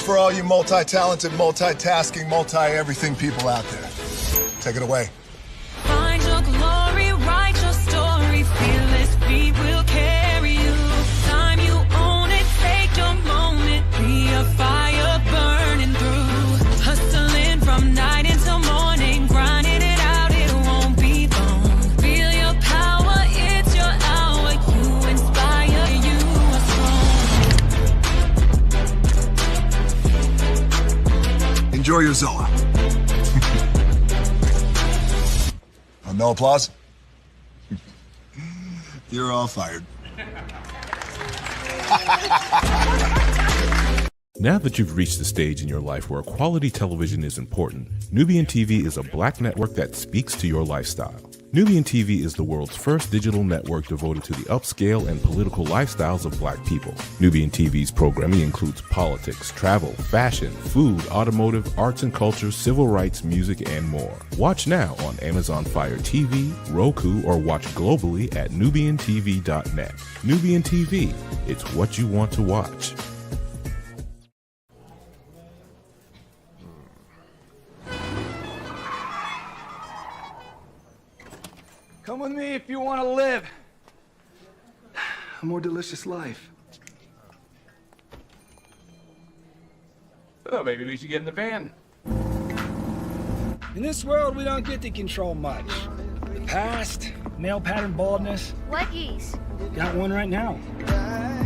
for all you multi-talented, multitasking, multi-everything people out there. Take it away. Find your glory, write your story, fearless feet will carry you. Time you own it, take your moment, be a fire burning through. Hustling from night until morning, grinding it out, it won't be long. Feel your power, it's your hour, you inspire, you are strong. Enjoy your Zoa. No applause? You're all fired. Now that you've reached the stage in your life where quality television is important, Nubian TV is a black network that speaks to your lifestyle. Nubian TV is the world's first digital network devoted to the upscale and political lifestyles of black people. Nubian TV's programming includes politics, travel, fashion, food, automotive, arts and culture, civil rights, music, and more. Watch now on Amazon Fire TV, Roku, or watch globally at nubiantv.net. Nubian TV, it's what you want to watch. Come with me if you want to live a more delicious life. Oh, maybe we should get in the van. In this world, we don't get to control much. The past, male pattern baldness. Leggies. Got one right now.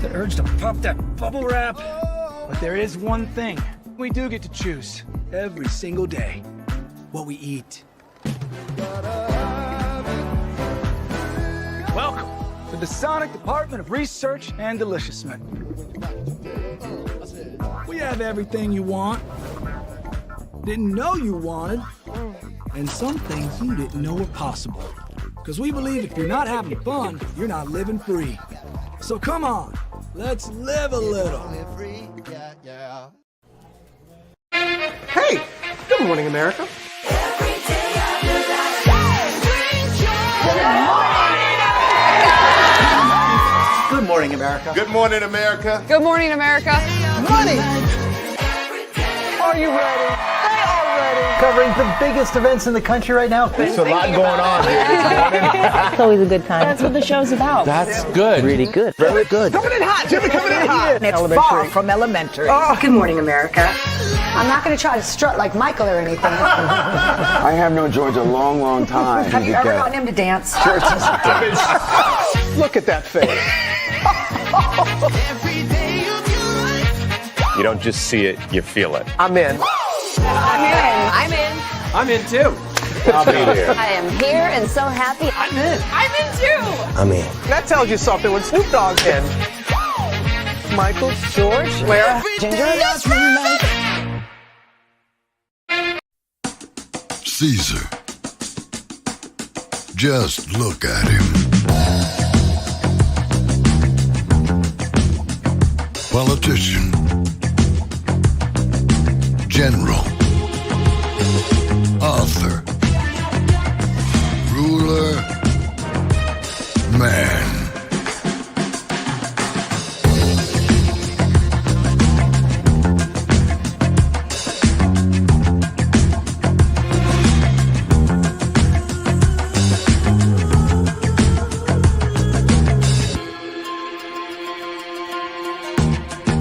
The urge to pop that bubble wrap. But there is one thing we do get to choose every single day. What we eat. Welcome to the Sonic Department of Research and Deliciousment. We have everything you want, didn't know you wanted, and some things you didn't know were possible. Because we believe if you're not having fun, you're not living free. So come on, let's live a little. Hey, good morning, America. Good morning, America. Good morning, America. Good morning, America. Money! Are you ready? They are ready. Covering the biggest events in the country right now. There's a lot going on here. It's always a good time. That's what the show's about. That's good. Really good. Very good. Coming in hot, Jimmy, coming in hot. It's far from elementary. Oh. Good morning, America. I'm not going to try to strut like Michael or anything. I have known George a long, long time. Have you ever gotten him to dance? Look at that face. You don't just see it, you feel it. I'm in. I'm in. I'm in. I'm in too. I'll be there. I am here and so happy. I'm in. I'm in too. I'm in. That tells you something when Snoop Dogg's in. Michael, George, where? Ginger. Caesar. Just look at him. Politician. General. Author. Ruler. Man.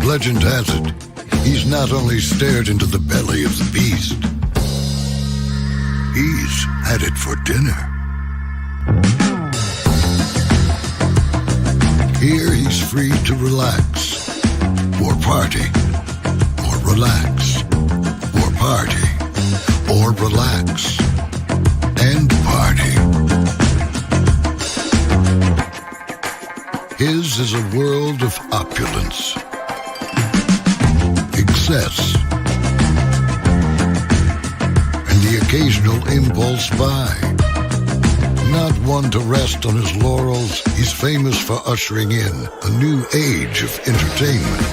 Legend has it, he's not only stared into the belly of the beast, he's had it for dinner. Here he's free to relax, or party, or relax, or party, or relax, and party. His is a world of opulence, excess, and the occasional impulse buy. Not one to rest on his laurels, he's famous for ushering in a new age of entertainment.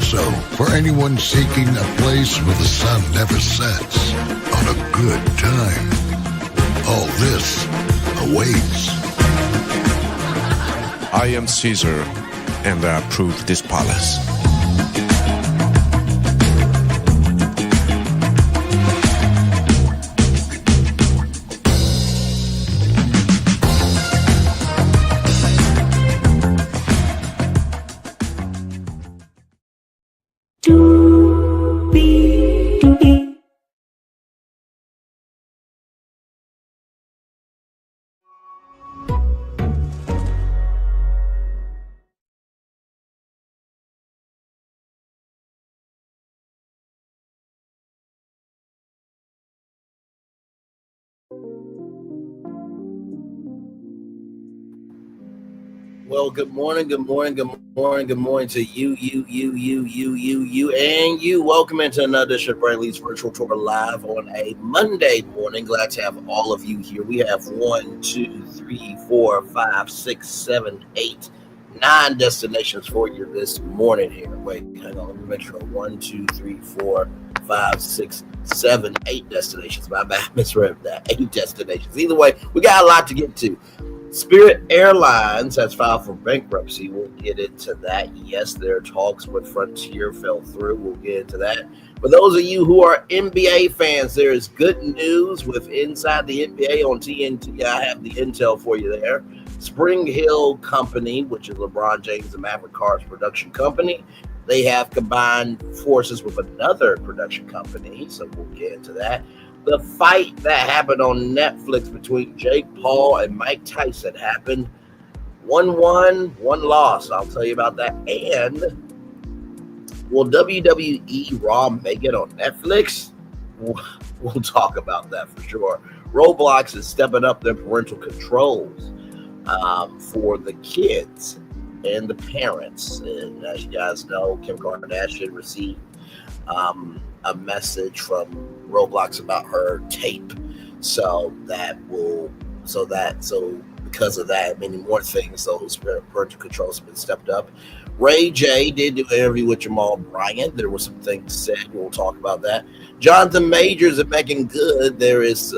So, for anyone seeking a place where the sun never sets on a good time, all this awaits. I am Caesar, and I approve this palace. Well, good morning to you, and you. Welcome into another edition of Bradley's Virtual Tour Live on a Monday morning. Glad to have all of you here. We have 1, 2, 3, 4, 5, 6, 7, 8, 9 destinations for you this morning here. Wait, hang on. Let me make sure. 1, 2, 3, 4, 5, 6, 7, 8 destinations. My bad, misread that. 8 destinations. Either way, we got a lot to get to. Spirit Airlines has filed for bankruptcy. We'll get into that. Yes, their talks with Frontier fell through. We'll get into that. For those of you who are NBA fans, there is good news with Inside the NBA on TNT. I have the intel for you there. SpringHill Company, which is LeBron James and Maverick Car's production company, they have combined forces with another production company, so we'll get into that. The fight that happened on Netflix between Jake Paul and Mike Tyson happened. 1 won, 1 lost. I'll tell you about that. And will WWE Raw make it on Netflix? We'll talk about that for sure. Roblox is stepping up their parental controls for the kids and the parents. And as you guys know, Kim Kardashian received a message from Roblox about her tape, so because of that, many more things, those parental controls have been stepped up. Ray J did do an interview with Jamal Bryant. There were some things said. We'll talk about that. Jonathan Majors and Meagan Good. There is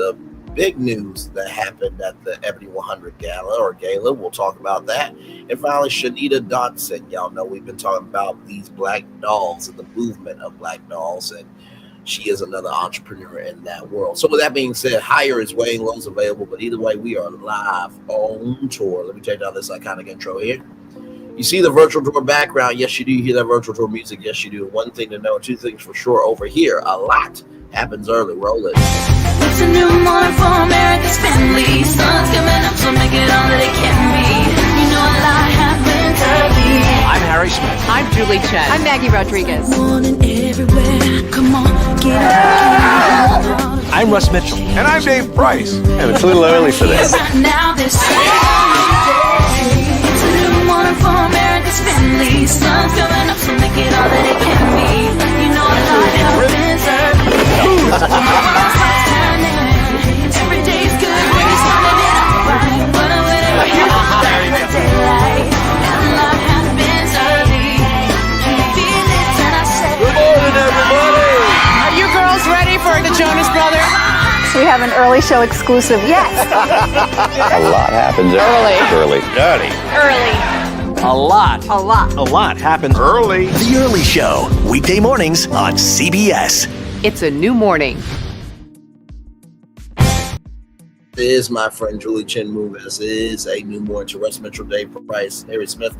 big news that happened at the Ebony 100 Gala. We'll talk about that. And finally, Shaneisha Dodson. Y'all know we've been talking about these black dolls and the movement of black dolls, and she is another entrepreneur in that world. So with that being said, higher is weighing, lows available, but either way, we are live on tour. Let me take down this iconic intro here. You see the virtual tour background. Yes, you do hear that virtual tour music. Yes, you do. One thing to know, 2 things for sure over here. A lot happens early. Roll it. It's a new morning for America's family. Sun's coming up, so make it all that it can be. You know a lot happens early. I'm Harry Smith. I'm Julie Chen. I'm Maggie Rodriguez. Morning everywhere. Come on, get up. I'm Russ Mitchell. And I'm Dave Price. And it's a little early for this. Right now, this it's a new morning for America's family. Sun's coming up, so make it all that it can be. You know a lot happens early. Every day's good when you're starting it out right. But I'm waiting for you in the daylight. And a lot happens early. Can you feel it? And I say, Good morning, everybody. Are you girls ready for the Jonas Brothers? We have an early show exclusive. Yes. A lot happens early. A lot happens early. The Early Show, weekday mornings on CBS. It's a new morning. Is my friend Julie Chen Moves is a new morning to Russ Mitchell, Dave Price, Harry Smith,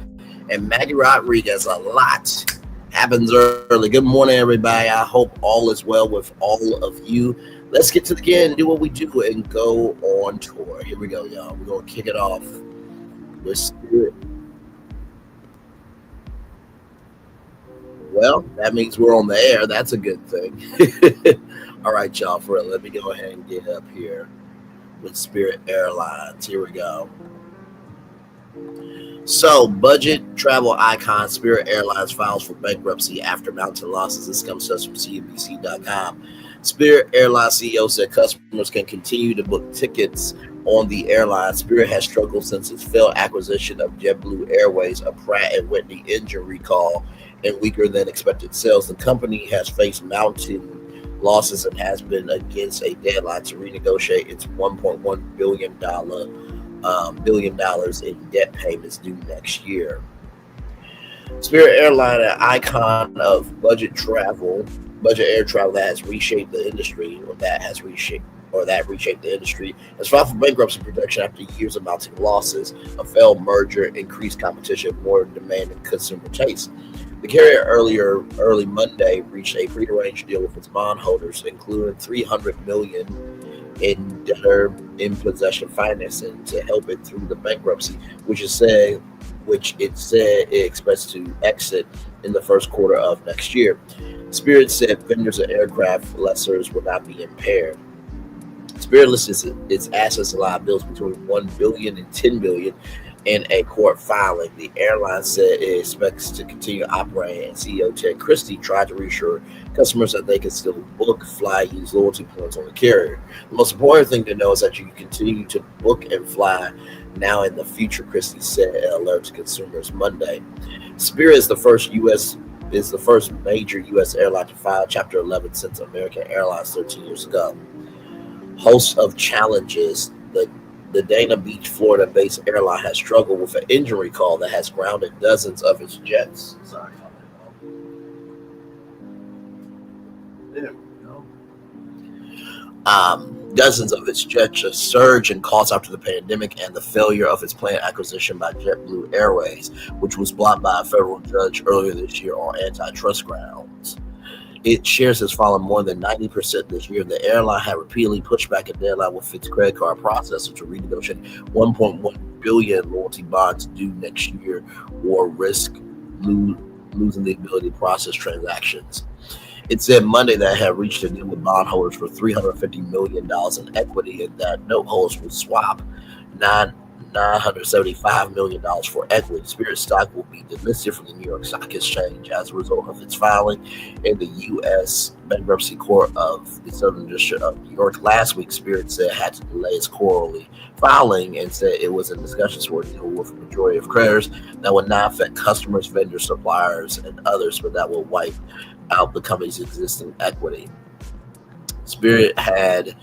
and Maggie Rodriguez. A lot happens early. Good morning, everybody. I hope all is well with all of you. Let's get to the game and do what we do and go on tour. Here we go, y'all. We're going to kick it off with Spirit. Well, that means we're on the air. That's a good thing. All right, y'all, for real. Let me go ahead and get up here with Spirit Airlines. Here we go. So, budget travel icon Spirit Airlines files for bankruptcy after mounting losses. This comes to us from CNBC.com. Spirit Airlines CEO said customers can continue to book tickets on the airline. Spirit has struggled since its failed acquisition of JetBlue Airways, a Pratt & Whitney engine recall, and weaker than expected sales. The company has faced mounting losses and has been against a deadline to renegotiate its $1.1 billion in debt payments due next year. Spirit Airline, an icon of budget air travel that has reshaped the industry, reshaped the industry, has filed for bankruptcy protection after years of mounting losses, a failed merger, increased competition, more demand, and consumer taste. The carrier early Monday reached a prearranged deal with its bondholders, including $300 million in debtor in possession financing to help it through the bankruptcy, which it said it expects to exit in the first quarter of next year. Spirit said vendors and aircraft lessors will not be impaired. Spirit lists its assets and liabilities between $1 billion and $10 billion, In a court filing, the airline said it expects to continue operating, and CEO Ted Christie tried to reassure customers that they can still book, fly, use loyalty points on the carrier. The most important thing to know is that you can continue to book and fly now in the future, Christie said in an alert to consumers Monday. Spirit is the first major U.S. airline to file Chapter 11 since American Airlines 13 years ago. Host of challenges, the Dana Beach, Florida-based airline has struggled with an engine recall that has grounded dozens of its jets. Sorry. There we go. Dozens of its jets a surge in costs after the pandemic and the failure of its planned acquisition by JetBlue Airways, which was blocked by a federal judge earlier this year on antitrust grounds. Its shares has fallen more than 90% this year. The airline had repeatedly pushed back a deadline with its credit card processor to renegotiate 1.1 billion loyalty bonds due next year, or risk losing the ability to process transactions. It said Monday that it had reached a deal with bondholders for $350 million in equity, and that note holders would swap $975 million for equity. Spirit stock will be delisted from the New York Stock Exchange as a result of its filing in the U.S. Bankruptcy Court of the Southern District of New York. Last week, Spirit said it had to delay its quarterly filing and said it was in discussions for a deal with a majority of creditors that would not affect customers, vendors, suppliers, and others, but that will wipe out the company's existing equity. Spirit had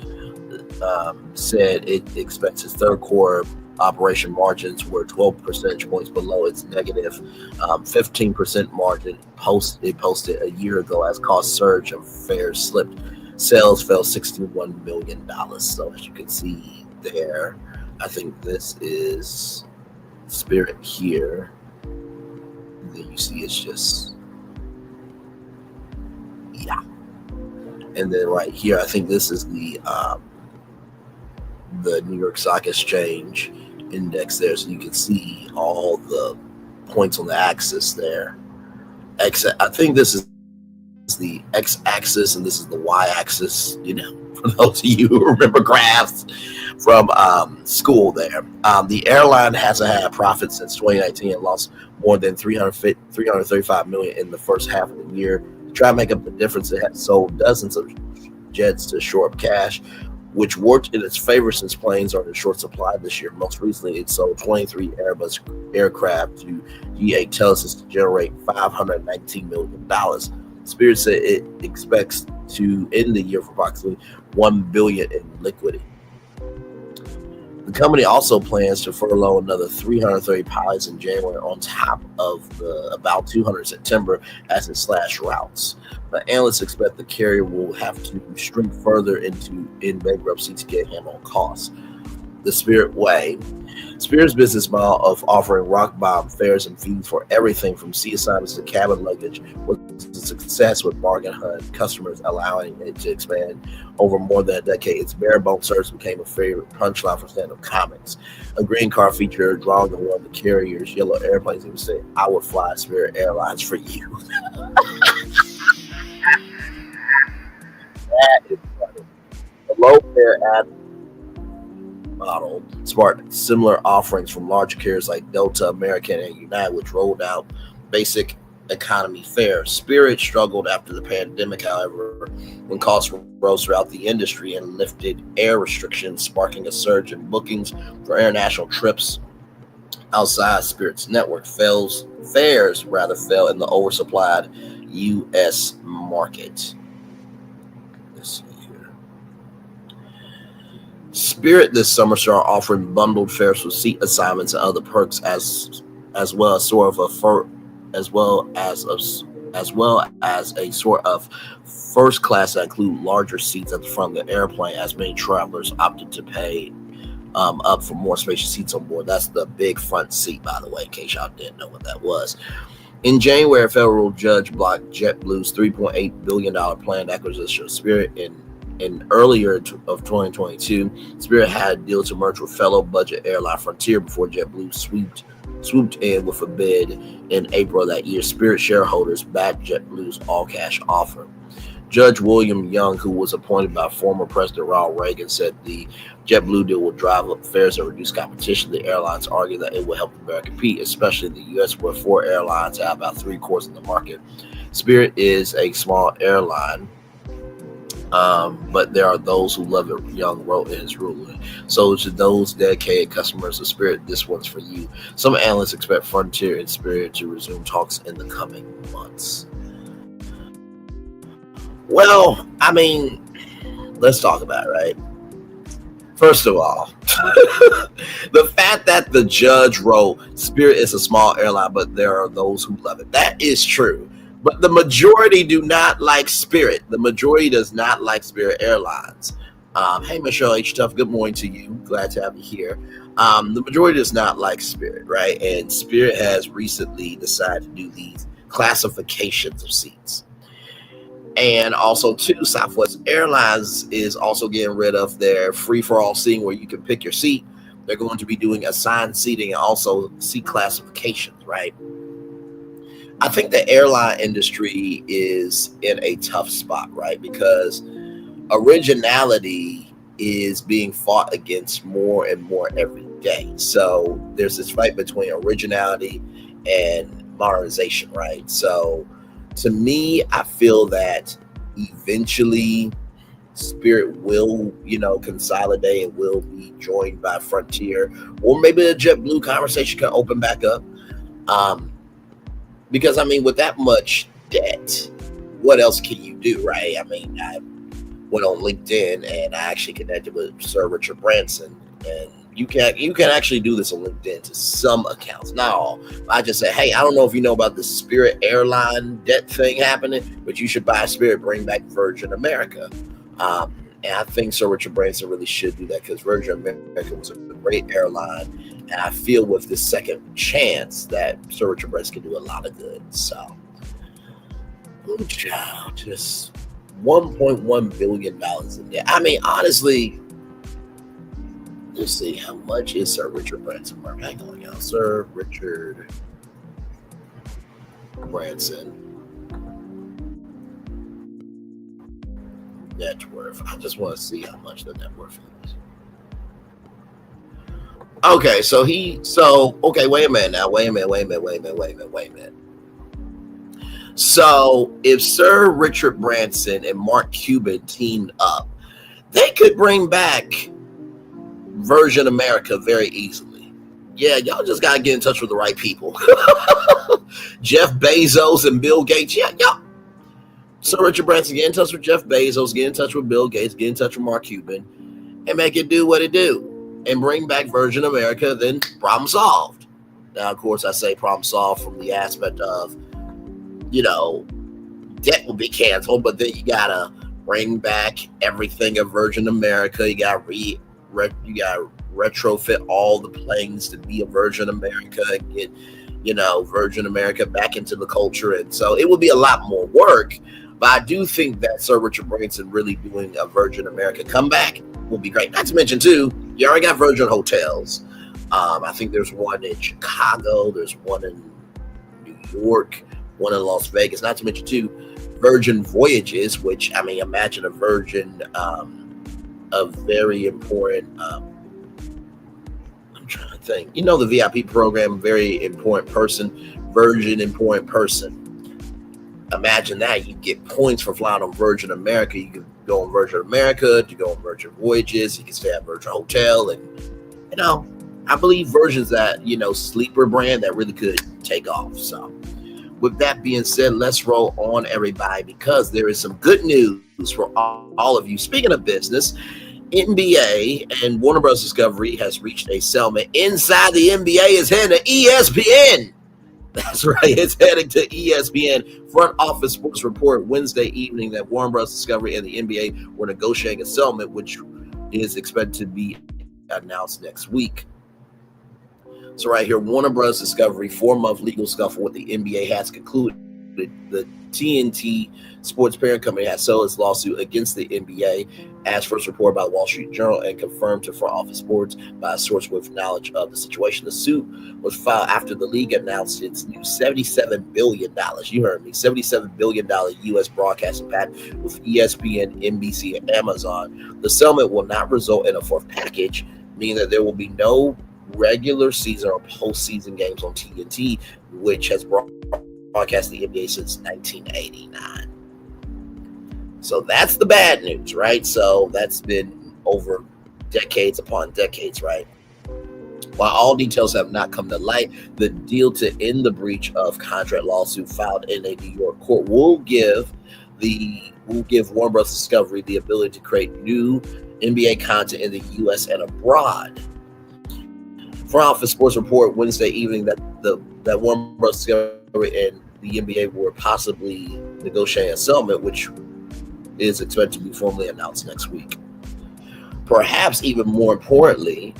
said it expects its third quarter operation margins were 12 percentage points below its negative 15% margin it posted a year ago as costs surged and fares slipped. Sales fell $61 million. So as you can see there, I think this is Spirit here. And then you see it's just, yeah. And then right here, I think this is the New York Stock Exchange index there, so you can see all the points on the axis there. I think this is the x-axis and this is the y-axis, for those of you who remember graphs from school there. The airline hasn't had a profit since 2019 and lost more than $335 million in the first half of the year. To try to make up the difference, it had sold dozens of jets to shore up cash, which worked in its favor since planes are in short supply this year. Most recently, it sold 23 Airbus aircraft to GA Telesis to generate $519 million. Spirit said it expects to end the year for approximately $1 billion in liquidity. The company also plans to furlough another 330 pilots in January on top of the about 200 in September as it slashed routes. But analysts expect the carrier will have to shrink further in bankruptcy to get a handle on costs. The Spirit way. Spirit's business model of offering rock-bottom fares and fees for everything from seat assignments to cabin luggage was a success with bargain hunt customers, allowing it to expand over more than a decade. Its bare-bone service became a favorite punchline for stand-up comics. A green card feature drawing on one of the carrier's yellow airplanes even said, "I would fly Spirit Airlines for you." That is funny. The low-fare ad model sparked similar offerings from large carriers like Delta, American, and United, which rolled out basic economy fares. Spirit struggled after the pandemic, however, when costs rose throughout the industry and lifted air restrictions, sparking a surge in bookings for international trips outside Spirit's network. Fares fell in the oversupplied U.S. market. Let's see here. Spirit this summer started offering bundled fares with seat assignments and other perks, as well as a sort of first class that include larger seats at the front of the airplane, as many travelers opted to pay up for more spacious seats on board. That's the big front seat, by the way, in case y'all didn't know what that was. In January, a federal judge blocked JetBlue's $3.8 billion planned acquisition of Spirit. In earlier of 2022, Spirit had a deal to merge with fellow budget airline Frontier before JetBlue swooped in with a bid in April of that year. Spirit shareholders backed JetBlue's all-cash offer. Judge William Young, who was appointed by former President Ronald Reagan, said the JetBlue deal will drive up fares and reduce competition. The airlines argue that it will help America compete, especially in the U.S., where 4 airlines have about 3/4 of the market. Spirit is a small airline, but there are those who love it, Young wrote in his ruling. So to those dedicated customers of Spirit, this one's for you. Some analysts expect Frontier and Spirit to resume talks in the coming months. Well, I mean, let's talk about it, right? First of all, the fact that the judge wrote Spirit is a small airline, but there are those who love it. That is true. But the majority do not like Spirit. The majority does not like Spirit Airlines. Hey, Michelle H. Tuff, good morning to you. Glad to have you here. The majority does not like Spirit, right? And Spirit has recently decided to do these classifications of seats. And also, too, Southwest Airlines is also getting rid of their free-for-all seating where you can pick your seat. They're going to be doing assigned seating and also seat classifications, right? I think the airline industry is in a tough spot, right? Because originality is being fought against more and more every day. So there's this fight between originality and modernization, right? So to me, I feel that eventually Spirit will, consolidate and will be joined by Frontier, or maybe the JetBlue conversation can open back up. Because, I mean, with that much debt, what else can you do, right? I mean, I went on LinkedIn and I actually connected with Sir Richard Branson, and you can actually do this on LinkedIn to some accounts, not all. I just say, hey, I don't know if you know about the Spirit airline debt thing happening, but you should buy Spirit, bring back Virgin America. And I think Sir Richard Branson really should do that because Virgin America was a great airline. And I feel with this second chance that Sir Richard Branson can do a lot of good. So, just $1.1 billion in debt. I mean, honestly, let's see, how much is Sir Richard Branson worth? Hang on, y'all. Sir Richard Branson net worth. I just want to see how much the net worth is. Okay, wait a minute now. Wait a minute. So if Sir Richard Branson and Mark Cuban teamed up, they could bring back Virgin America very easily. Yeah, y'all just gotta get in touch with the right people. Jeff Bezos and Bill Gates. Yeah, y'all. Sir Richard Branson, get in touch with Jeff Bezos, get in touch with Bill Gates, get in touch with Mark Cuban, and make it do what it do, and bring back Virgin America. Then problem solved. Now, of course, I say problem solved from the aspect of, debt will be canceled, but then you gotta bring back everything of Virgin America. You gotta retrofit all the planes to be a Virgin America and get, Virgin America back into the culture. And so it would be a lot more work, but I do think that Sir Richard Branson really doing a Virgin America comeback will be great. Not to mention, too, you already got Virgin Hotels. I think there's one in Chicago. There's one in New York, one in Las Vegas. Not to mention, too, Virgin Voyages, which, I mean, imagine a Virgin, a very important, I'm trying to think. The VIP program, very important person, Virgin important person. Imagine that. You get points for flying on Virgin America. You can go on Virgin America, you go on Virgin Voyages, you can stay at Virgin Hotel. And, I believe Virgin's that, sleeper brand that really could take off. So with that being said, let's roll on, everybody, because there is some good news for all of you. Speaking of business, NBA and Warner Bros. Discovery has reached a settlement. Inside the NBA is heading to ESPN. That's right. It's heading to ESPN. Front Office Sports report Wednesday evening that Warner Bros. Discovery and the NBA were negotiating a settlement, which is expected to be announced next week. So right here, Warner Bros. Discovery 4-month legal scuffle with the NBA has concluded the TNT Sports parent company has settled its lawsuit against the NBA, as first reported by the Wall Street Journal and confirmed to Front Office Sports by a source with knowledge of the situation. The suit was filed after the league announced its new $77 billion, you heard me, $77 billion U.S. broadcasting patent with ESPN, NBC, and Amazon. The settlement will not result in a fourth package, meaning that there will be no regular season or postseason games on TNT, which has broadcast the NBA since 1989. So that's the bad news, right? So that's been over decades upon decades, right? While all details have not come to light, the deal to end the breach of contract lawsuit filed in a New York court will give Warner Bros. Discovery the ability to create new NBA content in the U.S. and abroad. Front Office Sports report Wednesday evening that Warner Bros. Discovery and the NBA were possibly negotiating a settlement, which is expected to be formally announced next week. Perhaps even more importantly,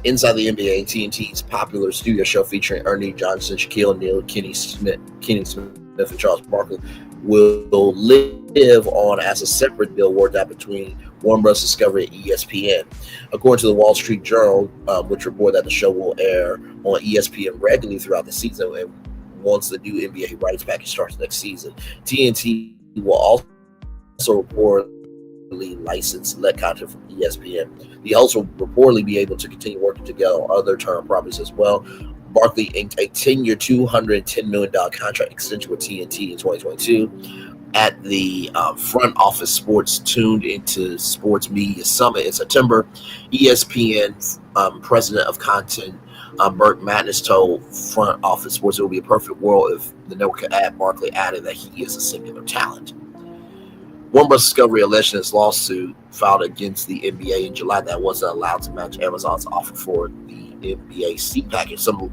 inside the NBA, TNT's popular studio show featuring Ernie Johnson, Shaquille O'Neal, Kenny Smith, and Charles Barkley will live on as a separate deal worked out between Warner Bros. Discovery and ESPN. According to the Wall Street Journal, which reported that the show will air on ESPN regularly throughout the season and once the new NBA rights package starts next season. TNT will also reportedly license select content from ESPN. The hosts will reportedly be able to continue working together on other term properties as well. Barkley inked a 10-year, $210 million contract extension with TNT in 2022. At the Front Office Sports Tuned Into Sports Media Summit in September, ESPN president of content Burt Madness told Front Office Sports it would be a perfect world if the network could add Barkley, adding that he is a singular talent. Warner Bros. Discovery alleged in its lawsuit filed against the NBA in July that wasn't allowed to match Amazon's offer for the NBA seat package. Some of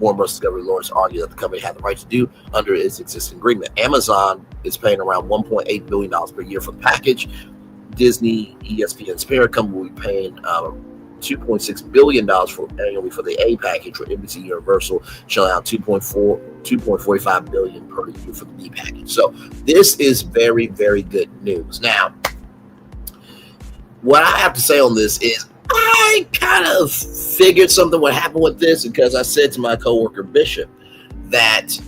Warner Bros. Discovery lawyers argue that the company had the right to do under its existing agreement. Amazon is paying around $1.8 billion per year for the package. Disney, ESPN's parent company, will be paying $2.6 billion annually for the A package, for NBC Universal shelling out $2.45 billion per year for the B package. So this is very, very good news. Now, what I have to say on this is I kind of figured something would happen with this, because I said to my coworker Bishop that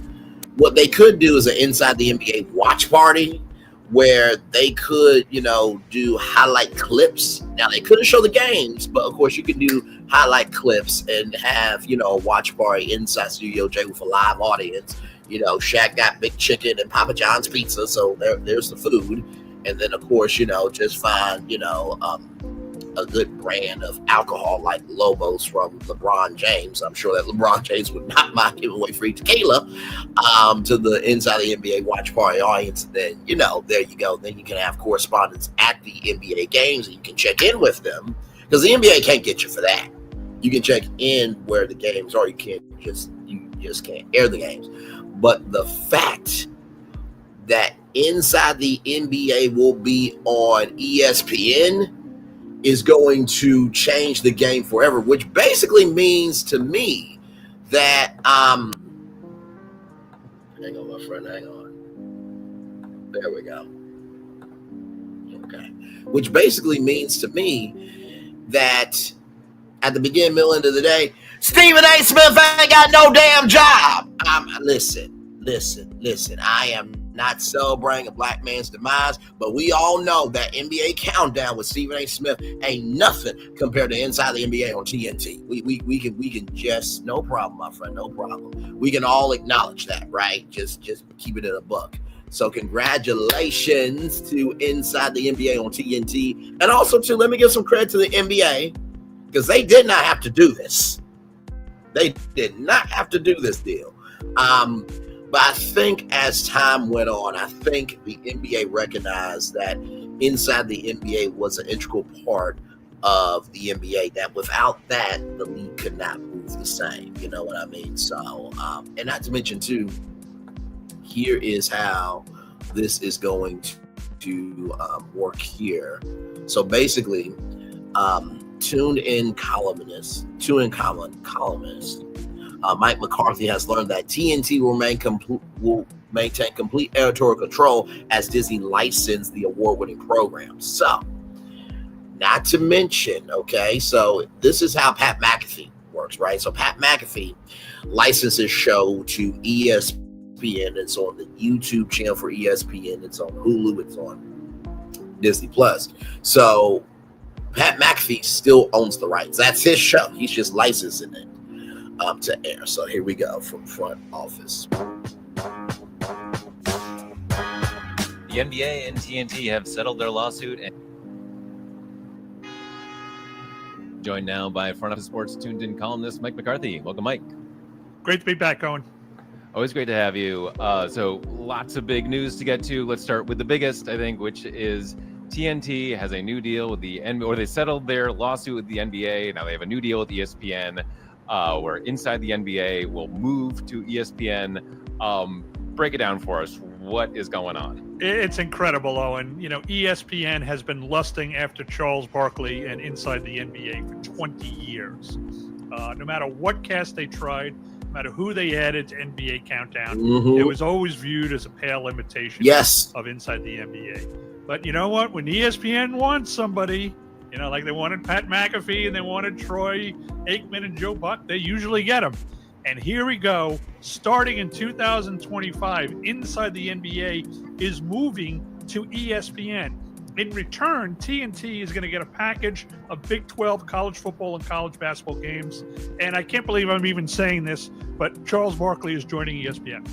what they could do is an Inside the NBA watch party where they could, do highlight clips. Now, they couldn't show the games, but of course you can do highlight clips and have, a watch party inside Studio J with a live audience. Shaq got Big Chicken and Papa John's pizza, so there's the food. And then, of course, just find, a good brand of alcohol like Lobos from LeBron James. I'm sure that LeBron James would not mind giving away free tequila to the Inside the NBA watch party audience. Then, there you go. Then you can have correspondents at the NBA games and you can check in with them, because the NBA can't get you for that. You can check in where the games are. You just can't air the games. But the fact that Inside the NBA will be on ESPN is going to change the game forever, which basically means to me that hang on, my friend, hang on. There we go. Okay. Which basically means to me that at the beginning, middle, end of the day, Stephen A. Smith ain't got no damn job. Listen. I am not celebrating a black man's demise, but we all know that NBA Countdown with Stephen A. Smith ain't nothing compared to Inside the NBA on TNT. We can just, no problem, my friend, no problem. We can all acknowledge that, right? Just keep it in a buck. So congratulations to Inside the NBA on TNT, and also to, let me give some credit to the NBA, because they did not have to do this. They did not have to do this deal. But I think as time went on, I think the NBA recognized that Inside the NBA was an integral part of the NBA, that without that, the league could not move the same. You know what I mean? So, and not to mention too, here is how this is going to work here. So basically, tuned-in columnist Mike McCarthy has learned that TNT will maintain complete editorial control as Disney licensed the award-winning program. So, not to mention, okay, so this is how Pat McAfee works, right? So Pat McAfee licenses show to ESPN. It's on the YouTube channel for ESPN. It's on Hulu. It's on Disney Plus. So Pat McAfee still owns the rights. That's his show. He's just licensing it to air. So here we go from front office. The NBA and TNT have settled their lawsuit and joined now by Front Office Sports Tuned In columnist Mike McCarthy. Welcome, Mike. Great to be back, Owen. Always great to have you. So lots of big news to get to. Let's start with the biggest, I think, which is TNT has a new deal with the NBA, or they settled their lawsuit with the NBA. Now they have a new deal with ESPN, where Inside the NBA will move to ESPN. Break it down for us. What is going on? It's incredible, Owen. You know, ESPN has been lusting after Charles Barkley and Inside the NBA for 20 years. No matter what cast they tried, no matter who they added to NBA Countdown, it was always viewed as a pale imitation of Inside the NBA. But you know what? When ESPN wants somebody, you know, like they wanted Pat McAfee and they wanted Troy Aikman and Joe Buck, they usually get them. And here we go. Starting in 2025, Inside the NBA is moving to ESPN. In return, TNT is going to get a package of Big 12 college football and college basketball games. And I can't believe I'm even saying this, but Charles Barkley is joining ESPN.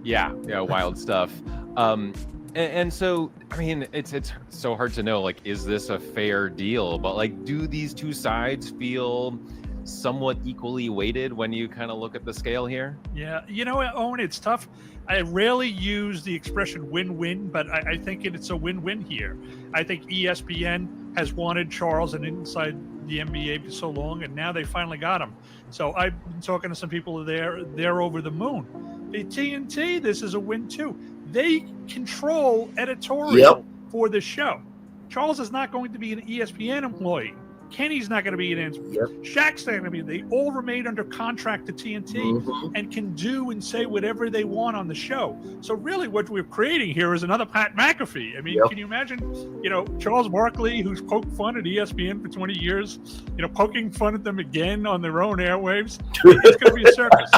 Yeah, wild stuff. And so, I mean, it's so hard to know, like, is this a fair deal? But, like, do these two sides feel somewhat equally weighted when you kind of look at the scale here? Yeah, you know, Owen, it's tough. I rarely use the expression win-win, but I think it's a win-win here. I think ESPN has wanted Charles and Inside the NBA for so long, and now they finally got him. So I've been talking to some people they're over the moon. The TNT, this is a win too. They control editorial for the show. Charles is not going to be an ESPN employee. Kenny's not going to be an answer. Shaq's not going to be. They all remain under contract to TNT and can do and say whatever they want on the show. So really what we're creating here is another Pat McAfee. I mean, can you imagine, you know, Charles Barkley, who's poked fun at ESPN for 20 years, you know, poking fun at them again on their own airwaves? It's going to be a circus.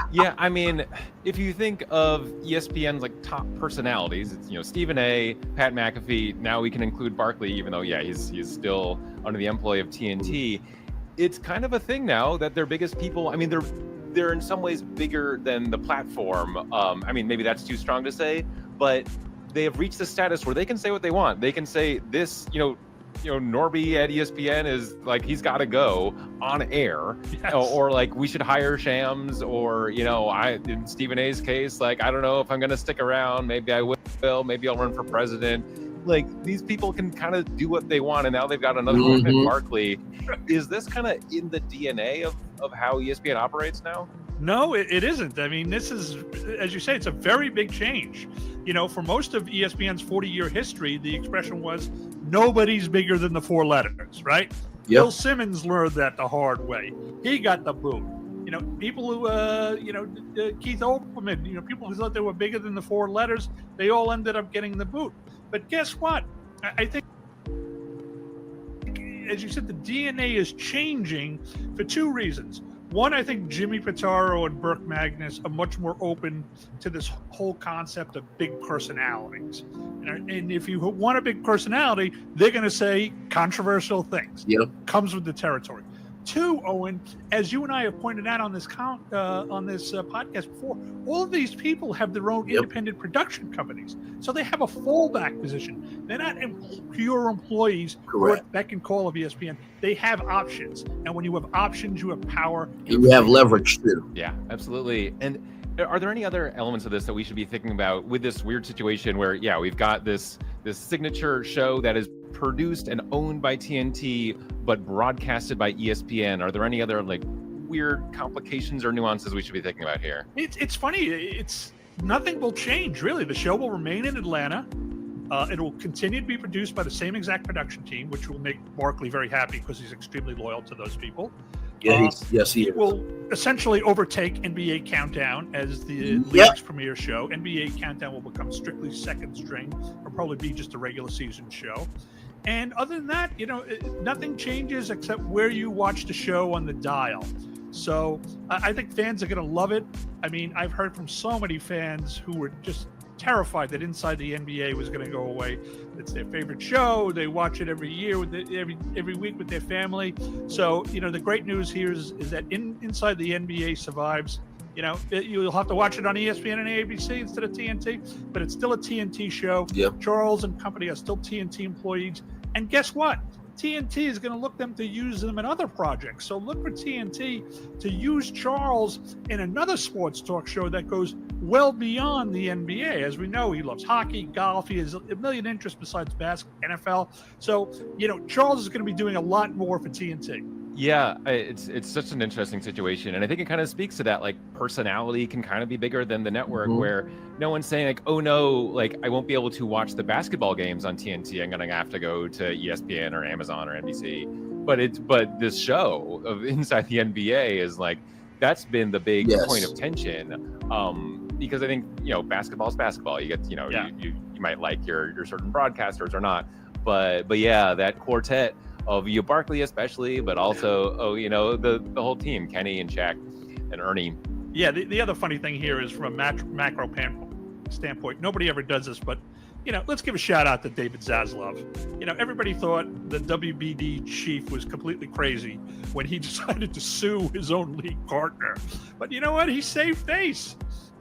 Yeah, I mean, if you think of ESPN's like top personalities, it's, you know, Stephen A, Pat McAfee. Now we can include Barkley, even though he's still under the employ of TNT. It's kind of a thing now that their biggest people. I mean, they're in some ways bigger than the platform. I mean, maybe that's too strong to say, but they have reached the status where they can say what they want. They can say this, you know, Norby at ESPN is like, he's got to go on air, or like we should hire Shams, or, you know, in Stephen A's case, like, I don't know if I'm going to stick around. Maybe I will. Maybe I'll run for president. Like, these people can kind of do what they want, and now they've got another one in Barkley. Is this kind of in the DNA of how ESPN operates now? No, it isn't. I mean, this is, as you say, it's a very big change. You know, for most of ESPN's 40-year history, the expression was nobody's bigger than the four letters, right? Bill Simmons learned that the hard way. He got the boot. You know, people who, Keith Olbermann, you know, people who thought they were bigger than the four letters, they all ended up getting the boot. But guess what? I think, as you said, the DNA is changing for two reasons. One, I think Jimmy Pitaro and Burke Magnus are much more open to this whole concept of big personalities. And if you want a big personality, they're going to say controversial things. Comes with the territory. Two, Owen, as you and I have pointed out on this podcast before, all of these people have their own independent production companies. So they have a fallback position. They're not pure employees who are beck and call of ESPN. They have options. And when you have options, you have power. And you have leverage too. Yeah, absolutely. And are there any other elements of this that we should be thinking about with this weird situation where, we've got this signature show that is produced and owned by TNT, but broadcasted by ESPN? Are there any other like weird complications or nuances we should be thinking about here? It's funny. It's nothing will change really. The show will remain in Atlanta. It will continue to be produced by the same exact production team, which will make Barkley very happy because he's extremely loyal to those people. Yeah, yes, he It is. will essentially overtake NBA Countdown as the league's premier show. NBA Countdown will become strictly second string, or probably be just a regular season show. And other than that, nothing changes except where you watch the show on the dial. So I think fans are going to love it. I mean, I've heard from so many fans who were just terrified that Inside the NBA was going to go away. It's their favorite show. They watch it every year with every week with their family. So, the great news here is that Inside the NBA survives. You'll have to watch it on ESPN and ABC instead of TNT, but it's still a TNT show. Yep. Charles and company are still TNT employees. And guess what? TNT is going to look them to use them in other projects. So look for TNT to use Charles in another sports talk show that goes well beyond the NBA. As we know, he loves hockey, golf. He has a million interests besides basketball, NFL. So, Charles is going to be doing a lot more for TNT. Yeah, it's such an interesting situation, and I think it kind of speaks to that, like, personality can kind of be bigger than the network, where no one's saying like, oh no, like I won't be able to watch the basketball games on TNT. I'm gonna have to go to ESPN or Amazon or NBC. But this show of Inside the NBA is like, that's been the big point of tension, because I think basketball is basketball. You get you might like your certain broadcasters or not, but yeah, that quartet of Barkley especially, but also the whole team, Kenny and Shaq and Ernie. Yeah, the other funny thing here is from a macro standpoint, nobody ever does this, but let's give a shout out to David Zaslav. Everybody thought the WBD chief was completely crazy when he decided to sue his own league partner. But you know what? He saved face.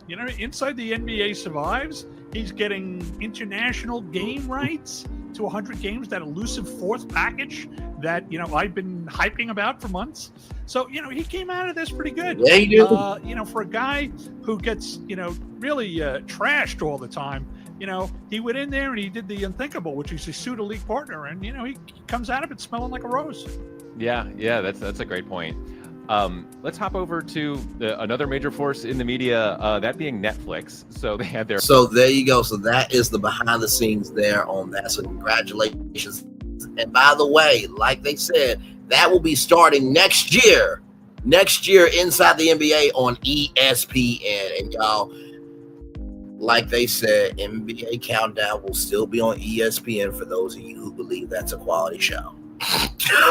Inside the NBA survives. He's getting international game rights to 100 games, that elusive fourth package that, I've been hyping about for months. So, he came out of this pretty good. Yeah, he did. For a guy who gets, really trashed all the time, he went in there and he did the unthinkable, which is he sued a league partner, and, he comes out of it smelling like a rose. Yeah, that's a great point. Let's hop over to another major force in the media, that being Netflix. So they had their. So there you go. So that is the behind the scenes there on that. So congratulations. And by the way, like they said, that will be starting next year. Next year, Inside the NBA on ESPN. And y'all, like they said, NBA Countdown will still be on ESPN for those of you who believe that's a quality show.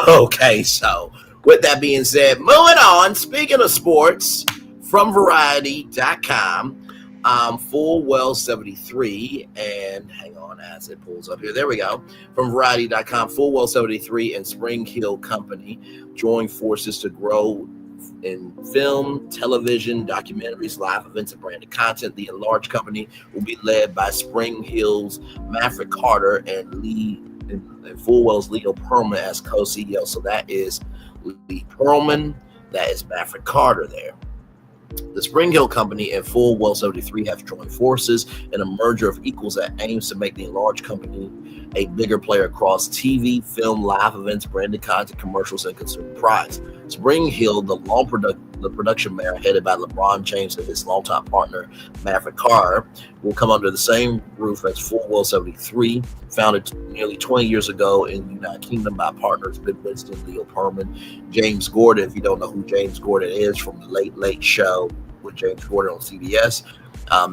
Okay, so with that being said, moving on, speaking of sports, from Variety.com, Fullwell 73, and hang on as it pulls up here. There we go. From Variety.com, Fullwell 73 and SpringHill Company join forces to grow in film, television, documentaries, live events, and branded content. The enlarged company will be led by SpringHill's Maverick Carter and Fullwell's Leo Perlman as co-CEO. So that is Lee Perlman, that is Maverick Carter there. The SpringHill Company and Fullwell 73 have joined forces in a merger of equals that aims to make the enlarged company a bigger player across TV, film, live events, branded content, commercials, and consumer products. SpringHill, the production mayor headed by LeBron James and his longtime partner Maverick Carter, will come under the same roof as Fullwell 73, founded nearly 20 years ago in the United Kingdom by partners Ben Winston, Leo Perlman, James Gordon. If you don't know who James Gordon is, from the Late Late Show with James Gordon on CBS,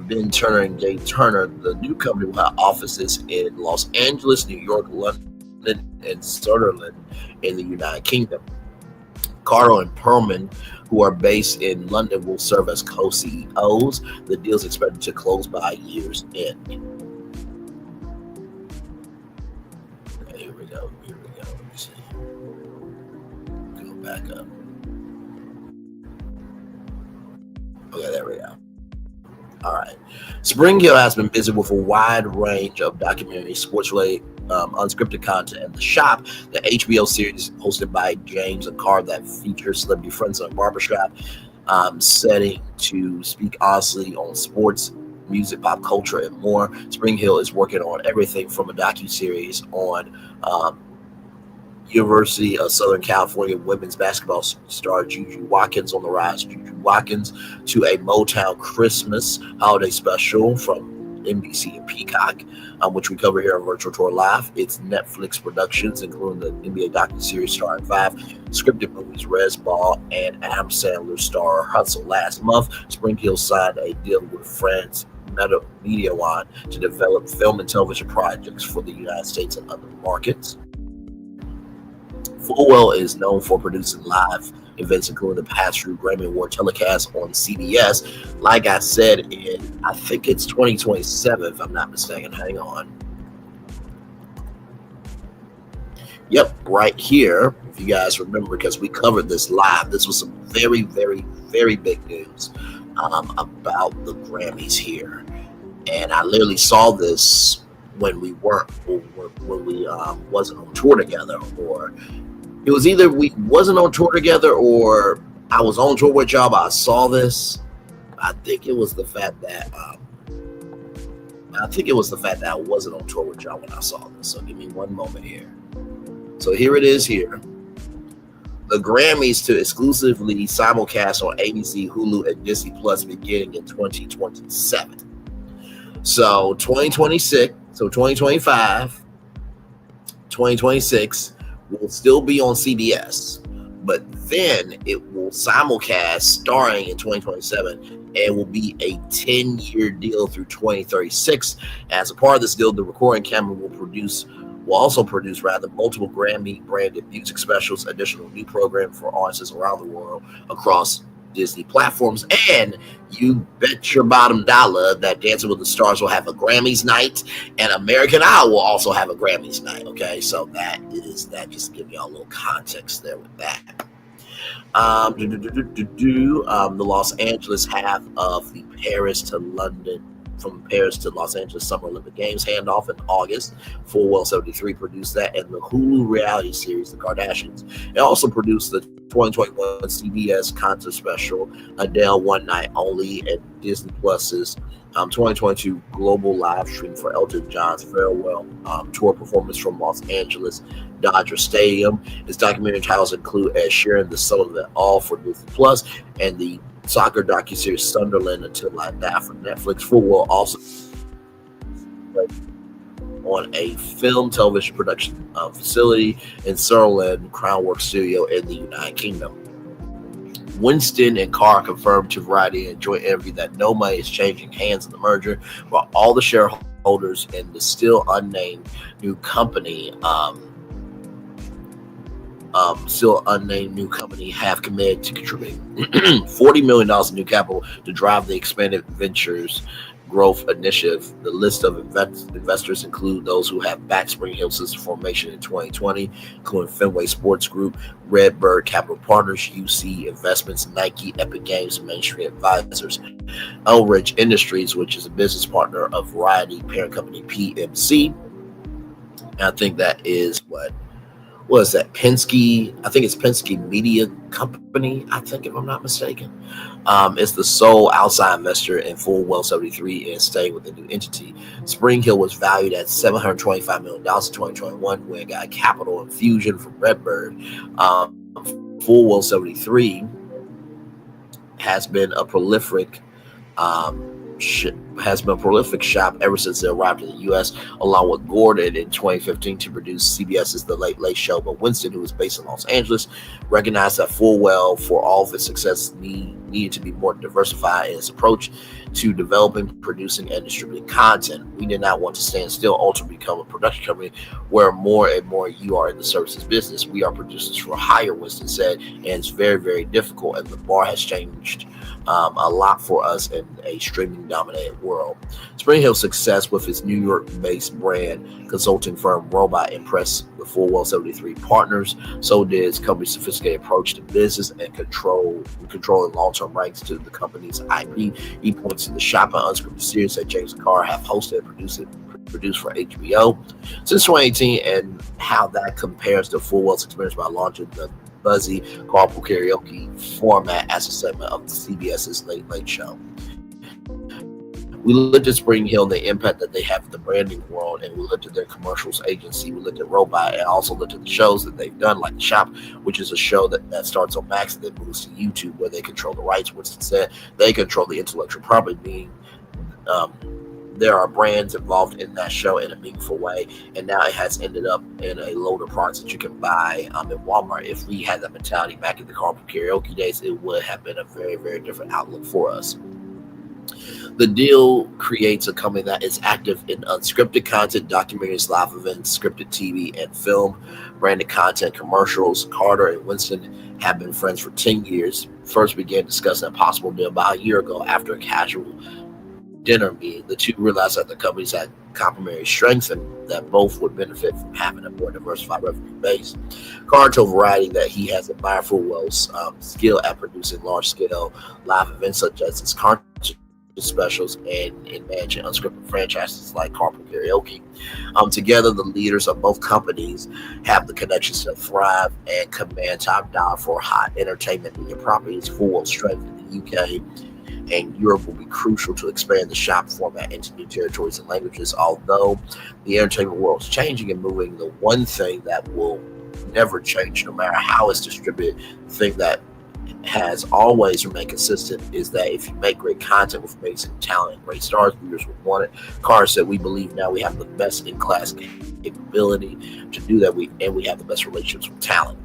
Ben Turner and Jay Turner. The new company will have offices in Los Angeles, New York, London, and Sunderland in the United Kingdom. Carter and Perlman, who are based in London, will serve as co-CEOs. The deal is expected to close by year's end. Okay, here we go. Let me see. Go back up. Okay, there we go. All right. SpringHill has been busy with a wide range of documentaries, sports-related, unscripted content, and The Shop, the HBO series hosted by James and Carr that features celebrity friends in a barbershop setting to speak honestly on sports, music, pop culture, and more. SpringHill is working on everything from a docuseries on University of Southern California women's basketball star Juju Watkins on the rise, Juju Watkins, to a Motown Christmas holiday special from NBC and Peacock, which we cover here on Virtual Tour Live. It's Netflix productions, including the NBA docuseries starring 5 scripted movies, Rez Ball and Adam Sandler star Hustle. Last month, SpringHill signed a deal with France Media One to develop film and television projects for the United States and other markets. Fullwell is known for producing live events, including the pass-through Grammy Award telecast on CBS. Like I said, I think it's 2027, if I'm not mistaken. Hang on. Yep, right here, if you guys remember, because we covered this live. This was some very, very, very big news about the Grammys here. And I literally saw this when we wasn't on tour together, or it was either we wasn't on tour together or I was on tour with y'all, but I saw this. I think it was the fact that I wasn't on tour with y'all when I saw this. So give me one moment here. So here it is here. The Grammys to exclusively simulcast on ABC, Hulu, and Disney Plus beginning in 2027. So 2026, so 2025, 2026 will still be on CBS, but then it will simulcast starting in 2027 and will be a 10-year deal through 2036. As a part of this deal, the recording camera will also produce multiple Grammy-branded music specials, additional new programming for artists around the world across Disney platforms, and you bet your bottom dollar that Dancing with the Stars will have a Grammys night, and American Idol will also have a Grammys night. Okay, so that just to give y'all a little context there with that. The Los Angeles half of the from Paris to Los Angeles Summer Olympic Games handoff in August. Fullwell 73 produced that, and the Hulu reality series The Kardashians. It also produced the 2021 CBS concert special Adele One Night Only, and Disney Plus's 2022 global live stream for Elton John's farewell tour performance from Los Angeles Dodger Stadium. Its documentary titles include Ed Sheeran, The Soul of It All for Disney Plus, and the soccer docuseries Sunderland Until I Die for Netflix. Fullwell also on a film television production facility in Sunderland Crownworks Studio in the United Kingdom. Winston and Carr confirmed to Variety in a joint interview that no money is changing hands in the merger, while all the shareholders in the still unnamed new company have committed to contributing $40 million in new capital to drive the expanded ventures growth initiative. The list of investors include those who have backed SpringHill since the formation in 2020, including Fenway Sports Group, Redbird Capital Partners, UC Investments, Nike, Epic Games, Main Street Advisors, Elridge Industries, which is a business partner of Variety parent company PMC. And I think that is what is that? Penske? I think it's Penske Media Company, I think, if I'm not mistaken. It's the sole outside investor in Fullwell 73 and staying with the new entity. SpringHill was valued at $725 million in 2021 when it got capital infusion from Redbird. Fullwell 73 has been a prolific shop ever since it arrived in the U.S., along with Gordon in 2015 to produce CBS's The Late Late Show. But Winston, who is based in Los Angeles, recognized that Fullwell, for all of its success, needed to be more diversified in its approach to developing, producing, and distributing content. We did not want to stand still, ultimately become a production company where more and more you are in the services business. We are producers for hire, Winston said, and it's very, very difficult, and the bar has changed a lot for us in a streaming-dominated world. SpringHill's success with its New York-based brand consulting firm Robot impressed the Fullwell 73 partners. So did its company's sophisticated approach to business and controlling long-term rights to the company's IP. He points to the Shop and Unscripted series that James and Carr have hosted and produced for HBO since 2018, and how that compares to Fullwell's experience by launching the buzzy carpool karaoke format as a segment of CBS's Late Late Show. We looked at SpringHill and the impact that they have in the branding world, and we looked at their commercials agency. We looked at Robot, and also looked at the shows that they've done, like The Shop, which is a show that starts on Max and then moves to YouTube, where they control the rights. Winston said they control the intellectual property, meaning there are brands involved in that show in a meaningful way, and now it has ended up in a load of products that you can buy in Walmart. If we had that mentality back in the carpool karaoke days, it would have been a very, very different outlook for us. The deal creates a company that is active in unscripted content, documentaries, live events, scripted TV, and film, branded content, commercials. Carter and Winston have been friends for 10 years. First began discussing a possible deal about a year ago after a casual dinner meeting. The two realized that the companies had complementary strengths and that both would benefit from having a more diversified revenue base. Carter told Variety that he has a buyer for Wells skill at producing large-scale live events such as his concert specials and in managing unscripted franchises like Carpool Karaoke. Together, the leaders of both companies have the connections to thrive and command top dollar for hot entertainment media properties. Full strength in the UK and Europe will be crucial to expand the shop format into new territories and languages. Although the entertainment world is changing and moving, the one thing that will never change, no matter how it's distributed, the thing that has always remained consistent is that if you make great content with amazing talent and great stars, viewers will want it. Carr said, we believe now we have the best in class capability to do that, and we have the best relationships with talent.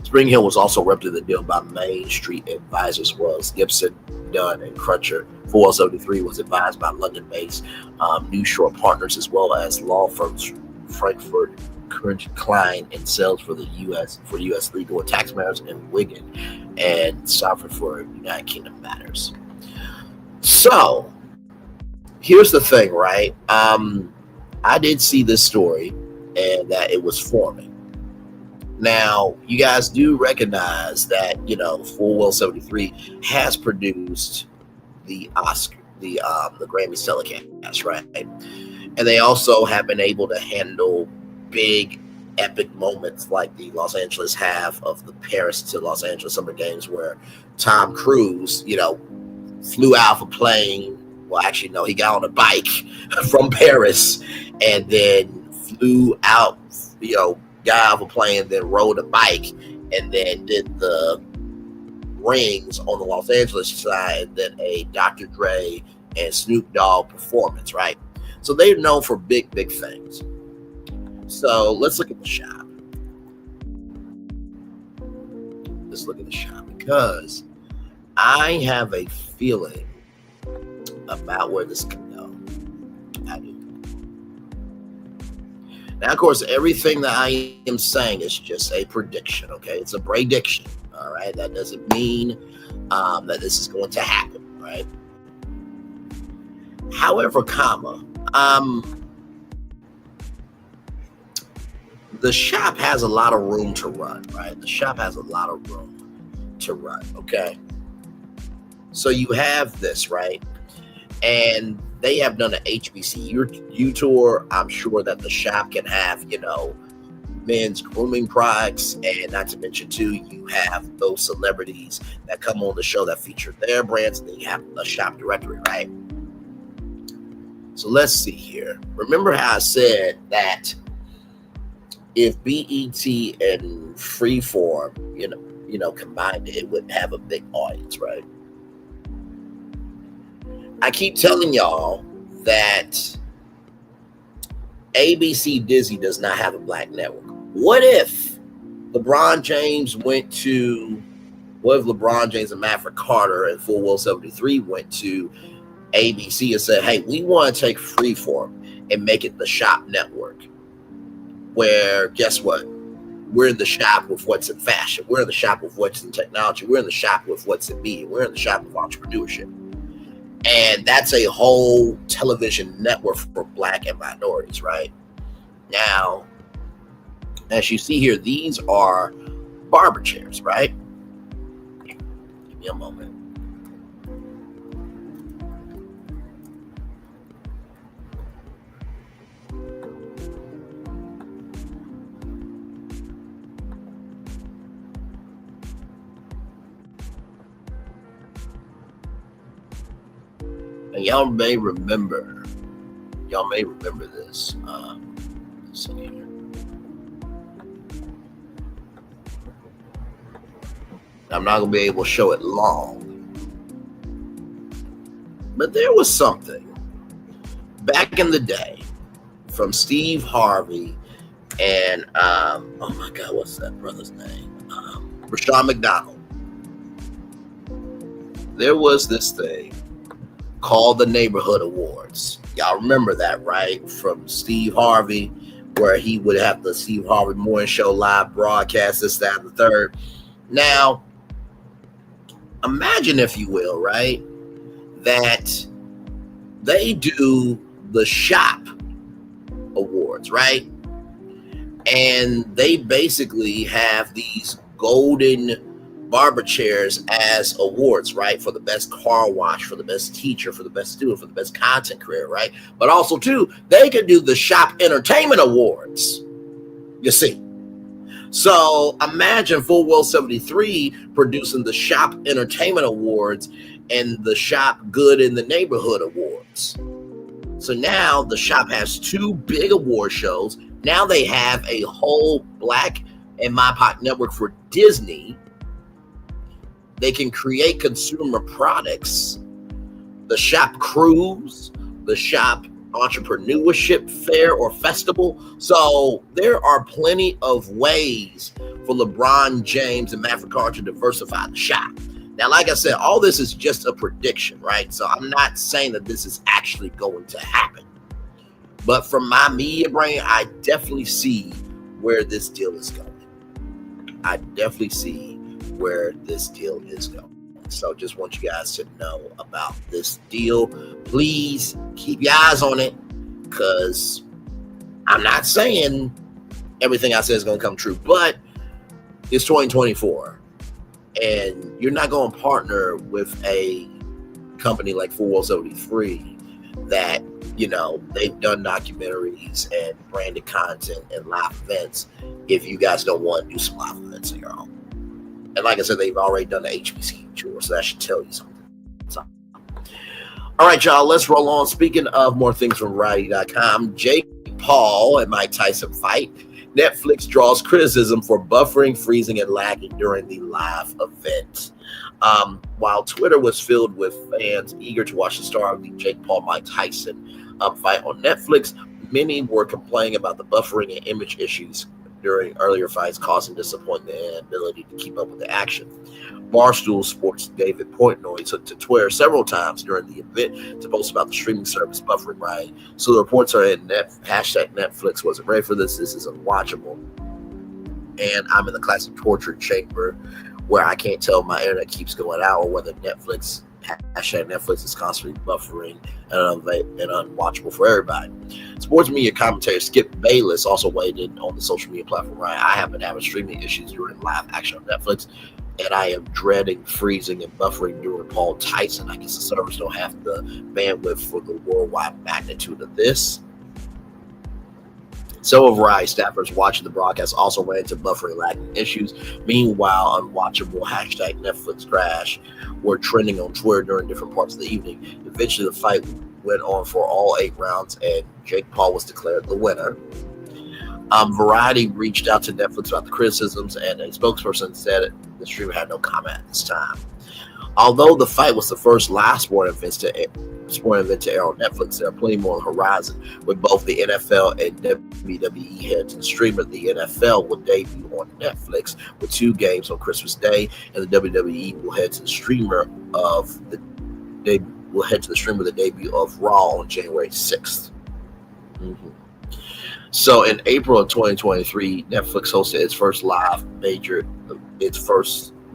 SpringHill was also repped in the deal by Main Street advisors, was Gibson, Dunn, and Crutcher. 473 was advised by London-based New Shore partners, as well as law firms Frankfurt, Klein, and sales for the U.S. legal and tax matters, and Meagan and Sovereign for United Kingdom matters. So here's the thing, right? I did see this story and that it was forming. Now, you guys do recognize that, Full Well 73 has produced the Grammys telecast, right? And they also have been able to handle big epic moments like the Los Angeles half of the Paris to Los Angeles Summer Games, where Tom Cruise, flew out of a plane. Well, actually, no, he got on a bike from Paris and then flew out, got out of a plane, then rode a bike, and then did the rings on the Los Angeles side, and then a Dr. Dre and Snoop Dogg performance, right? So they're known for big, big things. So let's look at the shop. Let's look at the shop, because I have a feeling about where this can go. I do. Now, of course, everything that I am saying is just a prediction, okay? It's a prediction, all right? That doesn't mean that this is going to happen, right? However, the shop has a lot of room to run, right? The shop has a lot of room to run, okay? So you have this, right? And they have done an HBCU tour. I'm sure that the shop can have, men's grooming products, and not to mention too, you have those celebrities that come on the show that feature their brands, and then you have a shop directory, right? So let's see here. Remember how I said that if BET and Freeform, combined, it would have a big audience, right? I keep telling y'all that ABC Disney does not have a black network. What if LeBron James and Maverick Carter and Full Well 73 went to ABC and said, hey, we want to take Freeform and make it the shop network, where, guess what? We're in the shop with what's in fashion. We're in the shop with what's in technology. We're in the shop with what's in media. We're in the shop with entrepreneurship. And that's a whole television network for black and minorities, right? Now, as you see here, these are barber chairs, right? Give me a moment. And y'all may remember this. Let's see here. I'm not gonna be able to show it long, but there was something back in the day, from Steve Harvey and oh my God, what's that brother's name? Rashawn McDonald. There was this thing called the Neighborhood Awards. Y'all remember that, right? From Steve Harvey, where he would have the Steve Harvey Morning Show live broadcast, this, that, and the third. Now, imagine, if you will, right, that they do the Shop Awards, right? And they basically have these golden barber chairs as awards, right? For the best car wash, for the best teacher, for the best student, for the best content creator, right? But also, too, they could do the Shop Entertainment Awards, you see. So imagine Full Well 73 producing the Shop Entertainment Awards and the Shop Good in the Neighborhood Awards. So now the Shop has two big award shows. Now they have a whole Black and MyPop network for Disney. They can create consumer products, the Shop Cruise, the Shop Entrepreneurship Fair or Festival. So there are plenty of ways for LeBron James and Maverick to diversify the Shop. Now, like I said, all this is just a prediction, right? So I'm not saying that this is actually going to happen. But from my media brain, I definitely see where this deal is going. I definitely see where this deal is going. So just want you guys to know about this deal. Please keep your eyes on it, because I'm not saying everything I say is going to come true, but it's 2024 and you're not going to partner with a company like Full Well 73 that, you know, they've done documentaries and branded content and live events if you guys don't want to do some live events of your own. And like I said, they've already done the HBCU tour, so that should tell you something. So, all right, y'all, let's roll on. Speaking of more things from Variety.com, Jake Paul and Mike Tyson fight. Netflix draws criticism for buffering, freezing, and lagging during the live event. While Twitter was filled with fans eager to watch the star of the Jake Paul-Mike Tyson fight on Netflix, many were complaining about the buffering and image issues during earlier fights, causing disappointment and inability to keep up with the action. Barstool Sports' David Portnoy took to Twitter several times during the event to post about the streaming service buffering, right? So the reports are in hashtag Netflix wasn't ready for this. This is unwatchable. And I'm in the classic torture chamber where I can't tell if my internet keeps going out or whether hashtag Netflix is constantly buffering and unwatchable for everybody. Sports media commentator Skip Bayless also weighed in on the social media platform, right? I have been having streaming issues during live action on Netflix, and I am dreading freezing and buffering during Paul Tyson. I guess the servers don't have the bandwidth for the worldwide magnitude of this. Several Variety staffers watching the broadcast also ran into buffering lagging issues. Meanwhile, unwatchable hashtag Netflix crash were trending on Twitter during different parts of the evening. Eventually, the fight went on for all 8 rounds, and Jake Paul was declared the winner. Variety reached out to Netflix about the criticisms, and a spokesperson said the streamer had no comment at this time. Although the fight was the first live sporting event to air on Netflix, there are plenty more on the horizon, with both the NFL and WWE headed to the streamer. The NFL will debut on Netflix with 2 games on Christmas Day, and the WWE will head to the streamer the debut of Raw on January 6th. So in April of 2023, Netflix hosted its first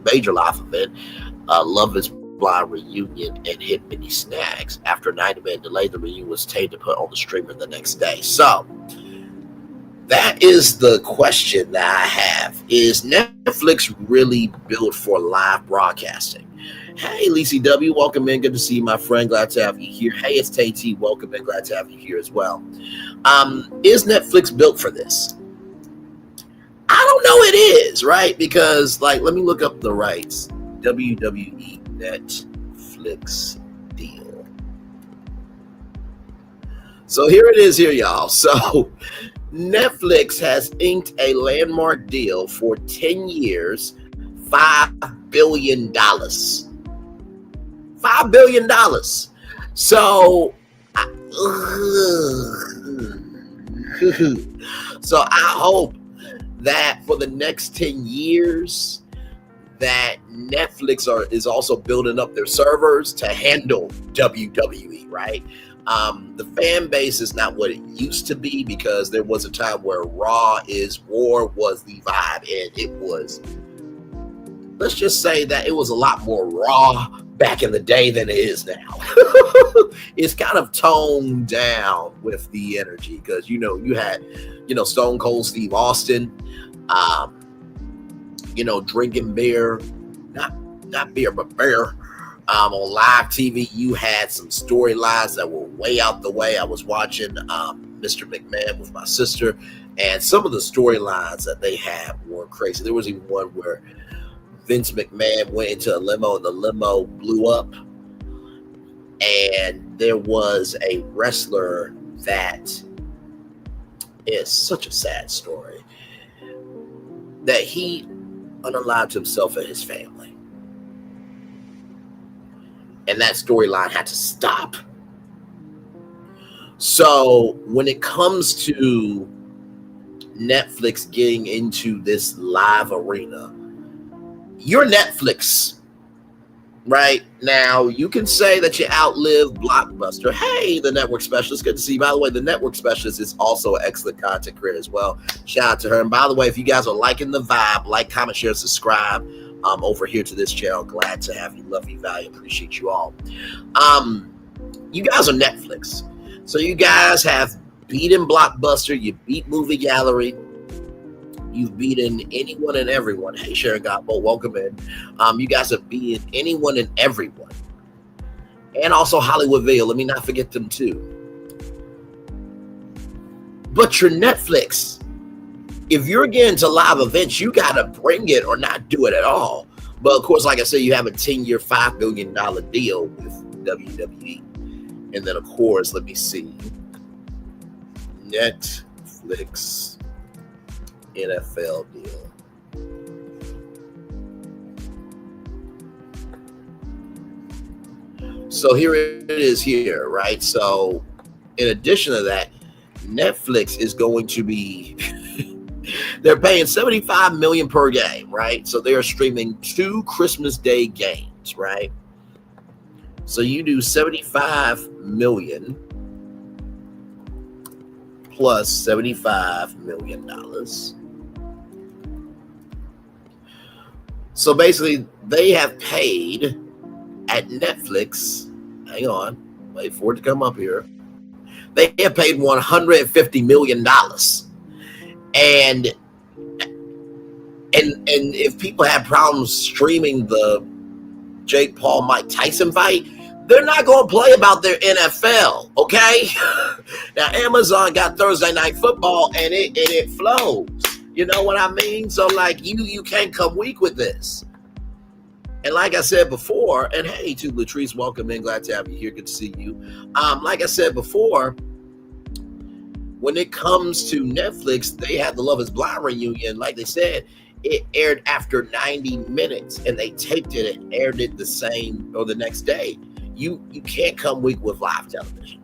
major live event, Love is Blind reunion, and hit many snags. After a 90-minute delay, the reunion was taped and put on the streamer the next day. So that is the question that I have. Is Netflix really built for live broadcasting? Hey, Lacey W., welcome in. Good to see you, my friend. Glad to have you here. Hey, it's Tay-T. Welcome in. Glad to have you here as well. Is Netflix built for this? I don't know it is, right? Because, like, let me look up the rights. WWE Netflix deal. So here it is here, y'all. So Netflix has inked a landmark deal for 10 years, $5 billion. $5 billion. So So I hope that for the next 10 years that Netflix is also building up their servers to handle WWE, right? The fan base is not what it used to be, because there was a time where Raw is War was the vibe, and it was, let's just say that it was a lot more raw back in the day than it is now. It's kind of toned down with the energy, because you had Stone Cold Steve Austin, drinking beer, not beer but beer, on live TV. You had some storylines that were way out the way. I was watching Mr. McMahon with my sister, and some of the storylines that they had were crazy. There was even one where Vince McMahon went into a limo and the limo blew up, and there was a wrestler that is such a sad story that he unalived himself and his family, and that storyline had to stop. So when it comes to Netflix getting into this live arena, you're Netflix right now. You can say that you outlived Blockbuster. Hey, the network specialist, good to see you. By the way, the network specialist is also an excellent content creator as well. Shout out to her. And by the way, if you guys are liking the vibe, like, comment, share, subscribe over here to this channel. Glad to have you. Love you, value, appreciate you all. You guys are Netflix, so you guys have beaten Blockbuster. You beat Movie Gallery. You've beaten anyone and everyone. Hey, Sharon Godbolt, welcome in. You guys have beaten anyone and everyone. And also Hollywoodville. Let me not forget them too. But you're Netflix. If you're getting to live events, you got to bring it or not do it at all. But of course, like I said, you have a 10-year, $5 billion deal with WWE. And then, of course, let me see. Netflix NFL deal. So here it is here, right? So in addition to that, Netflix is going to be they're paying $75 million per game, right? So they are streaming 2 Christmas Day games, right? So you do $75 million plus $75 million. So basically, they have paid at Netflix. Hang on, wait for it to come up here. They have paid $150 million, and if people have problems streaming the Jake Paul Mike Tyson fight, they're not going to play about their NFL, okay? Now Amazon got Thursday Night Football, and it flows. You know what I mean? So like you can't come weak with this. And like I said before, and hey to Latrice, welcome in. Glad to have you here. Good to see you. Like I said before, when it comes to Netflix, they had the Love Is Blind reunion. Like they said, it aired after 90 minutes, and they taped it and aired it the same or the next day. You can't come weak with live television.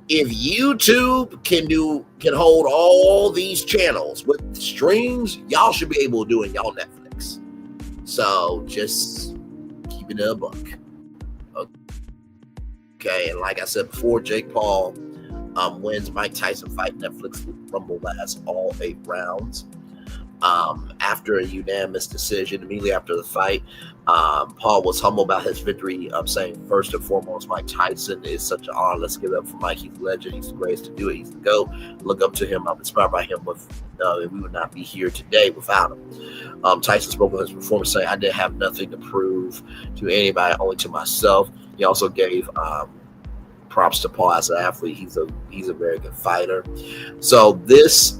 If YouTube can hold all these channels with streams, y'all should be able to do it in y'all Netflix. So just keep it a buck. Okay, and like I said before, Jake Paul wins Mike Tyson fight. Netflix Rumble lasts all 8 rounds. After a unanimous decision, immediately after the fight, Paul was humble about his victory, saying, first and foremost, Mike Tyson is such an honor. Let's give it up for Mike. He's a legend. He's the greatest to do it. He's the GOAT. Look up to him. I'm inspired by him. We would not be here today without him. Tyson spoke of his performance, saying, I didn't have nothing to prove to anybody, only to myself. He also gave props to Paul as an athlete. He's a very good fighter. So this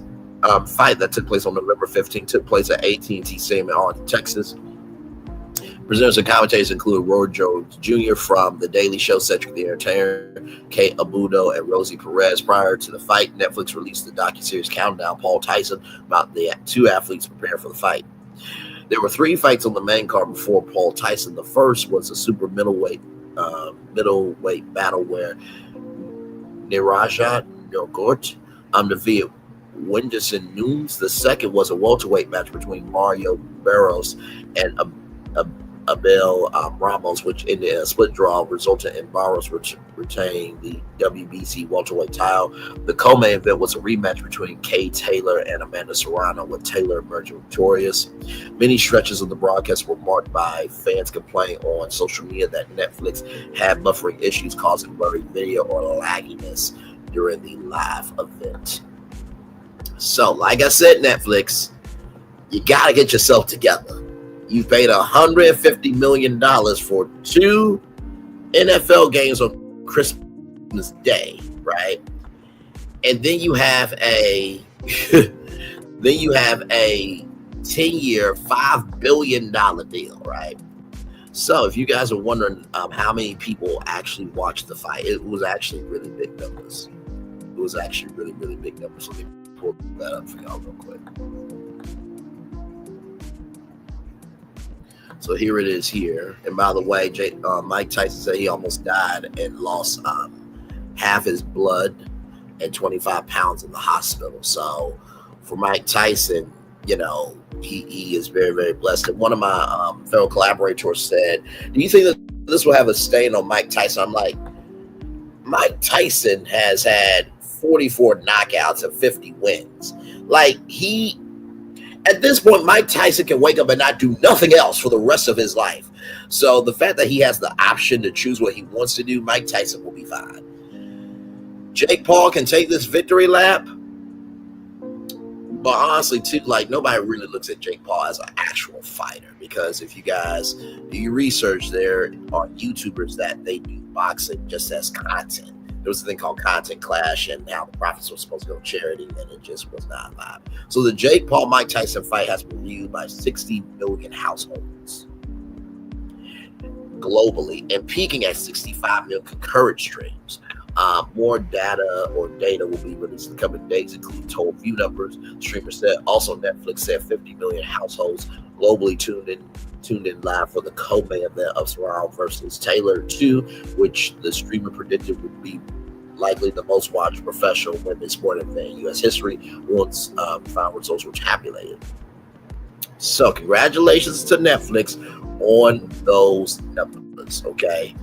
fight that took place on November 15th took place at AT&T Stadium in Arlington, Texas. Presenters and commentators include Roy Jones Jr. from The Daily Show, Cedric the Entertainer, Kate Abudo, and Rosie Perez. Prior to the fight, Netflix released the docuseries Countdown Paul Tyson about the 2 athletes preparing for the fight. There were 3 fights on the main card before Paul Tyson. The first was a super middleweight battle where Nirajat Nurgurt defeated Wenderson Nunes. The second was a welterweight match between Mario Barros and Abel Ramos, which ended in a split draw, resulting in Barros retaining the WBC welterweight title. The co-main event was a rematch between Kay Taylor and Amanda Serrano, with Taylor emerging victorious. Many stretches of the broadcast were marked by fans complaining on social media that Netflix had buffering issues causing blurry video or lagginess during the live event. So, like I said, Netflix, you got to get yourself together. You paid $150 million for 2 NFL games on Christmas Day, right? And then you have a 10-year, $5 billion deal, right? So if you guys are wondering how many people actually watched the fight, it was actually really big numbers. It was actually really, really big numbers. So let me pull that up for y'all real quick. So here it is here. And by the way, Mike Tyson said he almost died and lost half his blood and 25 pounds in the hospital. So for Mike Tyson, you know, he is very, very blessed. And one of my fellow collaborators said, do you think that this will have a stain on Mike Tyson? I'm like, Mike Tyson has had 44 knockouts and 50 wins. Like, at this point, Mike Tyson can wake up and not do nothing else for the rest of his life. So the fact that he has the option to choose what he wants to do, Mike Tyson will be fine. Jake Paul can take this victory lap. But honestly, too, like, nobody really looks at Jake Paul as an actual fighter, because if you guys do your research, there are YouTubers that they do boxing just as content. There was a thing called Content Clash, and how the profits were supposed to go to charity, and it just was not live. So the Jake Paul Mike Tyson fight has been viewed by 60 million households globally, and peaking at 65 million concurrent streams. More data will be released in the coming days, including total view numbers. Streamers said. Also, Netflix said 50 million households globally tuned in live for the co-main event of Serrano versus Taylor 2, which the streamer predicted would be likely the most watched professional women's sporting event in U.S. history once final results were tabulated. So, congratulations to Netflix on those numbers, okay?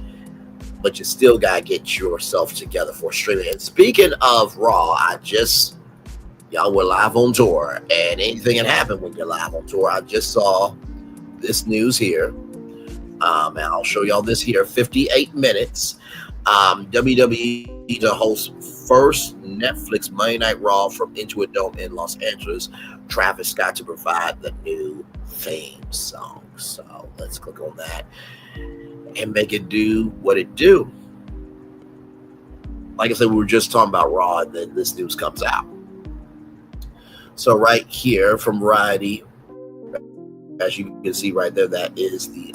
But you still gotta get yourself together for streaming. And speaking of Raw, y'all were live on tour, and anything can happen when you're live on tour. I just saw this news here, and I'll show y'all this here. 58 minutes. WWE to host first Netflix Monday Night Raw from Intuit Dome in Los Angeles. Travis Scott to provide the new theme song. So let's click on that and make it do what it do. Like I said, we were just talking about Raw, and then this news comes out. So right here from Variety, as you can see right there, that is the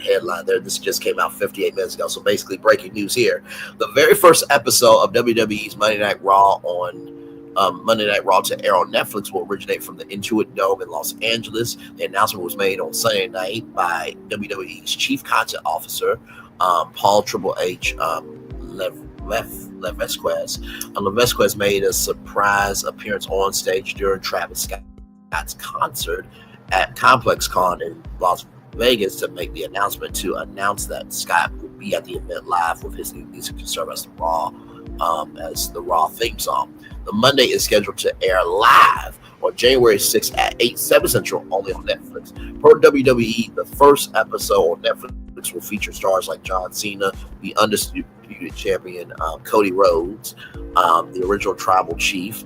headline there. This just came out 58 minutes ago. So basically, breaking news here. The very first episode of WWE's Monday Night Raw Monday Night Raw to air on Netflix will originate from the Intuit Dome in Los Angeles. The announcement was made on Sunday night by WWE's Chief Content Officer, Paul Triple H Levesquez. Levesquez made a surprise appearance on stage during Travis Scott's concert at Complex Con in Las Vegas to make the announcement that Scott will be at the event live with his new music to serve as the Raw theme song. The Monday is scheduled to air live on January 6th at 8/7 Central, only on Netflix. Per WWE, the first episode on Netflix will feature stars like John Cena, the undisputed champion Cody Rhodes, the original Tribal Chief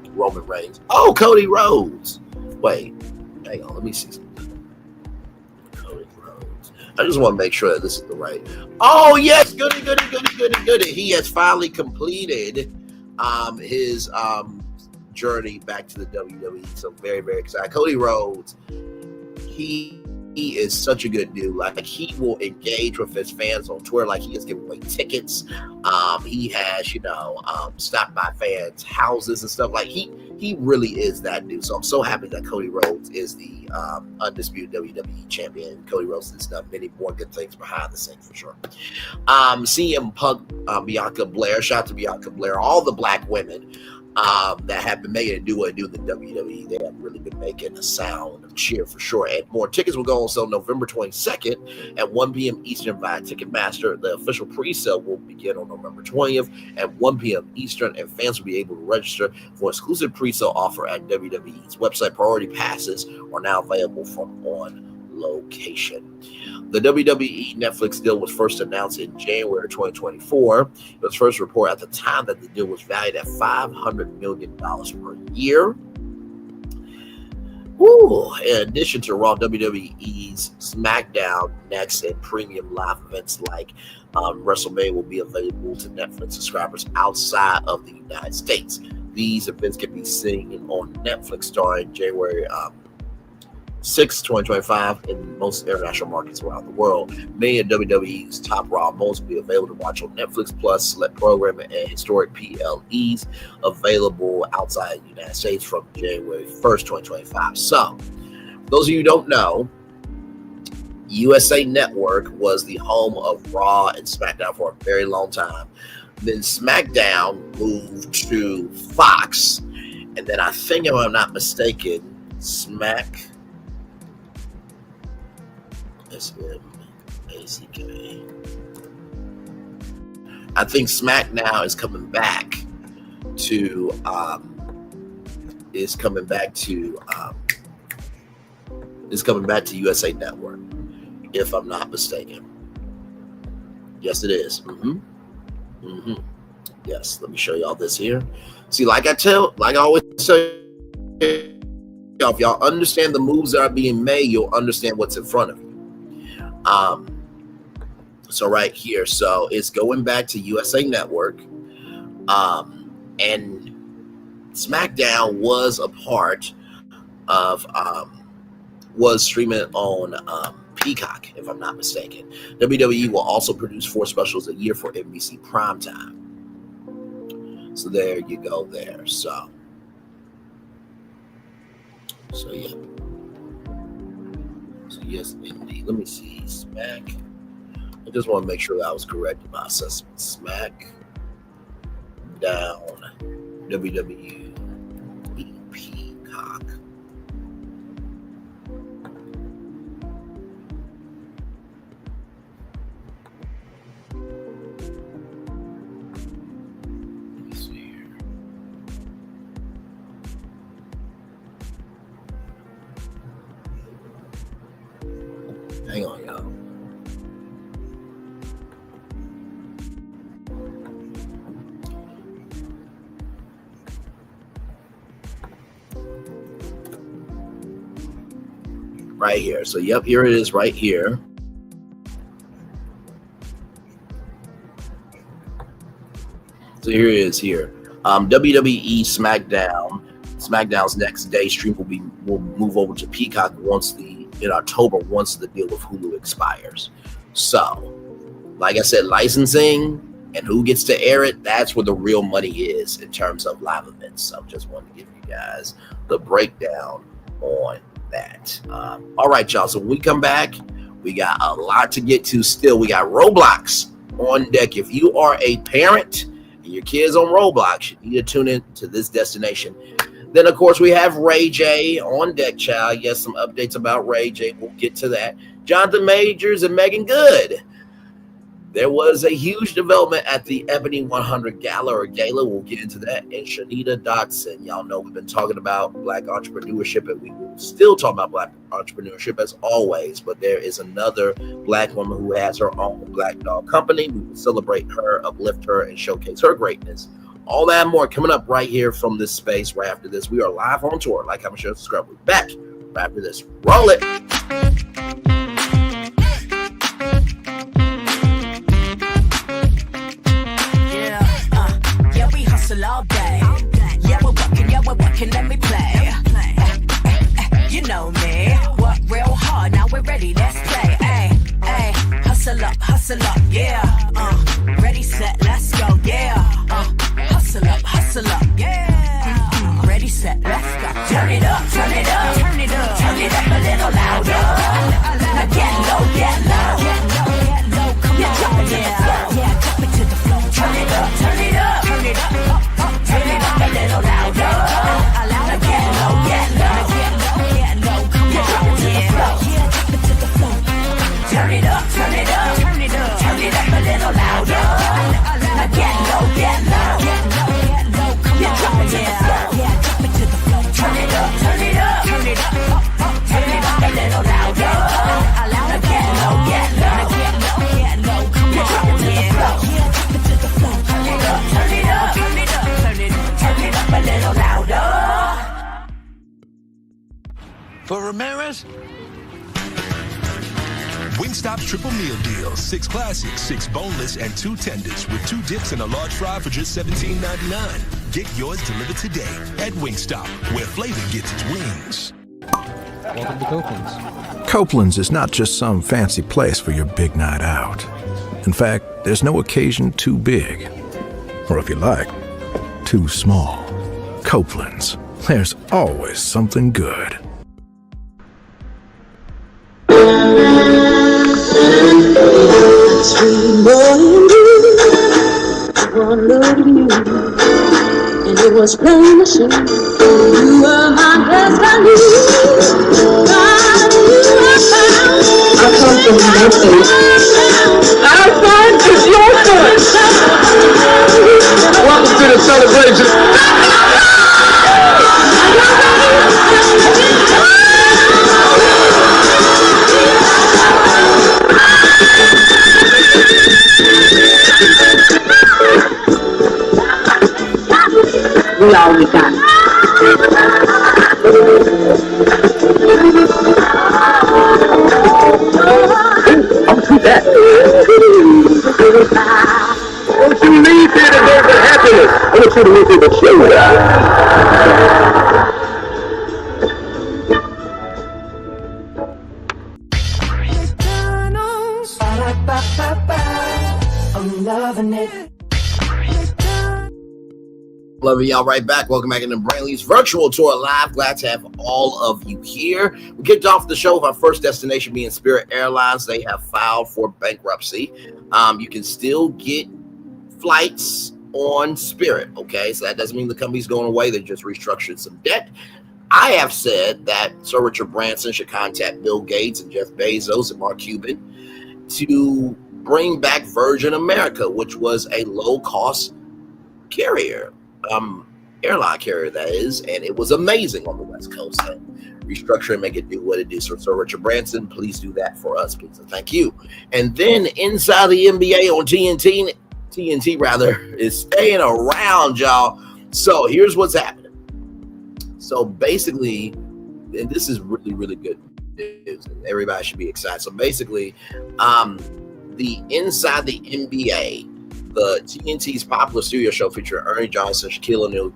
Roman Reigns. Oh, Cody Rhodes. Wait, hang on, let me see something. Cody Rhodes. I just want to make sure that this is the right. Oh, yes, goody. He has finally completed his journey back to the WWE. So very, very excited. Cody Rhodes, he is such a good dude. Like, he will engage with his fans on Twitter. Like, he has given away tickets. He has, stopped by fans' houses and stuff. Like, he he really is that dude. So I'm so happy that Cody Rhodes is the undisputed WWE champion. Cody Rhodes has done many more good things behind the scenes for sure. CM Punk, Bianca Belair, shout out to Bianca Belair, all the black women that have been making it do what they do in the WWE. They have really been making a sound of cheer for sure. And more tickets will go on sale November 22nd at 1 p.m. Eastern via Ticketmaster. The official pre-sale will begin on November 20th at 1 p.m. Eastern, and fans will be able to register for exclusive pre-sale offer at WWE's website. Priority passes are now available from on location. The WWE Netflix deal was first announced in January 2024. It was first reported at the time that the deal was valued at $500 million per year. Ooh. In addition to Raw, WWE's SmackDown, Next, and premium live events like WrestleMania will be available to Netflix subscribers outside of the United States. These events can be seen on Netflix starting January 6, 2025 in most international markets around the world. Many of WWE's top Raw moments will be available to watch on Netflix Plus, select programming, and historic PLEs available outside the United States from January 1st, 2025. So, for those of you who don't know, USA Network was the home of Raw and SmackDown for a very long time. Then SmackDown moved to Fox, and then I think, if I'm not mistaken, S-M-A-C-K. I think SmackDown is coming back to USA Network, if I'm not mistaken. Yes, it is. Yes, let me show y'all this here. See, like I always say, if y'all understand the moves that are being made, you'll understand what's in front of you. So right here, so it's going back to USA Network, and SmackDown was a part of was streaming on Peacock, if I'm not mistaken. WWE will also produce 4 specials a year for NBC Primetime. So there you go there. So yeah. So yes, indeed. Let me see. Smack. I just want to make sure that I was correct in my assessment. Smack down WWE Peacock. Let me see here. Hang on, y'all. Right here. So, yep, here it is right here. So here it is here. WWE SmackDown's next day stream will move over to Peacock in October once the deal with Hulu expires. So, like I said, licensing and who gets to air it, that's where the real money is in terms of live events. So just wanted to give you guys the breakdown on that. All right, y'all. So when we come back, we got a lot to get to still. We got Roblox on deck. If you are a parent and your kid's on Roblox, you need to tune in to this destination. Then, of course, we have Ray J on deck, child. Yes, some updates about Ray J. We'll get to that. Jonathan Majors and Meagan Good. There was a huge development at the Ebony 100 Gala. We'll get into that. And Shaneisha Dodson. Y'all know we've been talking about Black entrepreneurship, and we will still talk about Black entrepreneurship as always. But there is another Black woman who has her own Black Dog company. We will celebrate her, uplift her, and showcase her greatness. All that and more coming up right here from this space right after this. We are live on tour. Like, comment, share, subscribe. We'll be back right after this. Roll it. Yeah, we hustle all day. Yeah, we're working, let me play. You know me. Work real hard, now we're ready, let's play. Ay, hustle up, yeah. Ready, set, let's go, yeah. Hustle up, yeah. Ready, set. Let's go. Turn it up, turn it up, turn it up, turn it up a little louder. Now get low, get low, get low, get low. Come on, drop it to the floor. Yeah, drop it to the floor. Turn it up, turn it up, turn it up, turn it up a little louder. Now get low, get low, get low, get low. Come on, drop it to the floor. Yeah, drop it to the floor. Turn it up, turn it up, turn it up, turn it up a little louder. Now get low, get low, get low, get low. Come on, drop it to the floor. Yeah, drop it to the floor. Turn it up, turn it up, turn it up, turn it up a little louder. Now get low, get low, get low, get low. Come on, drop it to the floor. Yeah, drop it to the floor. Turn it up, turn it up, turn it up, turn it up, turn it up a little louder. For Ramirez, Wingstop's triple meal deal. 6 classics, 6 boneless, and 2 tenders with 2 dips and a large fry for just $17.99. Get yours delivered today at Wingstop, where flavor gets its wings. Welcome to Copeland's. Copeland's is not just some fancy place for your big night out. In fact, there's no occasion too big, or if you like, too small. Copeland's, there's always something good. Sweet morning dew, one look at you, and it was plain to see you were my destiny. God, you are found. I come from Memphis. Our son is your son. Welcome to the celebration. We all we got. I'll see that. Don't you leave here today with happiness. I want you to leave here with joy. I'm loving it. Love y'all right back. Welcome back into Brainley's virtual tour live. Glad to have all of you here. We kicked off the show with our first destination being Spirit Airlines. They have filed for bankruptcy. You can still get flights on Spirit, okay? So that doesn't mean the company's going away. They just restructured some debt. I have said that Sir Richard Branson should contact Bill Gates and Jeff Bezos and Mark Cuban to bring back Virgin America, which was a low-cost carrier. Airline carrier, that is, and it was amazing on the West Coast. And restructure and make it do what it do. So Richard Branson, please do that for us, please, and thank you. And then inside the NBA on TNT rather, is staying around, y'all. So here's what's happening. So basically, and this is really, really good news, and everybody should be excited. So basically, the inside the NBA, the TNT's popular studio show featuring Ernie Johnson, Shaquille O'Neal,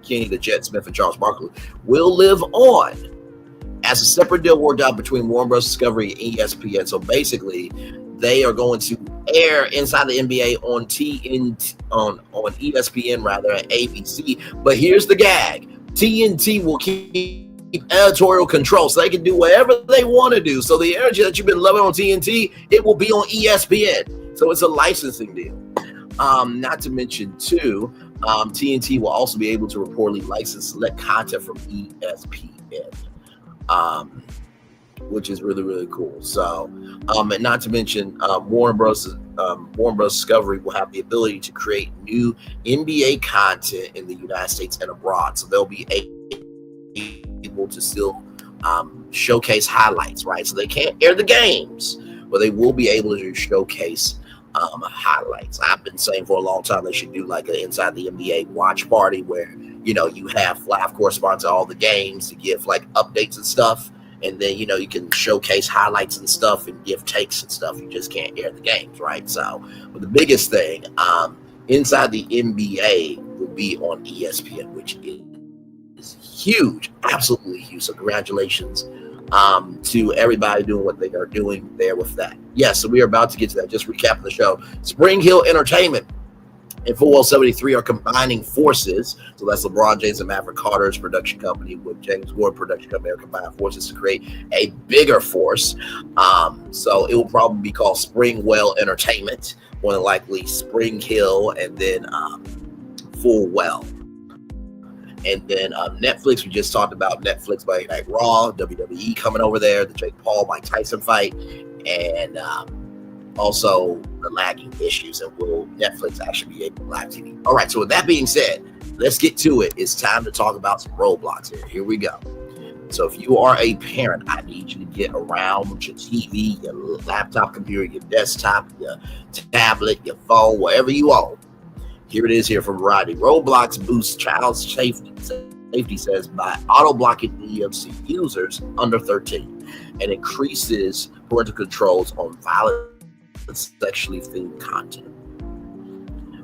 Kenny the Jet Smith, and Charles Barkley will live on as a separate deal worked out between Warner Bros. Discovery and ESPN. So basically, they are going to air inside the NBA on TNT, on ESPN rather, at ABC. But here's the gag: TNT will keep editorial control, so they can do whatever they want to do. So the energy that you've been loving on TNT, it will be on ESPN. So it's a licensing deal. Not to mention, too, TNT will also be able to reportedly license select content from ESPN, which is really, really cool. So, and not to mention, Warner Bros. Discovery will have the ability to create new NBA content in the United States and abroad. So they'll be able to still showcase highlights, right? So they can't air the games, but they will be able to showcase highlights. I've been saying for a long time they should do like an inside the NBA watch party where, you know, you have live correspondents to all the games to give like updates and stuff, and then, you know, you can showcase highlights and stuff and give takes and stuff. You just can't air the games, right? So, but the biggest thing, inside the NBA will be on ESPN, which is huge, absolutely huge. So congratulations to everybody doing what they are doing there with that. Yes, so we are about to get to that. Just recapping the show. SpringHill Entertainment and Full 73 are combining forces. So that's LeBron James and Maverick Carter's production company with James Gordon production company are combining forces to create a bigger force. So it will probably be called SpringHill Entertainment, more than likely SpringHill, and then Full Well. And then Netflix, we just talked about Netflix Monday Night Raw, WWE coming over there, the Jake Paul, Mike Tyson fight, and also the lagging issues, and will Netflix actually be able to live TV? All right, so with that being said, let's get to it. It's time to talk about some Roblox here. Here we go. So if you are a parent, I need you to get around with your TV, your laptop computer, your desktop, your tablet, your phone, whatever you own. Here it is here from Variety. Roblox boosts child safety says by auto-blocking EMC users under 13 and increases parental controls on violent sexually themed content.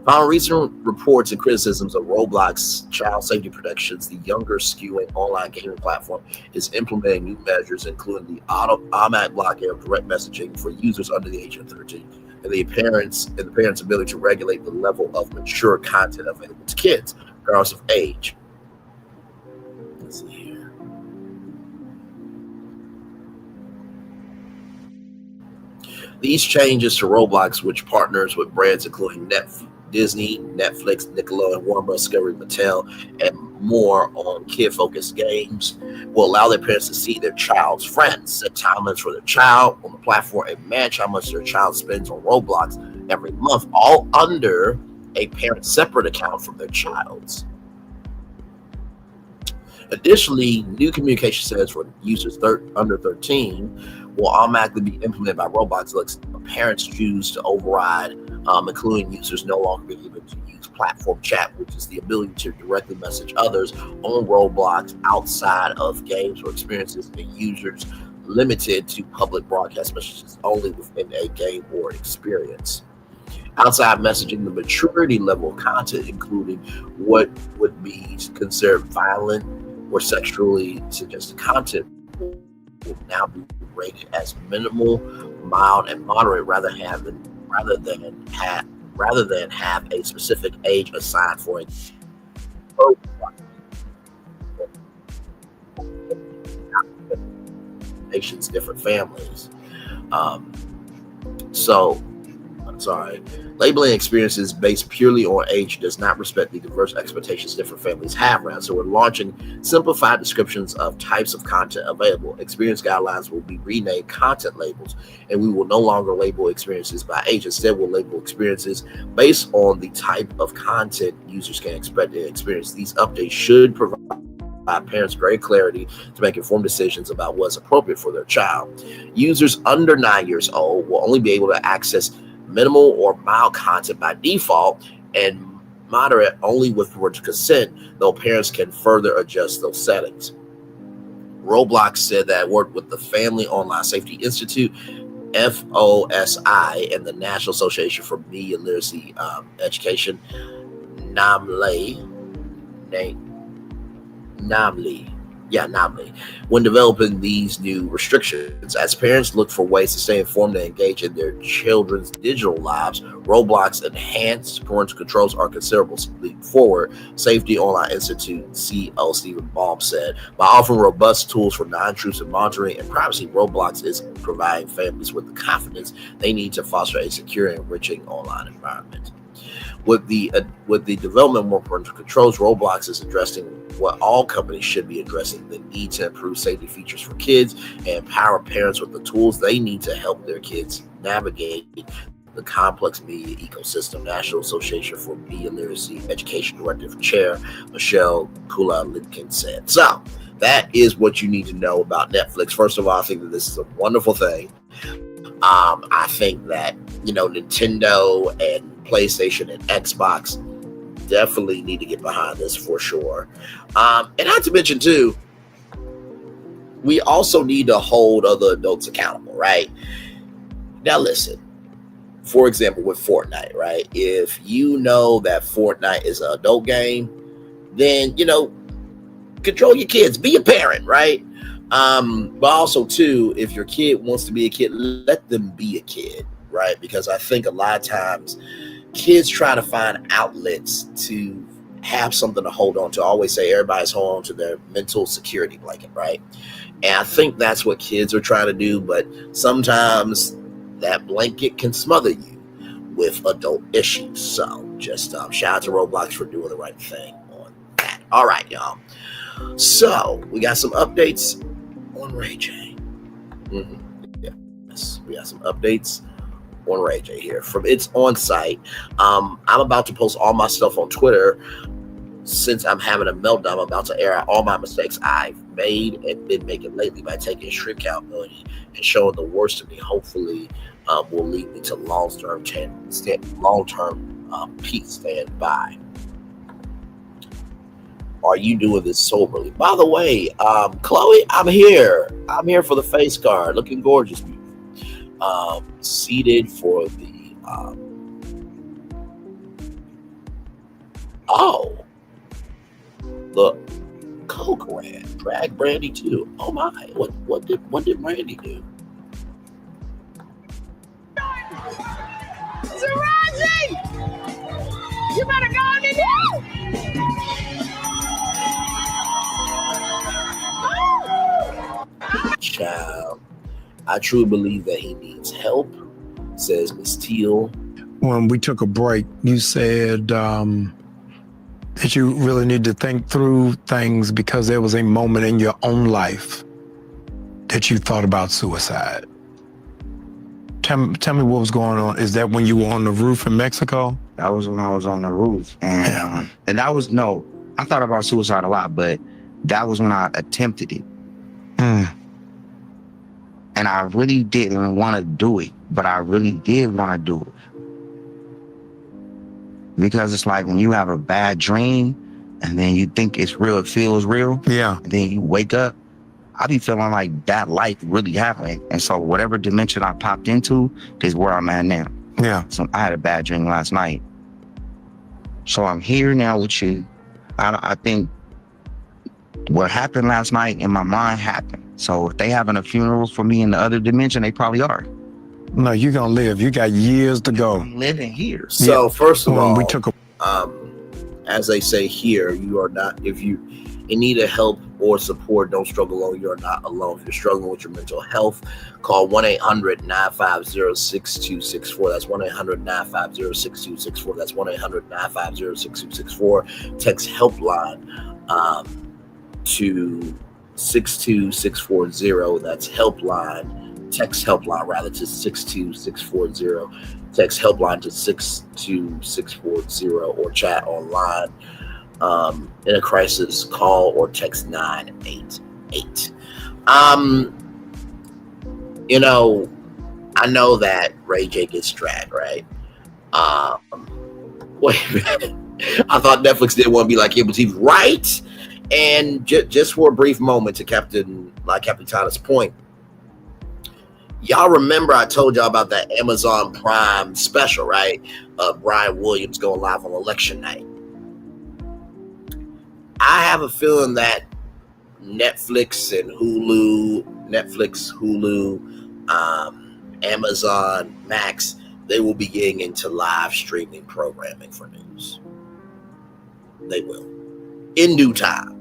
Following recent reports and criticisms of Roblox child safety protections, the younger skewing online gaming platform is implementing new measures, including the automatic blocking of direct messaging for users under the age of 13, and the parents' ability to regulate the level of mature content available to kids, regardless of age. Let's see here. These changes to Roblox, which partners with brands including Disney, Netflix, Nickelodeon, Warner Bros. Discovery, Mattel, and more on kid-focused games, will allow their parents to see their child's friends, set time limits for their child on the platform, and match how much their child spends on Roblox every month, all under a parent's separate account from their child's. Additionally, new communication settings for users under 13 will automatically be implemented by Roblox. Parents choose to override, including users no longer being able to use platform chat, which is the ability to directly message others on Roblox outside of games or experiences, and users limited to public broadcast messages only within a game or experience. Outside messaging, the maturity level of content, including what would be considered violent or sexually suggestive content, will now be rated as minimal, mild, and moderate rather than have a specific age assigned for it. Nations, different families. Labeling experiences based purely on age does not respect the diverse expectations different families have around. So we're launching simplified descriptions of types of content available. Experience guidelines will be renamed content labels, and we will no longer label experiences by age. Instead, we'll label experiences based on the type of content users can expect to experience. These updates should provide parents great clarity to make informed decisions about what's appropriate for their child. Users under 9 years old will only be able to access minimal or mild content by default, and moderate only with parental consent, though parents can further adjust those settings. Roblox said that it worked with the Family Online Safety Institute, FOSI, and the National Association for Media Literacy Education, NAMLE, when developing these new restrictions. As parents look for ways to stay informed and engage in their children's digital lives, Roblox enhanced parental controls are a considerable leap forward, Safety Online Institute CEO Stephen Baum said. By offering robust tools for non-intrusive monitoring and privacy, Roblox is providing families with the confidence they need to foster a secure and enriching online environment. With the development of more parental controls, Roblox is addressing what all companies should be addressing: the need to improve safety features for kids and empower parents with the tools they need to help their kids navigate the complex media ecosystem. National Association for Media Literacy Education Director Chair Michelle Kula-Litkin said. So that is what you need to know about Netflix. First of all, I think that this is a wonderful thing. I think that, Nintendo and PlayStation and Xbox definitely need to get behind this for sure. And not to mention too, we also need to hold other adults accountable, right? Now listen, for example, with Fortnite, right? If you know that Fortnite is an adult game, then, control your kids, be a parent, right? But also too, if your kid wants to be a kid, let them be a kid, right? Because I think a lot of times kids try to find outlets to have something to hold on to. I always say everybody's holding on to their mental security blanket, right? And I think that's what kids are trying to do, but sometimes that blanket can smother you with adult issues. So just shout out to Roblox for doing the right thing on that. All right, y'all. So we got some updates on Ray J. Yes, we got some updates on Ray J here from It's On Site. I'm about to post all my stuff on Twitter. Since I'm having a meltdown, I'm about to air out all my mistakes I've made and been making lately by taking shrimp accountability and showing the worst of me. Hopefully, will lead me to long-term peace. Stand by. Are you doing this soberly? By the way, Chloe, I'm here. I'm here for the face card. Looking gorgeous, beautiful. Seated for the the Coke ran. Drag Brandy too. Oh my! What did Brandy do? Taraji! You better go on in there! Child, I truly believe that he needs help, says Miss Teal. When we took a break, you said that you really need to think through things because there was a moment in your own life that you thought about suicide. Tell me what was going on. Is that when you were on the roof in Mexico? That was when I was on the roof. And that was, no, I thought about suicide a lot, but that was when I attempted it. And I really didn't want to do it, but I really did want to do it. Because it's like when you have a bad dream and then you think it's real, it feels real. Yeah. And then you wake up, I be feeling like that life really happened. And so whatever dimension I popped into is where I'm at now. Yeah. So I had a bad dream last night. So I'm here now with you. I think what happened last night in my mind happened. So if they having a funeral for me in the other dimension, they probably are. No, you're gonna live. You got years to go. I'm living here. So first of all, we took as they say here, you are not, if you in need of help or support, don't struggle alone. You are not alone. If you're struggling with your mental health, call 1-800-950-6264. That's 1-800-950-6264. That's 1-800-950-6264. Text helpline to 62640. That's helpline. Text helpline rather to 62640. Text helpline to 62640 or chat online. In a crisis, call or text 988. You know, I know that Ray J gets dragged, right? Wait a minute. I thought Netflix didn't want to be like cable TV, right? And just for a brief moment to Captain Tana's point, y'all remember I told y'all about that Amazon Prime special, right? Brian Williams going live on election night. I have a feeling that Netflix, Hulu, Amazon, Max, they will be getting into live streaming programming for news. They will. In due time.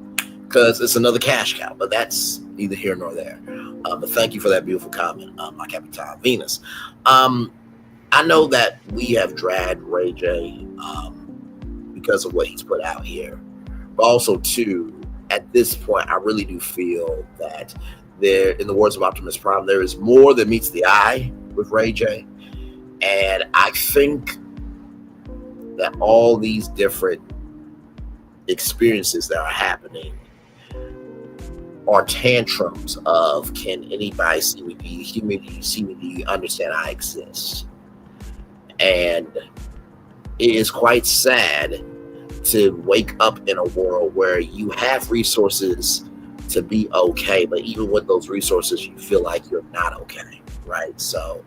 Because it's another cash cow. But that's neither here nor there. But thank you for that beautiful comment, my Captain Venus. I know that we have dragged Ray J because of what he's put out here. But also, too, at this point, I really do feel that there, in the words of Optimus Prime, there is more than meets the eye with Ray J. And I think that all these different experiences that are happening are tantrums of, can anybody see me? Do you hear me? Do you see me? Do you understand I exist? And it is quite sad to wake up in a world where you have resources to be okay, but even with those resources, you feel like you're not okay, right? So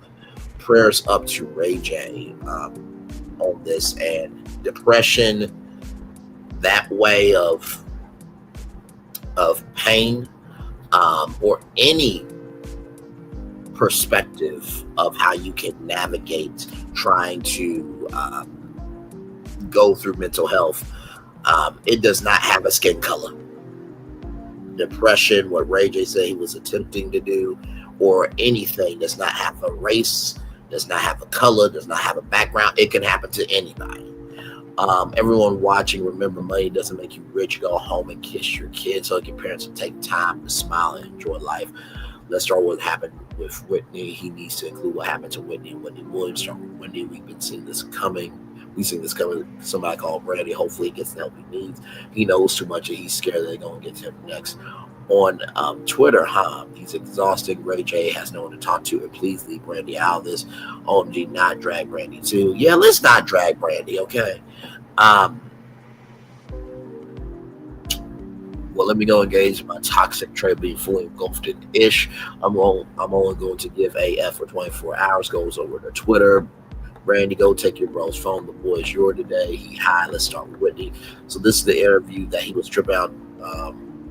prayers up to Ray J on this, and depression, that way of pain, or any perspective of how you can navigate trying to go through mental health. It does not have a skin color. Depression, what Ray J said he was attempting to do, or anything does not have a race, does not have a color, does not have a background. It can happen to anybody. Everyone watching, remember, money doesn't make you rich. Go home and kiss your kids so your parents can take time to smile and enjoy life. Let's start with what happened with Whitney. He needs to include what happened to Whitney and Whitney Williams. Start with Whitney. We've been seeing this coming. We've seen this coming. Somebody called Brandy. Hopefully he gets the help he needs. He knows too much and he's scared that they're going to get to him next. On Twitter, he's exhausted. Ray J has no one to talk to, and please leave Brandy out of this. OMG, not drag Brandy too. Yeah, let's not drag Brandy, okay? Well, let me go engage in my toxic trait being fully engulfed in ish. I'm only going to give AF for 24 hours. Goes over to Twitter. Brandy, go take your bro's phone. The boy is yours today. He high. Let's start with Whitney. So this is the interview that he was tripping out.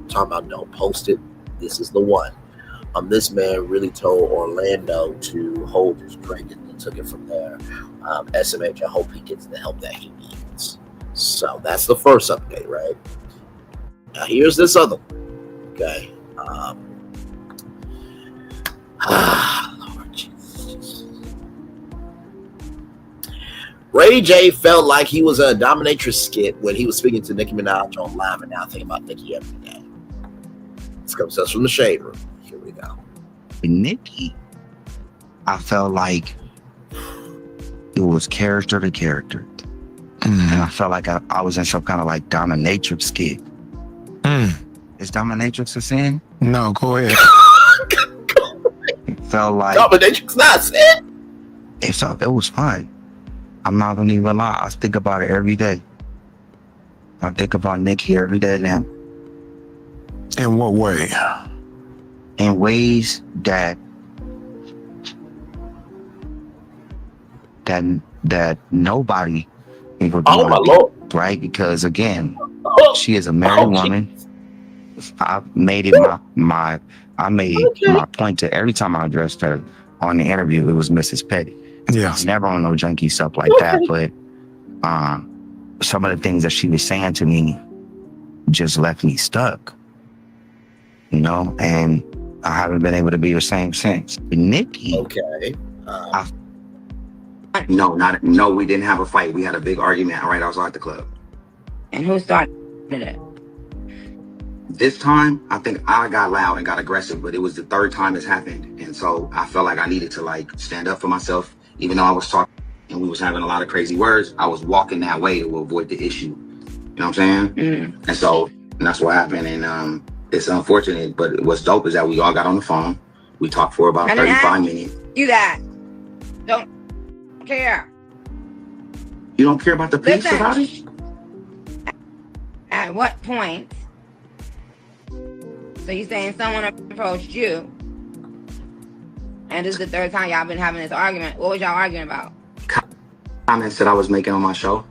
Talking about don't post it. This is the one. This man really told Orlando to hold his drink and took it from there. SMH, I hope he gets the help that he needs. So that's the first update, right? Now here's this other one. Okay. Lord Jesus. Ray J felt like he was a dominatrix skit when he was speaking to Nicki Minaj on live, and now I think about Nicki every day. This comes to us from the Shade Room. Here we go. Nicki, I felt like it was character to character. And I felt like I was in some kind of like dominatrix skit. Is dominatrix a sin? No, go ahead. It felt like dominatrix not a sin. It was fun. I'm not gonna even lie. I think about it every day. I think about Nicki every day now. In what way? In ways that nobody can go do. Oh my Lord. Right? Because again, she is a married woman. I made it my point to every time I addressed her on the interview, it was Mrs. Petty. Yeah. It's never on no junkie stuff like that, but some of the things that she was saying to me just left me stuck. You know, and I haven't been able to be the same since. Nicki. Okay. No, we didn't have a fight. We had a big argument right outside the club. And who started it? This time, I think I got loud and got aggressive, but it was the third time it's happened. And so I felt like I needed to like stand up for myself, even though I was talking and we was having a lot of crazy words. I was walking that way to avoid the issue. You know what I'm saying? And that's what happened. And it's unfortunate, but what's dope is that we all got on the phone. We talked for about 35 minutes. You that don't care. You don't care about the piece about it? At what point? So you saying someone approached you, and this is the third time y'all been having this argument. What was y'all arguing about? Comments that I was making on my show,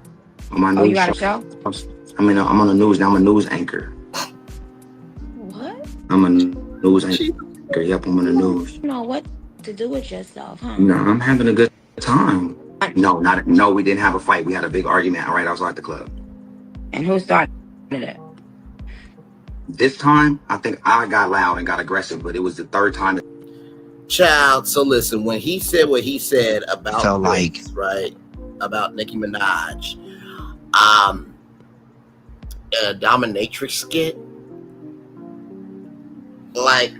on my news you got show. a show? I'm on the news now. I'm a news anchor. What? I'm a news anchor. Yep, I'm on the news. You know what to do with yourself, huh? No, I'm having a good time. No, we didn't have a fight. We had a big argument right outside the club. And who started it? This time, I think I got loud and got aggressive, but it was the third time. Child, so listen, when he said what he said about felt like right, about Nicki Minaj, a dominatrix skit, like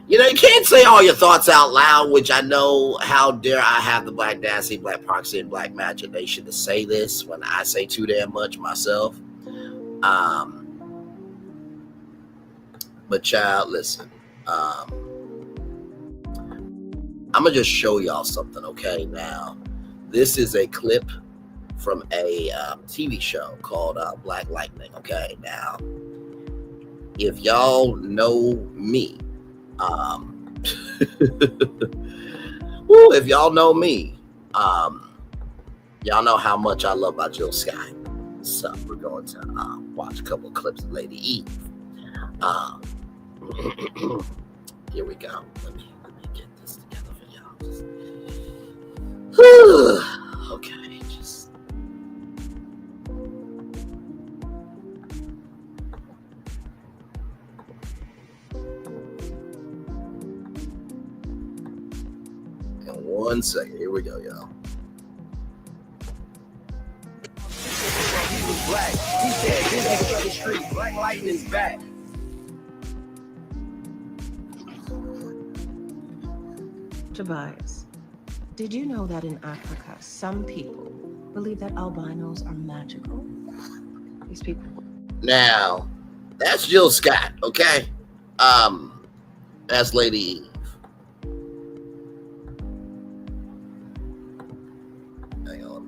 you know, you can't say all your thoughts out loud, which I know, how dare I have the Black Dancing, Black Proxy, and Black Imagination to say this when I say too damn much myself. But child, listen, I'm gonna just show y'all something, okay? Now, this is a clip from a TV show called Black Lightning, okay? Now, if y'all know me, if y'all know me, y'all know how much I love my Jill Scott. So we're going to watch a couple of clips of Lady Eve. Here we go. Let me get this together for y'all. Okay, just. In 1 second, here we go, y'all. He was black. He said his niggas on the street. Black lightning's back. Tobias, did you know that in Africa, some people believe that albinos are magical? These people. Now, that's Jill Scott, okay? That's Lady Eve. Hang on.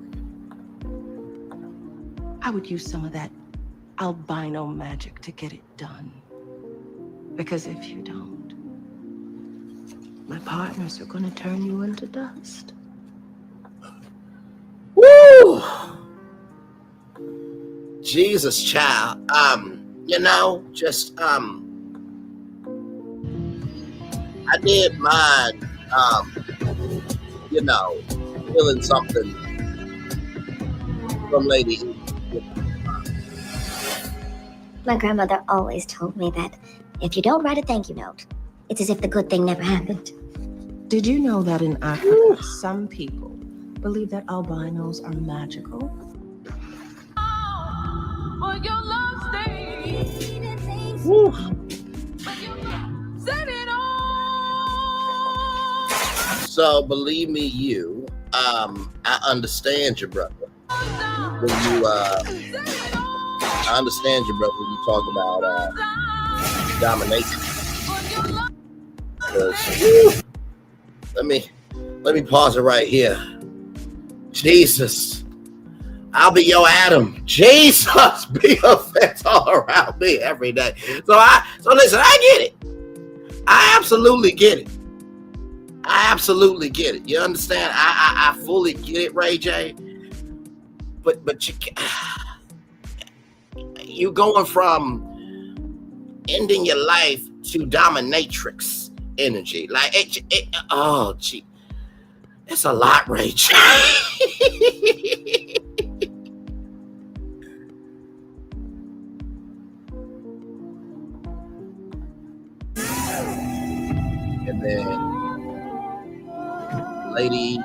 I would use some of that albino magic to get it done. Because if you don't, my partners are going to turn you into dust. Woo! Jesus, child. You know, just I did mind you know, feeling something from Lady Eve. My grandmother always told me that if you don't write a thank you note, it's as if the good thing never happened. Did you know that in Africa, some people believe that albinos are magical? So believe me, I understand your brother. When you I understand your brother when you talk about domination. Let me pause it right here. Jesus, I'll be your Adam. Jesus, be a fence all around me every day. So listen, I get it. I absolutely get it. You understand? I fully get it, Ray J. But you going from ending your life to dominatrix energy. Like oh gee. It's a lot, Ray J. And then Lady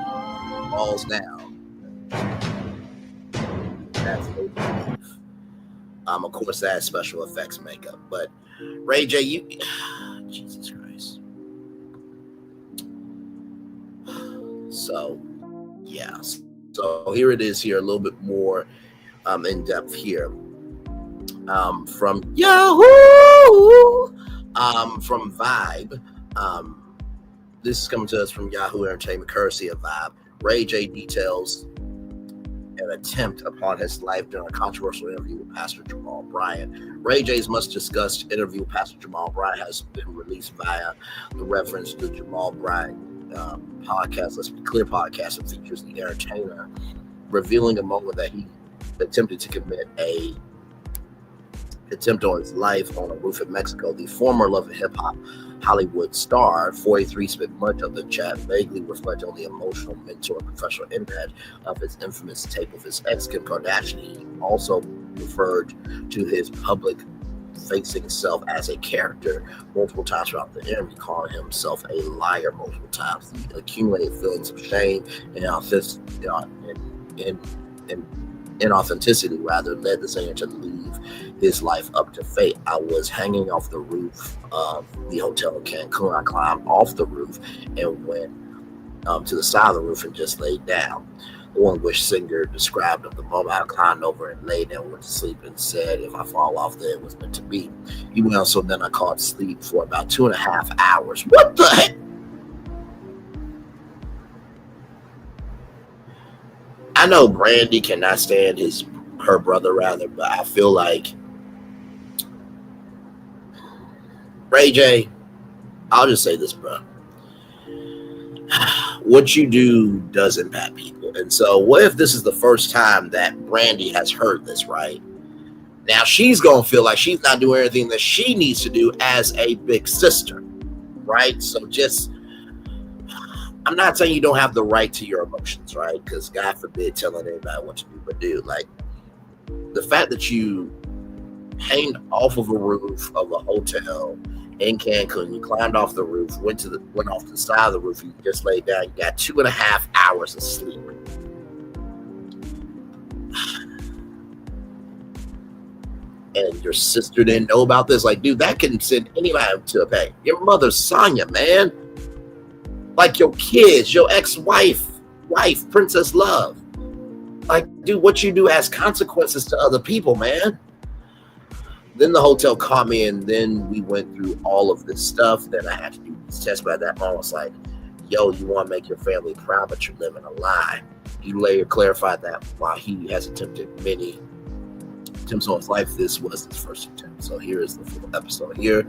falls down. That's Lady Eve. Of course, that has special effects makeup. But Ray J, you Jesus Christ. So, yeah. So here it is here, a little bit more in depth here. From Yahoo! From Vibe. This is coming to us from Yahoo Entertainment, courtesy of Vibe. Ray J details an attempt upon his life during a controversial interview with Pastor Jamal Bryant. Ray J's much discussed interview with Pastor Jamal Bryant has been released via the reference to Jamal Bryant podcast. Let's Be Clear podcast that features the entertainer revealing a moment that he attempted to commit a attempt on his life on a roof in Mexico. The former Love and Hip Hop Hollywood star, 43, spent much of the chat vaguely reflecting on the emotional, mentor, and professional impact of his infamous tape with his ex, Kim Kardashian. He also referred to his public-facing self as a character multiple times throughout the interview, calling himself a liar multiple times. He accumulated feelings of shame and inauthenticity rather led the singer to leave his life up to fate. I was hanging off the roof of the hotel in Cancun. I climbed off the roof and went to the side of the roof and just laid down. The one which singer described of the moment I climbed over and laid down, went to sleep, and said, if I fall off there, it was meant to be. He went on, so then I caught sleep for about 2.5 hours. What the heck? I know Brandy cannot stand her brother, but I feel like Ray J, I'll just say this, bro. What you do does impact people. And so what if this is the first time that Brandy has heard this, right? Now she's going to feel like she's not doing everything that she needs to do as a big sister, right? So just I'm not saying you don't have the right to your emotions, right? Because God forbid telling anybody what to do, but dude, like the fact that you hanged off of a roof of a hotel in Cancun, you climbed off the roof, went off the side of the roof, you just laid down, you got 2.5 hours of sleep. And your sister didn't know about this. Like, dude, that can send anybody to a pain. Your mother, Sonya, man. Like your kids, your ex-wife, Princess Love. Like, dude, what you do has consequences to other people, man. Then the hotel caught me, and then we went through all of this stuff. Then I had to do these tests. But at that moment, I was like, yo, you want to make your family proud, but you're living a lie. You later clarified that while he has attempted many attempts on his life, this was his first attempt. So here is the full episode here.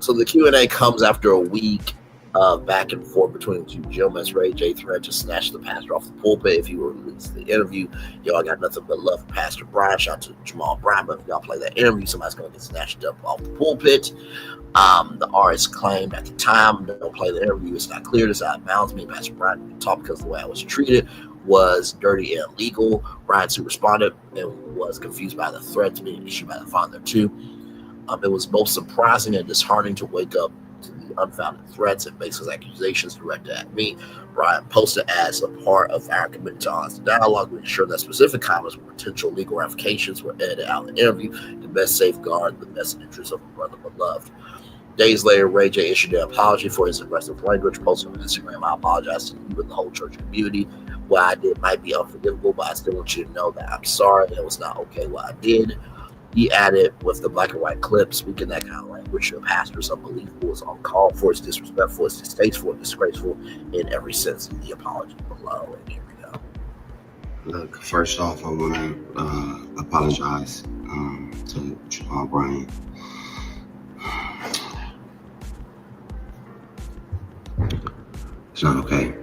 So the Q&A comes after a week of back and forth between the two gentlemen. Ray J threatened to snatch the pastor off the pulpit if he were released the interview. Yo, I got nothing but love for Pastor Brian. Shout out to Jamal Brown, but if y'all play that interview, somebody's going to get snatched up off the pulpit. The artist claimed at the time, don't play the interview, it's not clear, this out of bounds. Me and Pastor Brian didn't talk because the way I was treated was dirty and illegal. Brian too responded and was confused by the threats being issued by the father too. It was both surprising and disheartening to wake up to the unfounded threats and baseless accusations directed at me. Brian posted as a part of our commitment to honest dialogue. We ensured that specific comments with potential legal ramifications were edited out in the interview to best safeguard the best interests of a brother beloved. Days later, Ray J issued an apology for his aggressive language, posted on Instagram. I apologize to you and the whole church community. What I did might be unforgivable, but I still want you to know that I'm sorry. It was not okay what I did. He added with the black and white clip, speaking that kind of language to a pastor is unbelievable, it's uncalled for, it's disrespectful, it's distasteful, it's disgraceful in every sense of the apology below. And here we go. Look, first off, I want to apologize to Jamal Bryant. It's not okay.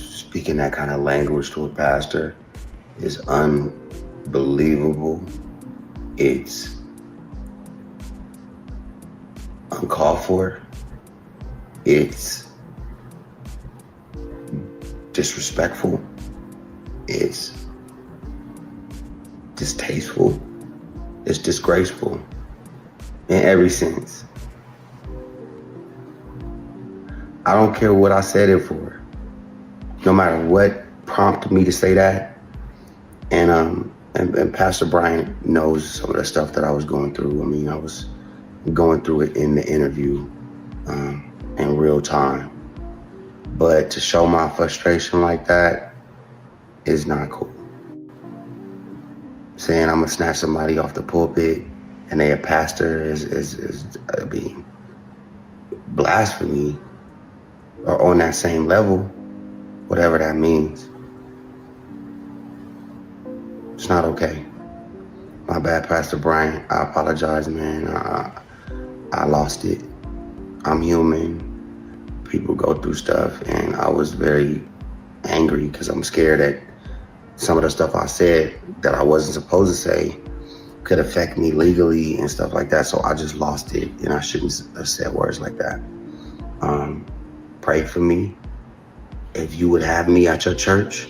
Speaking that kind of language to a pastor is unbelievable. It's uncalled for. It's disrespectful. It's distasteful. It's disgraceful in every sense. I don't care what I said it for. No matter what prompted me to say that. And Pastor Bryant knows some of the stuff that I was going through. I mean, I was going through it in the interview in real time. But to show my frustration like that is not cool. Saying I'm gonna snatch somebody off the pulpit and they a pastor is being blasphemy, or on that same level, whatever that means. It's not okay. My bad, Pastor Brian. I apologize, man. I lost it. I'm human. People go through stuff, and I was very angry because I'm scared that some of the stuff I said that I wasn't supposed to say could affect me legally and stuff like that. So I just lost it, and I shouldn't have said words like that. Pray for me. If you would have me at your church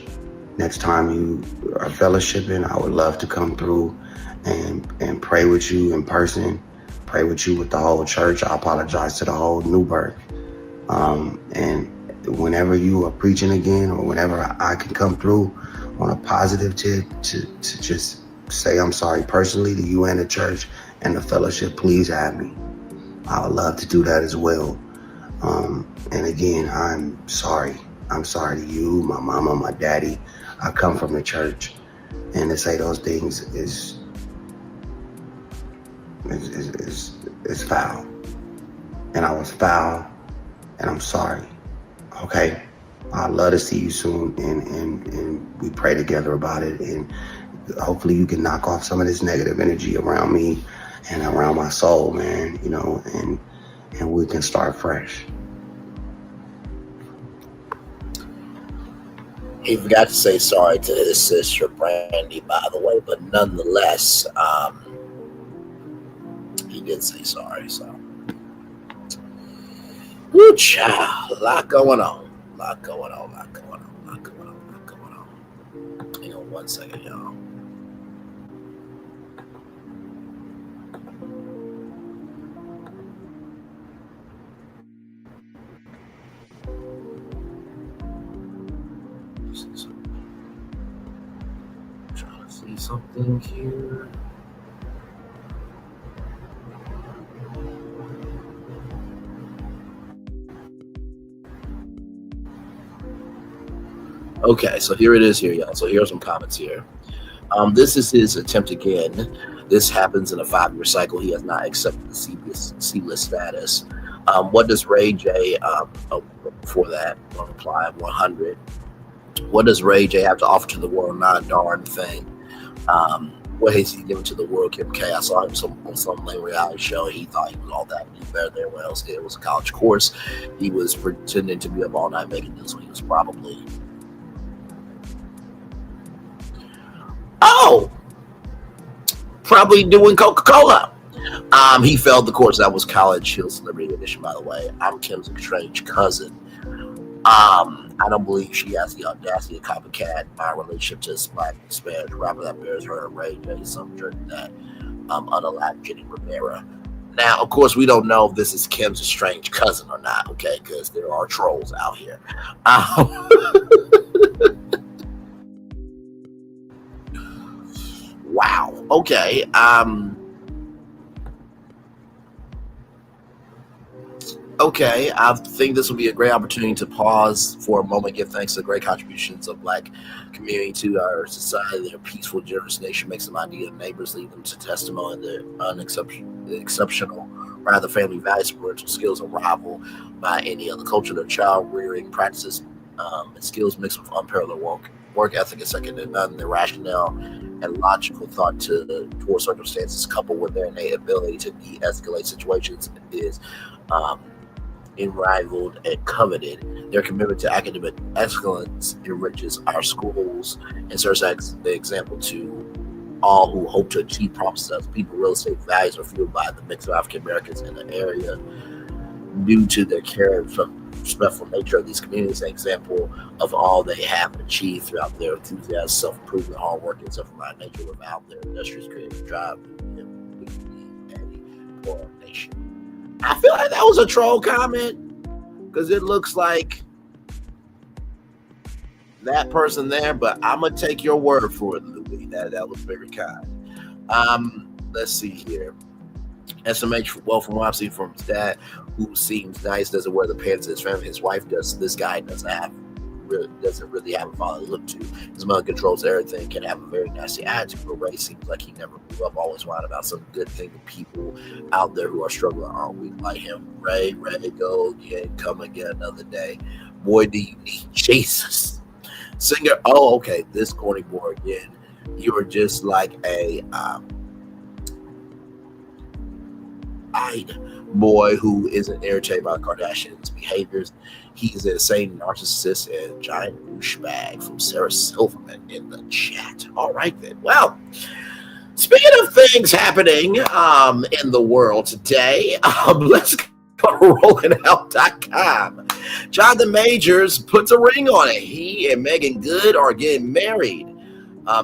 next time you are fellowshipping, I would love to come through and pray with you in person, pray with you with the whole church. I apologize to the whole Newburgh. And whenever you are preaching again, or whenever I can come through on a positive to just say I'm sorry personally to you and the church and the fellowship, please have me. I would love to do that as well. And again, I'm sorry. I'm sorry to you, my mama, my daddy. I come from the church, and to say those things is foul. And I was foul, and I'm sorry. Okay? I'd love to see you soon, and we pray together about it, and hopefully you can knock off some of this negative energy around me and around my soul, man, you know, and we can start fresh. He forgot to say sorry to his sister Brandy, by the way, but nonetheless, he did say sorry. So, woo, child, a lot going on. Hang on 1 second, y'all. Trying to see something here. Okay, so here it is here, y'all. So here's some comments here. This is his attempt again. This happens in a 5-year cycle. He has not accepted the C-list status. What does Ray J, before that, I'll reply 100. What does Ray J have to offer to the world? Not a darn thing. What has he given to the world? Kim K. I saw him on some lame reality show. He thought he was all that. He was better than everyone else did. It was a college course. He was pretending to be up all night making deals when he was probably... probably doing Coca-Cola. He failed the course. That was College Hill Celebrity Edition, by the way. I'm Kim's estranged cousin. I don't believe she has the audacity to copycat my relationship to this black Spanish rapper that bears her Ray J, some jerk that unallowed Jenny Rivera. Now, of course, we don't know if this is Kim's estranged cousin or not, okay, because there are trolls out here. Wow. Okay. Okay, I think this will be a great opportunity to pause for a moment, give thanks to the great contributions of Black community to our society. Their peaceful, generous nation makes them ideal neighbors, lead them to testimony. Their exceptional, rather family values, parental skills unrivaled by any other culture. Their child rearing practices and skills mixed with unparalleled work ethic is second to none. Their rationale and logical thought toward circumstances, coupled with their innate ability to de-escalate situations, is unrivaled and coveted. Their commitment to academic excellence enriches our schools and serves as the example to all who hope to achieve promises of people. Real estate values are fueled by the mix of African Americans in the area due to their care and respectful nature of these communities. An example of all they have achieved throughout their enthusiasm, self-improvement, hard work, and self-reliant nature. Without their industrious creative drive, we would be a poor nation. I feel like that was a troll comment because it looks like that person there, but I'm gonna take your word for it, Louis. That was very kind. Let's see here. SMH, well, from what I've seen from his dad, who seems nice, doesn't wear the pants of his family. His wife does. This guy doesn't really have a father to look to. His mother controls everything, can have a very nasty attitude, but Ray seems like he never grew up, always whining about some good thing to people out there who are struggling aren't weak like him. Ray, go again, come again another day. Boy, do you need Jesus. Singer, oh, okay, this corny boy again. You are just like a boy who isn't irritated by Kardashian's behaviors. He's an insane narcissist and giant douchebag from Sarah Silverman in the chat. All right then. Well, speaking of things happening in the world today, let's go to rollingout.com. Jonathan Majors puts a ring on it. He and Meagan Good are getting married.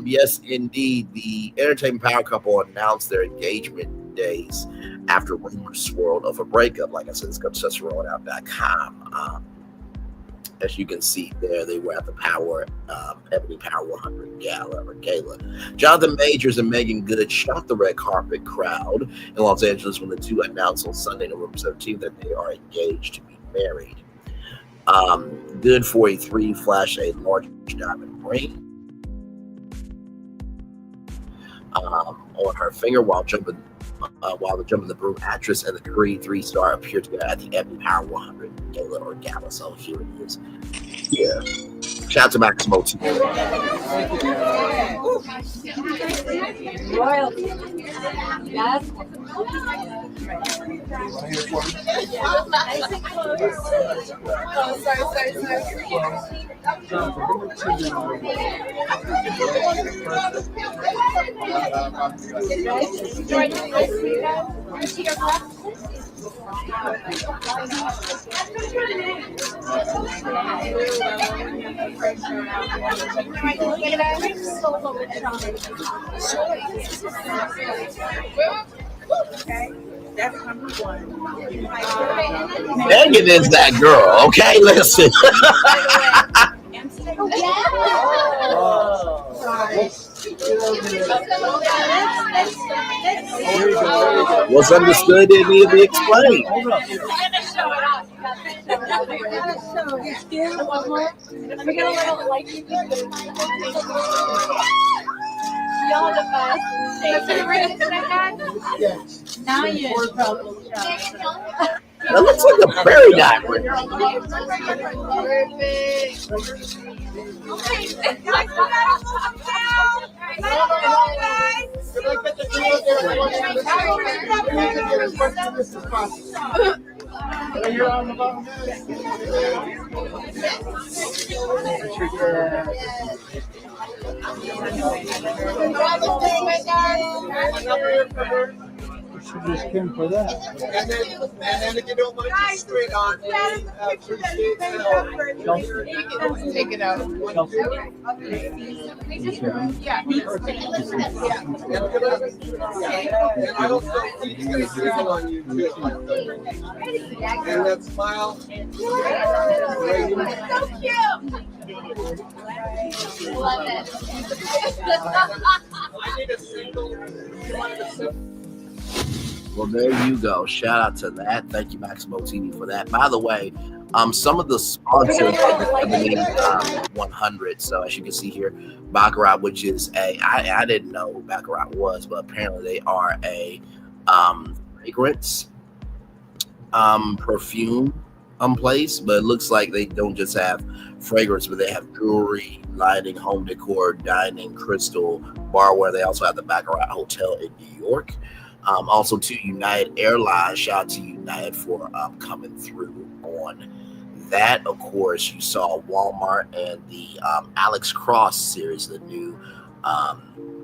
Yes, indeed. The entertainment power couple announced their engagement days after rumors swirled of a breakup. Like I said, this comes to rollingout.com. As you can see there, they were at the Ebony Power 100 gala. Jonathan Majors and Meagan Good shocked the red carpet crowd in Los Angeles when the two announced on Sunday, November 17th, that they are engaged to be married. Good 43 flashed a large diamond ring on her finger while the Jumping the Broom actress and the Creed 3-star appeared together at the Ebony Power 100 gala. So here it is. Yeah. Shout out to Maximo T. Royalty. Yes. Meagan is that girl, okay? Listen. What's understood didn't need to be explained. Y'all the best. Now you're in trouble. That looks like a prairie dog. She just came for that. And then if you don't mind, just straight on. Appreciate that. Take it out. Yeah. And I also he's gonna smile on you too. And that smile. So cute. Love it. I need a single. Well, there you go. Shout out to that. Thank you, Maximo TV, for that. By the way, some of the sponsors have been named 100. So as you can see here, Baccarat, which is I didn't know who Baccarat was, but apparently they are a fragrance perfume place. But it looks like they don't just have fragrance, but they have jewelry, lighting, home decor, dining, crystal, barware. They also have the Baccarat Hotel in New York. Also to United Airlines, shout out to United for coming through on that. Of course, you saw Walmart and the Alex Cross series, the new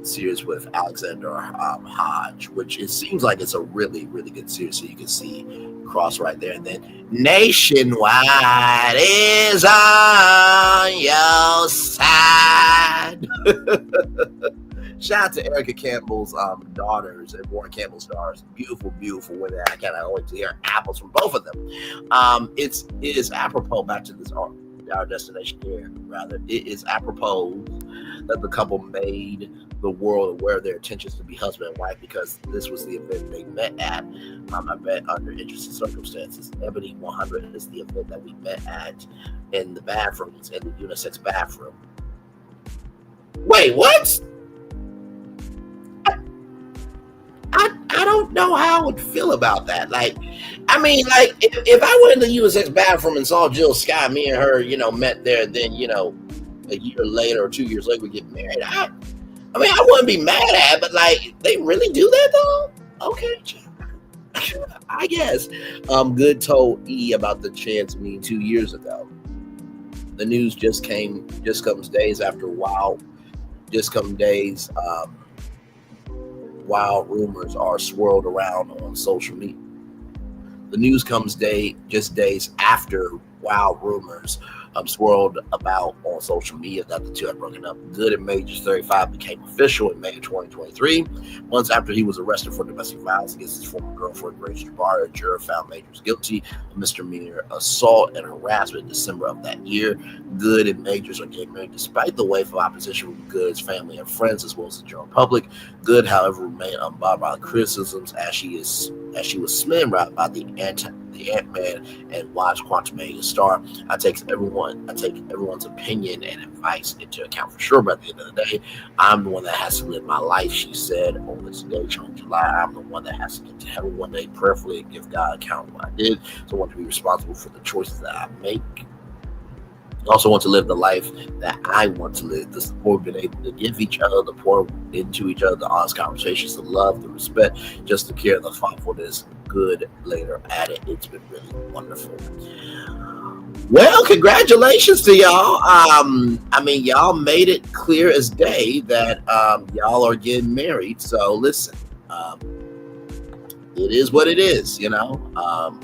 series with Alexander Hodge, which it seems like it's a really, really good series. So you can see Cross right there. And then Nationwide is on your side. Shout out to Erica Campbell's daughters and Warren Campbell's daughters. Beautiful, beautiful women. I cannot wait to hear apples from both of them. It is apropos, back to this our destination here, rather. It is apropos that the couple made the world aware of their intentions to be husband and wife, because this was the event they met at. I met under interesting circumstances. Ebony 100 is the event that we met at in the bathrooms, in the unisex bathroom. Wait, what? I don't know how I would feel about that. Like, I mean, like, if I went in the unisex bathroom and saw Jill Scott, me and her, met there, and then, a year later or 2 years later we get married. I mean, I wouldn't be mad at it, but, like, they really do that, though? Okay, I guess. Good told E about the chance meeting 2 years ago. The news just comes days after wild rumors are swirled around on social media. The news comes just days after wild rumors swirled about on social media that the two had broken up. Good and Majors 35 became official in May 2023, months after he was arrested for domestic violence against his former girlfriend, Grace Jabbar. A juror found Majors guilty of misdemeanor assault and harassment in December of that year. Good and Majors are getting married despite the wave of opposition from Good's family and friends, as well as the general public. Good, however, remained unbothered by the criticisms as she was smitten by the Ant-Man and Watch Quantumania star. I take everyone's opinion and advice into account for sure, but at the end of the day, I'm the one that has to live my life, she said on this day, July. I'm the one that has to get to heaven one day prayerfully and give God account of what I did. So I want to be responsible for the choices that I make. also want to live the life that I want to live. The support we've been able to give each other, the pour into each other, the honest conversations, the love, the respect, just the care, the thoughtfulness, good later at it. It's been really wonderful. Well, congratulations to y'all. I mean, y'all made it clear as day that y'all are getting married. So listen, it is what it is, you know.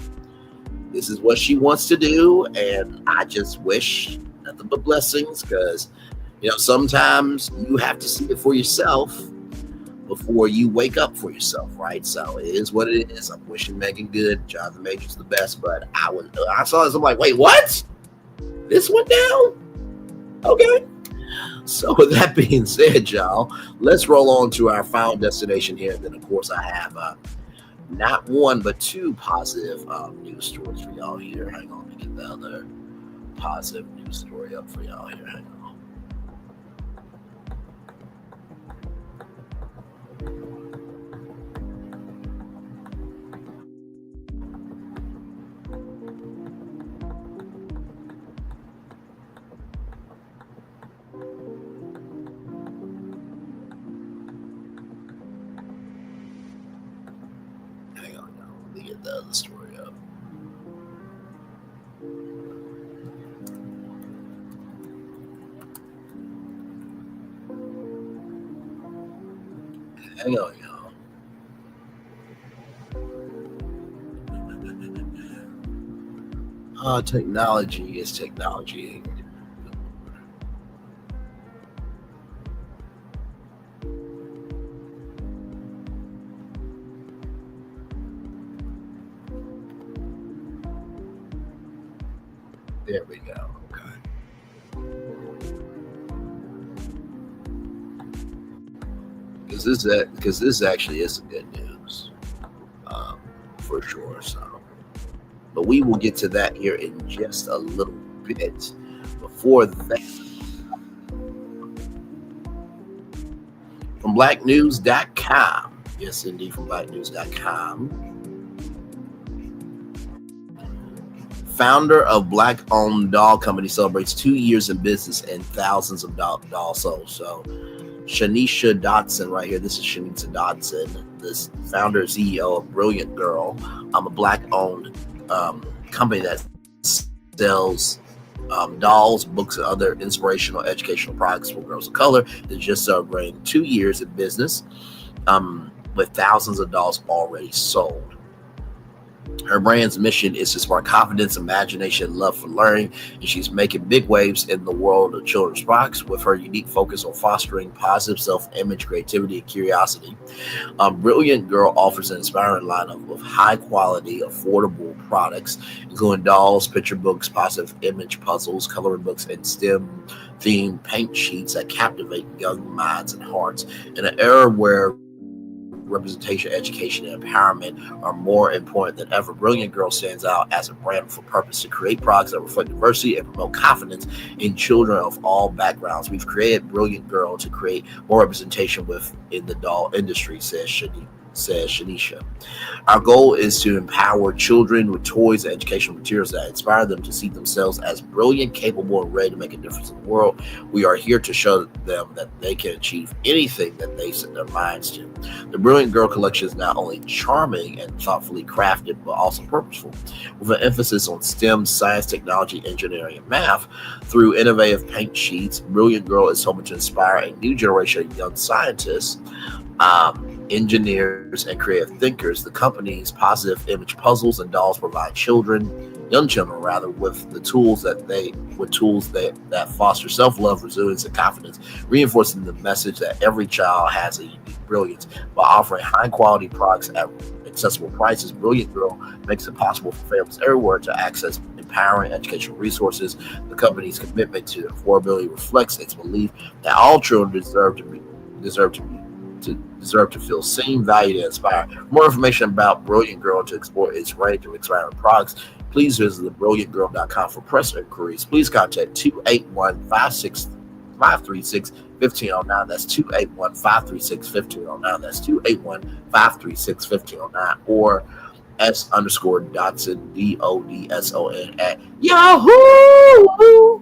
This is what she wants to do, and I just wish nothing but blessings, because, you know, sometimes you have to see it for yourself before you wake up for yourself, right? So it is what it is. I'm wishing Meagan good, Jonathan Majors the best, but I saw this, I'm like, wait, what? This went down? Okay. So with that being said, y'all, let's roll on to our final destination here. And then, of course, I have not one, but two positive news stories for y'all here. Hang on, let me get the other positive news story up for y'all here. Hang on. Get the other story up. Hang on, y'all. Technology is technology. There we go. Okay. Because this actually is some good news, for sure. So, but we will get to that here in just a little bit. Before that, from BlackNews.com. Yes, indeed, from BlackNews.com. Founder of Black-owned doll company celebrates 2 years in business and thousands of dolls sold. So, Shaneisha Dodson, right here. This is Shaneisha Dodson, this founder and CEO of Brilliant Girl. I'm a Black-owned company that sells dolls, books, and other inspirational, educational products for girls of color. That just celebrating 2 years in business, with thousands of dolls already sold. Her brand's mission is to spark confidence, imagination, and love for learning, and she's making big waves in the world of children's products with her unique focus on fostering positive self-image, creativity, and curiosity. Brilliant Girl offers an inspiring lineup of high-quality, affordable products, including dolls, picture books, positive image puzzles, coloring books, and STEM-themed paint sheets that captivate young minds and hearts. In an era where representation, education, and empowerment are more important than ever, Brilliant Girl stands out as a brand for purpose to create products that reflect diversity and promote confidence in children of all backgrounds. We've created Brilliant Girl to create more representation within the doll industry, says Shaneisha. Our goal is to empower children with toys and educational materials that inspire them to see themselves as brilliant, capable, and ready to make a difference in the world. We are here to show them that they can achieve anything that they set their minds to. The Brilliant Girl collection is not only charming and thoughtfully crafted, but also purposeful, with an emphasis on STEM, science, technology, engineering, and math. Through innovative paint sheets, Brilliant Girl is hoping to inspire a new generation of young scientists, engineers, and creative thinkers. The company's positive image puzzles and dolls provide young children with tools that foster self-love, resilience, and confidence, reinforcing the message that every child has a unique brilliance. By offering high-quality products at accessible prices, Brilliant Girl makes it possible for families everywhere to access empowering educational resources. The company's commitment to affordability reflects its belief that all children deserve to feel seen, valued, and inspired. For more information about Brilliant Girl to explore its range of inspiring products, please visit thebrilliantgirl.com for press inquiries. Please contact 281-536-1509. That's 281-536-1509. That's 281-536-1509. Or S_Dodson, DODSON at Yahoo!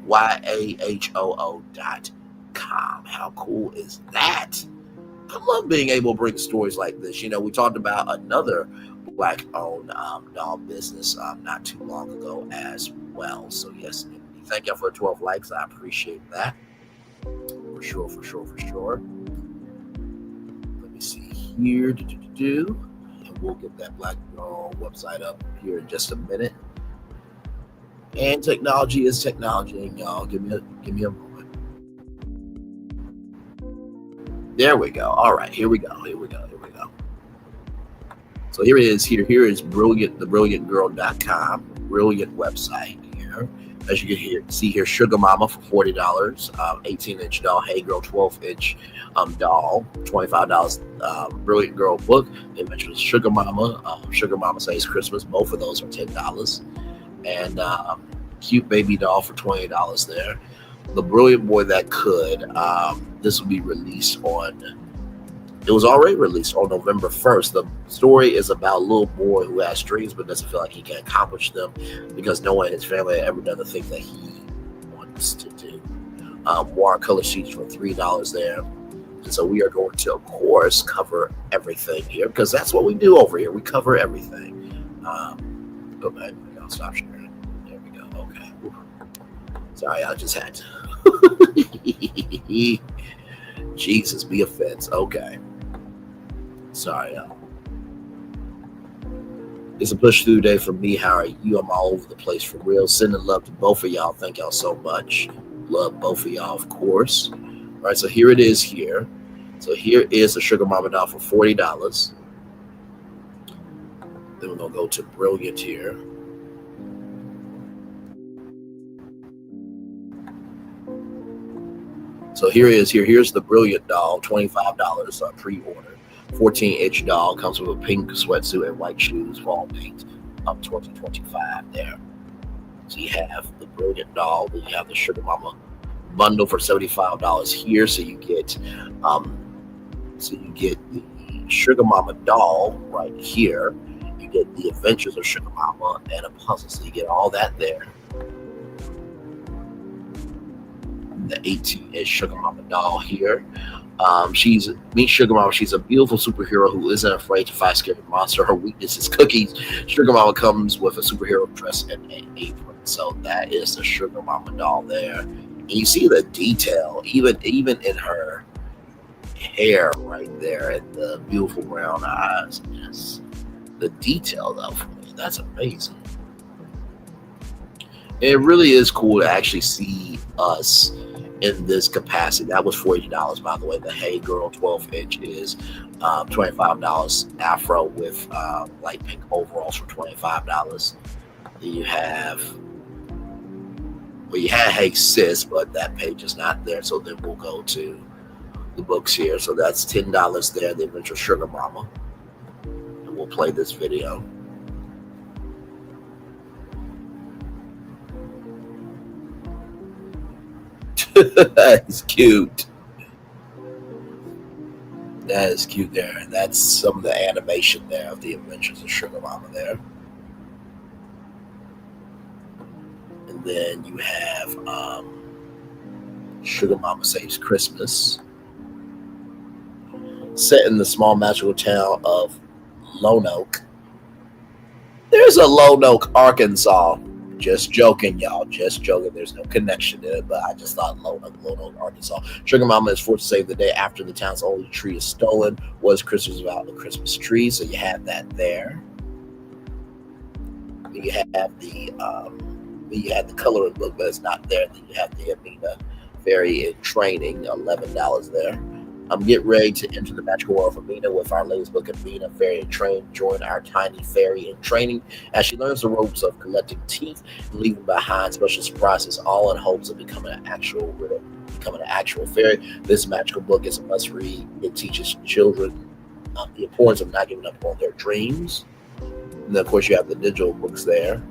YAHOO.com. How cool is that? I love being able to bring stories like this. You know, we talked about another Black-owned doll business not too long ago as well. So yes, thank y'all for 12 likes. I appreciate that. For sure. Let me see here. And we'll get that Black Doll website up here in just a minute. And technology is technology, y'all. Give me a moment. There we go. All right, here we go. So here it is. Here is brilliant, thebrilliantgirl.com. Brilliant website here. As you can see here, Sugar Mama for $40, 18-inch doll, Hey Girl 12-inch doll, $25. Brilliant Girl book. They mentioned Sugar Mama. Sugar Mama Saves Christmas. Both of those are $10. And cute baby doll for $20 there. The Brilliant Boy That Could. This will be released on. It was already released on November 1st. The story is about a little boy who has dreams but doesn't feel like he can accomplish them because no one in his family had ever done the thing that he wants to do. Watercolor sheets for $3 there. And so we are going to, of course, cover everything here because that's what we do over here. We cover everything. Okay, I'll stop sharing. There we go. Okay. Sorry, I just had to. Jesus, be offense. Okay. Sorry, y'all. It's a push through day for me. How are you? I'm all over the place for real. Sending love to both of y'all. Thank y'all so much. Love both of y'all, of course. All right, so here it is here. So here is a Sugar Mama doll for $40. Then we're going to go to Brilliant here. So here it is. Here's the Brilliant doll, $25 pre-order. 14-inch doll, comes with a pink sweatsuit and white shoes, fall paint, 2025 there. So you have the Brilliant doll, then you have the Sugar Mama bundle for $75 here. So you get the Sugar Mama doll right here. You get the Adventures of Sugar Mama and a puzzle. So you get all that there. The 18-inch Sugar Mama doll here. Meet Sugar Mama. She's a beautiful superhero who isn't afraid to fight scary monster. Her weakness is cookies. Sugar Mama comes with a superhero dress and an apron. So that is the Sugar Mama doll there. And you see the detail, even in her hair right there, and the beautiful brown eyes. Yes, the detail though, for me, that's amazing. It really is cool to actually see us in this capacity. That was $40, by the way. The Hey Girl 12-inch is $25. Afro with light pink overalls for $25. Then you have, well, you had Hey Sis, but that page is not there. So then we'll go to the books here. So that's $10 there. The Adventure of Sugar Mama. And we'll play this video. That's cute. That is cute there. And that's some of the animation there of the Adventures of Sugar Mama there. And then you have Sugar Mama Saves Christmas. Set in the small magical town of Lone Oak. There's a Lone Oak, Arkansas. Just joking, y'all. Just joking. There's no connection to it, but I just thought Lone Oak, Arkansas. Sugar Mama is forced to save the day after the town's only tree is stolen. Was Christmas without the Christmas tree? So you have that there. You have the coloring book, but it's not there. Then you have the Amina Fairy in Training, $11 there. Get ready to enter the magical world of Amina with our latest book, Amina Fairy in Training. Join our tiny fairy in training as she learns the ropes of collecting teeth and leaving behind special surprises, all in hopes of becoming an actual fairy. This magical book is a must-read. It teaches children the importance of not giving up on their dreams. And then, of course, you have the digital books there.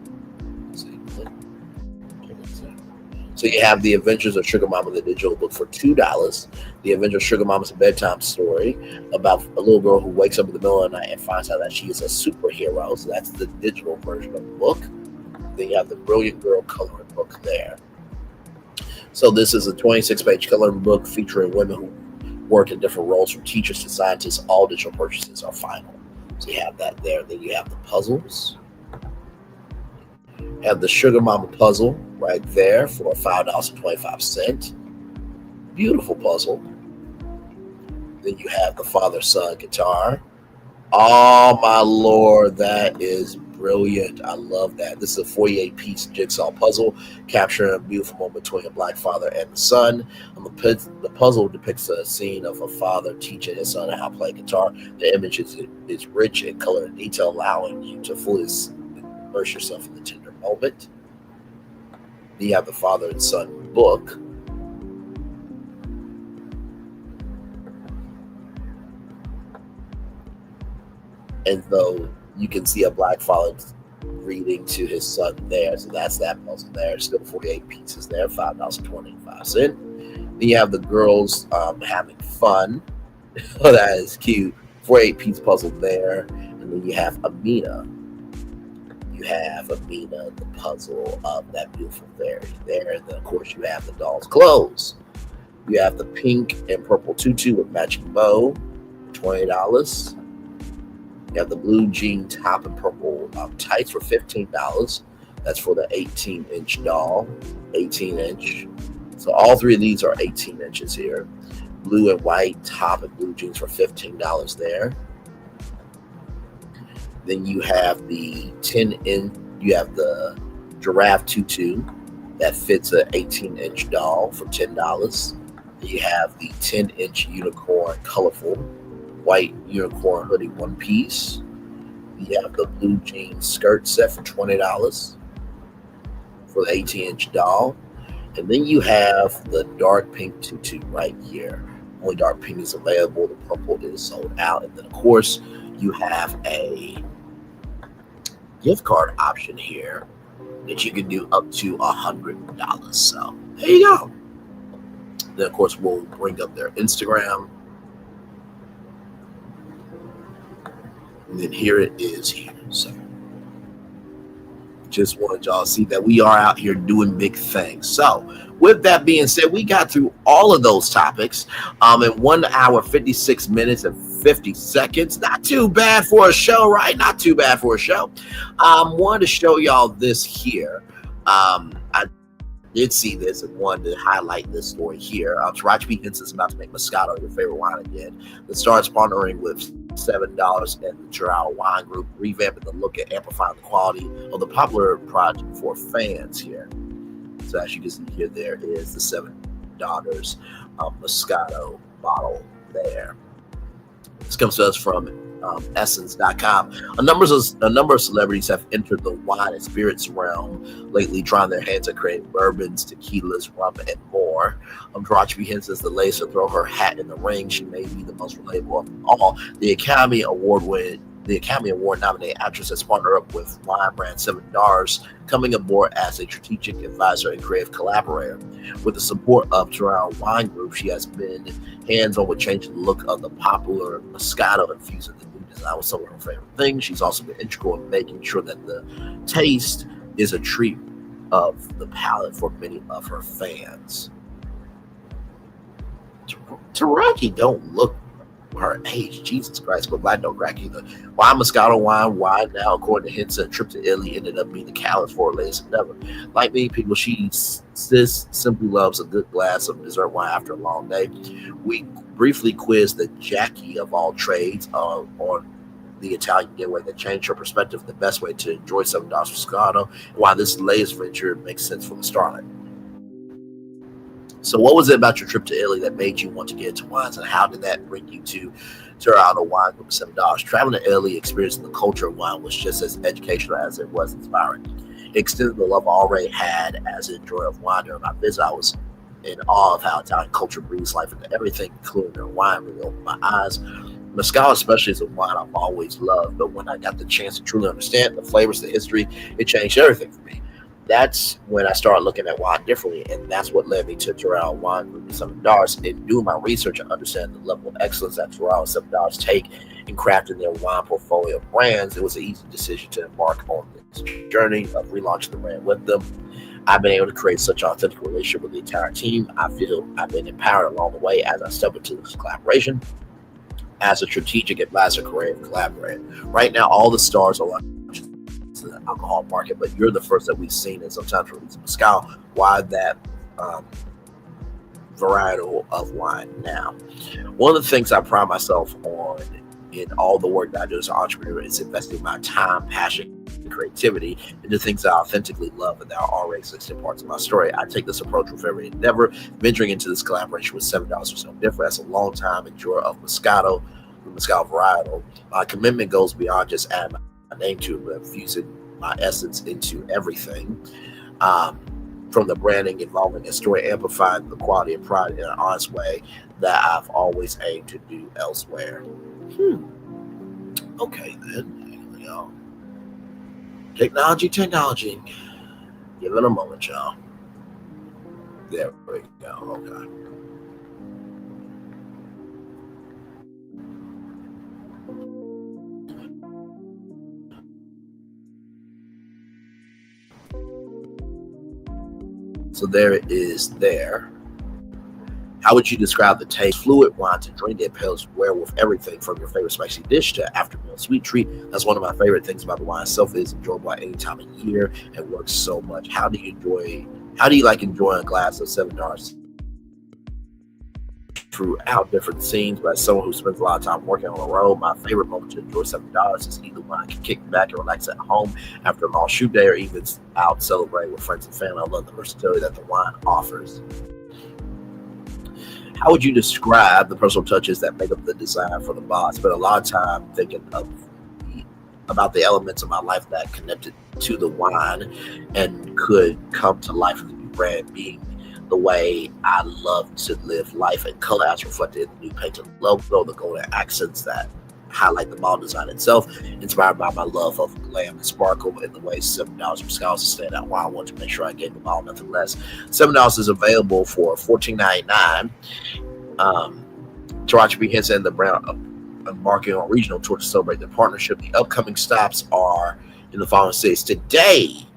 So you have The Adventures of Sugar Mama, the digital book, for $2. The Adventures of Sugar Mama's a bedtime story about a little girl who wakes up in the middle of the night and finds out that she is a superhero. So that's the digital version of the book. Then you have the Brilliant Girl coloring book there. So this is a 26-page coloring book featuring women who work in different roles, from teachers to scientists. All digital purchases are final. So you have that there. Then you have the puzzles. Have the Sugar Mama puzzle right there for $5.25. Beautiful puzzle. Then you have the father-son guitar. Oh my Lord, that is brilliant. I love that. This is a 48-piece jigsaw puzzle capturing a beautiful moment between a black father and the son. The puzzle depicts a scene of a father teaching his son how to play guitar. The image is rich in color and detail, allowing you to fully immerse yourself in the tender moment. You have the father and son book. And though you can see a black father reading to his son there, so that's that puzzle there. Still 48 pieces there, $5.25. Then you have the girls having fun. Oh, that is cute. 48-piece puzzle there. And then you have Amina. You have Amina, the puzzle of that beautiful fairy there. And then, of course, you have the doll's clothes. You have the pink and purple tutu with matching bow, $20. You have the blue jean top and purple tights for $15. That's for the 18-inch doll, 18-inch. So all three of these are 18 inches here. Blue and white top and blue jeans for $15 there. Then you have the 10-inch, you have the giraffe tutu that fits an 18-inch doll for $10. You have the 10-inch unicorn colorful white unicorn hoodie one piece. You have the blue jean skirt set for $20 for the 18-inch doll. And then you have the dark pink tutu right here. Only dark pink is available. The purple is sold out. And then, of course, you have a gift card option here that you can do up to $100. So there you go. Then, of course, we'll bring up their Instagram. And then here it is here. So just wanted y'all to see that we are out here doing big things. So with that being said, we got through all of those topics in 1 hour, 56 minutes and 50 seconds. Not too bad for a show, right? Not too bad for a show. Wanted to show y'all this here. I did see this and wanted to highlight this story here. Taraji P. Henson's about to make Moscato your favorite wine again. The star's partnering with $7 and the Drow Wine Group, revamping the look and amplifying the quality of the popular project for fans here. So as you can see here, there is the $7 Moscato bottle there. This comes to us from Essence.com. A number of celebrities have entered the wine and spirits realm lately, trying their hands at creating bourbons, tequilas, rum, and more. Taraji P. Henson is the latest to throw her hat in the ring. She may be the most relatable of them all. The Academy Award nominated actress has partnered up with wine brand $7, coming aboard as a strategic advisor and creative collaborator. With the support of Drow Wine Group, she has been hands-on with changing the look of the popular Moscato, infusing the new design with some of her favorite things. She's also been integral in making sure that the taste is a treat of the palate for many of her fans. Taraji don't look her age, Jesus Christ, but black don't crack either. Why Moscato wine? Why now? According to Henson, a trip to Italy ended up being the catalyst for her latest endeavor. Like many people, she simply loves a good glass of dessert wine after a long day. We briefly quizzed the Jackie of all trades on the Italian getaway that changed her perspective, the best way to enjoy $7 Moscato, and why this latest venture makes sense for the starlet. So what was it about your trip to Italy that made you want to get into wines, and how did that bring you to Toronto Wine Group $7? Traveling to Italy, experiencing the culture of wine was just as educational as it was inspiring. It extended the love I already had as an enjoyer of wine. During my visit, I was in awe of how Italian culture breathes life into everything, including their wine. Really opened my eyes. Moscato especially is a wine I've always loved, but when I got the chance to truly understand the flavors, the history, it changed everything for me. that's when I started looking at wine differently, and that's what led me to Terrell Wine Group and $7. And doing my research and understand the level of excellence that Terrell and $7 take in crafting their wine portfolio of brands, it was an easy decision to embark on this journey of relaunching the brand with them. I've been able to create such an authentic relationship with the entire team. I feel I've been empowered along the way as I step into this collaboration as a strategic advisor, creative collaborator. Right now, all the stars are to the alcohol market, but you're the first that we've seen, and sometimes release Mezcal. Why that varietal of wine now? One of the things I pride myself on in all the work that I do as an entrepreneur is investing my time, passion, and creativity into things that I authentically love and that are already existing parts of my story. I take this approach with every endeavor. Venturing into this collaboration with $7 was no different. As a long-time enjoyer of Moscato, the Mezcal varietal, my commitment goes beyond just adding my name to it, but infusing my essence into everything. From the branding, involving a story, amplifying the quality and pride in an honest way that I've always aimed to do elsewhere. Okay, then. Here we go. Technology. Give it a moment, y'all. There we go. Okay. So there it is there. How would you describe the taste? Fluid wine to drink that pairs well with everything from your favorite spicy dish to after-meal sweet treat. That's one of my favorite things about the wine itself. Is enjoyable at any time of year and works so much. How do you like enjoying a glass of $7 throughout different scenes? But as someone who spends a lot of time working on the road, my favorite moment to enjoy $7 is either when I can kick back and relax at home after a long shoot day, or even out celebrating with friends and family. I love the versatility that the wine offers. How would you describe the personal touches that make up the design for the bottle? I spent a lot of time thinking about the elements of my life that connected to the wine and could come to life in the new brand, being the way I love to live life, and color as reflected in the new painted logo, the golden accents that highlight the bottle design itself, inspired by my love of glam and sparkle, in the way $7 Mezcal is a standout wine. I want to make sure I gave the bottle nothing less. $7 is available for $14.99. Taraji P. Henson and the brand embarking on a regional tour to celebrate their partnership. The upcoming stops are in the following cities. Today,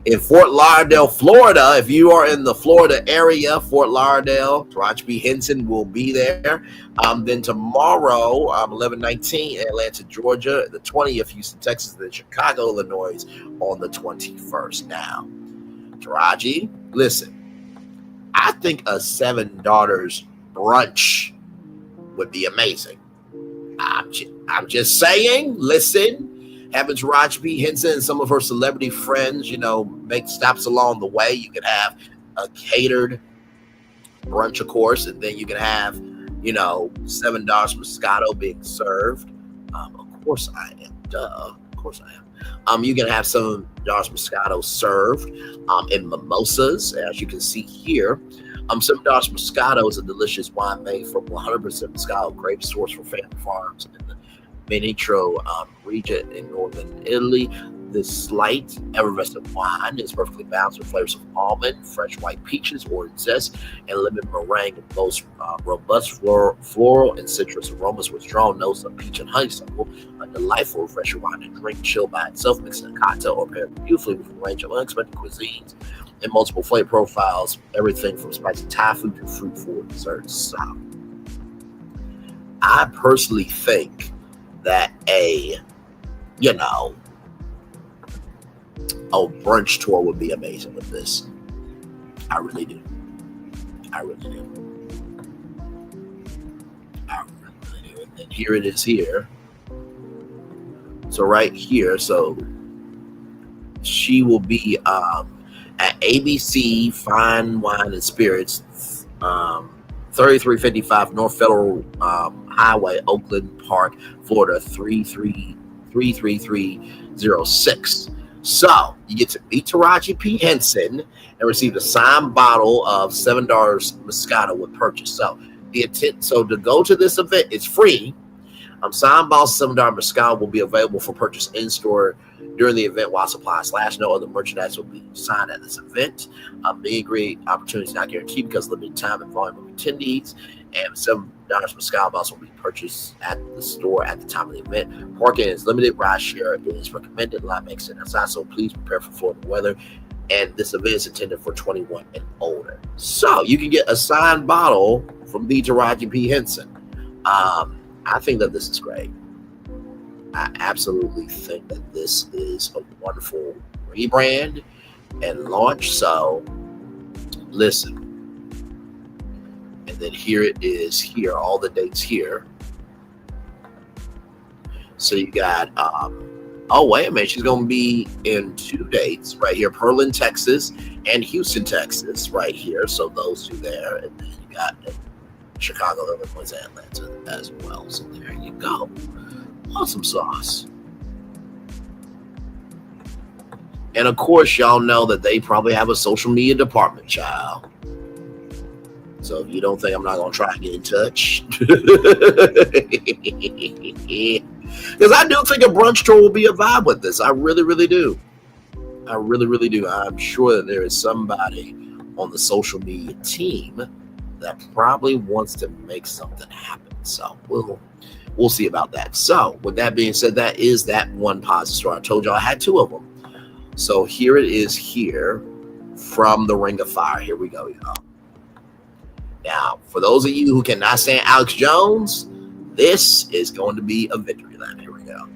in Fort Lauderdale, Florida. If you are in the Florida area, Fort Lauderdale, Taraji P. Henson will be there. Then tomorrow, 11/19, in Atlanta, Georgia, the 20th, Houston, Texas, then Chicago, Illinois on the 21st. Now, Taraji, listen, I think a $7 brunch would be amazing. I'm just saying, listen. Having Taraji P. Henson and some of her celebrity friends, make stops along the way. You can have a catered brunch, of course, and then you can have, $7 Moscato being served. Of course I am. Duh. Of course I am. You can have $7 Moscato served in mimosas, as you can see here. $7 Moscato is a delicious wine made from 100% Moscato grapes sourced from family farms in the Veneto region in northern Italy. This light, effervescent wine is perfectly balanced with flavors of almond, fresh white peaches, orange zest, and lemon meringue. And most robust floral and citrus aromas with strong notes of peach and honeysuckle. A delightful, refreshing wine to drink, chill by itself, mixed in a cocktail, or paired beautifully with a range of unexpected cuisines and multiple flavor profiles. everything from spicy Thai food to fruit forward desserts. So, I personally think that a brunch tour would be amazing with this. I really do. And here it is here. So right here, so she will be at ABC Fine Wine and Spirits, 3355 North Federal Highway, Oakland Park, Florida, 33306. So you get to meet Taraji P. Henson and receive a signed bottle of $7 Moscato with purchase. So the intent, so to go to this event, it's free. Signed bottles of Seminar Mescal will be available for purchase in-store during the event while supplies last. No other merchandise will be signed at this event. Meet and greet opportunities not guaranteed because limited time and volume of attendees. And $7 Mescal bottles will be purchased at the store at the time of the event. Parking is limited. Ride share is recommended. Line makes it outside, so please prepare for Florida weather. And this event is intended for 21 and older. So you can get a signed bottle from B. Taraji P. Henson. I think that this is great. I absolutely think that this is a wonderful rebrand and launch. So listen. And then here it is here, all the dates here. So you got, oh, wait a minute. She's going to be in 2 dates right here, Pearland, Texas, and Houston, Texas, right here. So those 2 there. And then you got Chicago, Illinois, and Atlanta as well. So there you go. Awesome sauce. And of course, y'all know that they probably have a social media department, child. So if you don't think I'm not going to try and get in touch. Because I do think a brunch tour will be a vibe with this. I really, really do. I really, really do. I'm sure that there is somebody on the social media team that probably wants to make something happen. So we'll see about that. So with that being said, that is that one positive story. I told y'all I had 2 of them. So here it is here from the Ring of Fire. Here we go, y'all. Now, for those of you who cannot stand Alex Jones, this is going to be a victory lap. Here we go.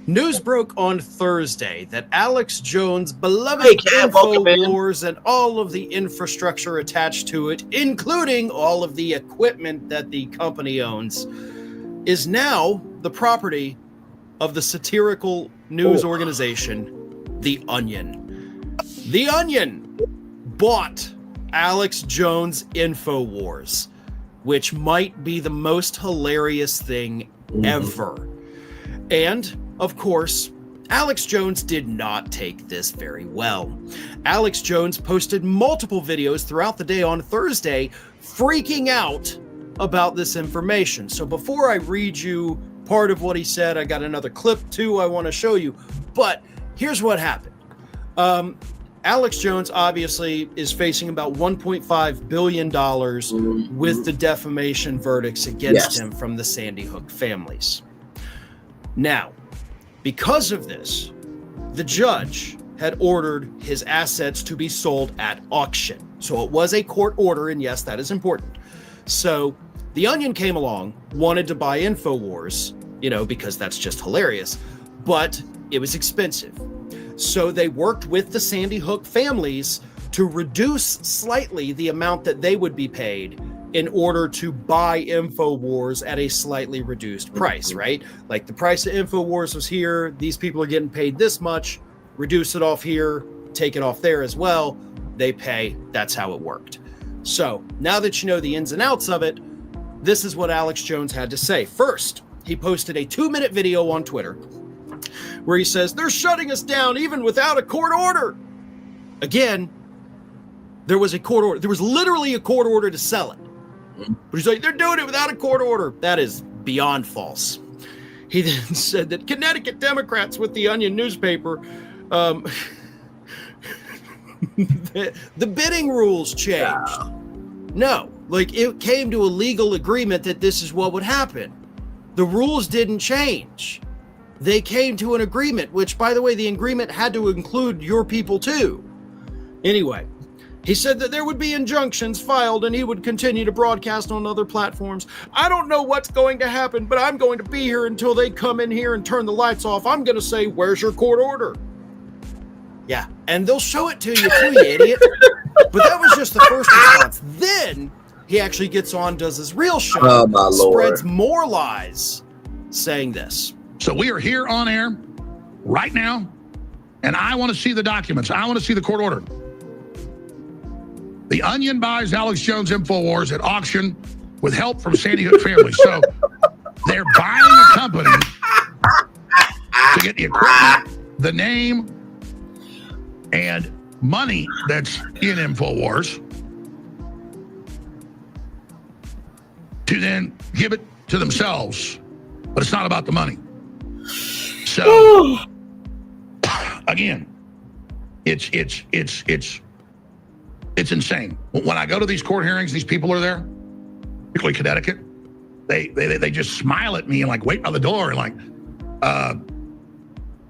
News broke on Thursday that Alex Jones' beloved InfoWars and all of the infrastructure attached to it, including all of the equipment that the company owns, is now the property of the satirical news organization, The Onion. The Onion bought Alex Jones' InfoWars, which might be the most hilarious thing ever. And, of course, Alex Jones did not take this very well. Alex Jones posted multiple videos throughout the day on Thursday freaking out about this information. So before I read you part of what he said, I got another clip too I want to show you. But here's what happened. Alex Jones obviously is facing about $1.5 billion with the defamation verdicts against him from the Sandy Hook families. Now, because of this, the judge had ordered his assets to be sold at auction. So it was a court order, and yes, that is important. So The Onion came along, wanted to buy InfoWars, because that's just hilarious, but it was expensive. So they worked with the Sandy Hook families to reduce slightly the amount that they would be paid in order to buy InfoWars at a slightly reduced price, right? Like the price of InfoWars was here. These people are getting paid this much. Reduce it off here, take it off there as well. They pay. That's how it worked. So now that you know the ins and outs of it, this is what Alex Jones had to say. First, he posted a 2-minute video on Twitter where he says, they're shutting us down even without a court order. Again, there was a court order. There was literally a court order to sell it. But he's like, they're doing it without a court order. That is beyond false. He then said that Connecticut Democrats with the Onion newspaper, the bidding rules changed. No, like it came to a legal agreement that this is what would happen. The rules didn't change. They came to an agreement, which, by the way, the agreement had to include your people too. Anyway, he said that there would be injunctions filed and he would continue to broadcast on other platforms. I don't know what's going to happen, but I'm going to be here until they come in here and turn the lights off. I'm going to say, where's your court order? Yeah, and they'll show it to you too, you idiot. But that was just the first response. Then he actually gets on, does his real show, spreads more lies, saying this. So we are here on air right now, and I want to see the documents. I want to see the court order. The Onion buys Alex Jones InfoWars at auction with help from Sandy Hook families. So they're buying a company to get the equipment, the name, and money that's in InfoWars to then give it to themselves but it's not about the money. So, again, it's insane. When I go to these court hearings, these people are there, particularly Connecticut. They just smile at me and like wait by the door and like,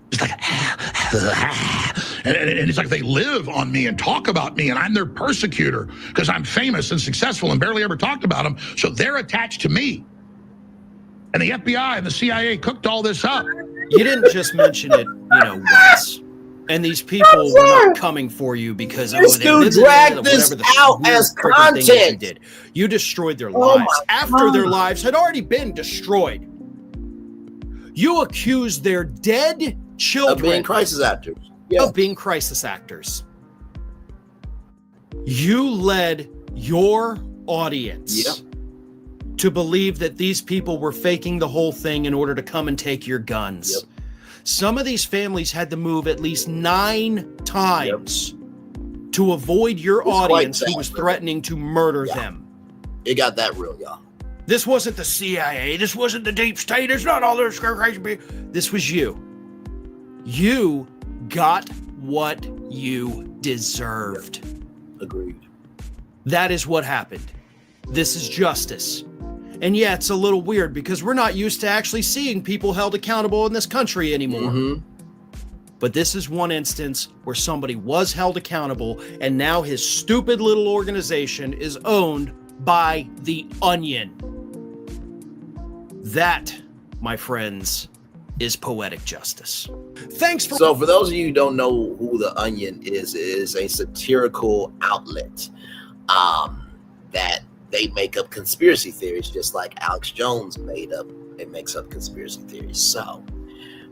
just like, and it's like they live on me and talk about me, and I'm their persecutor because I'm famous and successful and barely ever talked about them. So they're attached to me. And the FBI and the CIA cooked all this up. You didn't just mention it, once. And these people were not coming for you because this dude dragged this out as content. You destroyed their lives after their lives had already been destroyed. You accused their dead children of being crisis actors. Of being crisis actors. You led your audience to believe that these people were faking the whole thing in order to come and take your guns. Some of these families had to move at least 9 times to avoid your audience who was threatening to murder them. It got that real, y'all. This wasn't the CIA. This wasn't the deep state. It's not all those crazy people. This was you. You got what you deserved. Agreed. That is what happened. This is justice. And yeah, it's a little weird because we're not used to actually seeing people held accountable in this country anymore. But this is one instance where somebody was held accountable, and now his stupid little organization is owned by the Onion. That, my friends, is poetic justice. Thanks for... So for those of you who don't know who the Onion is a satirical outlet that they make up conspiracy theories, just like Alex Jones makes up conspiracy theories. So,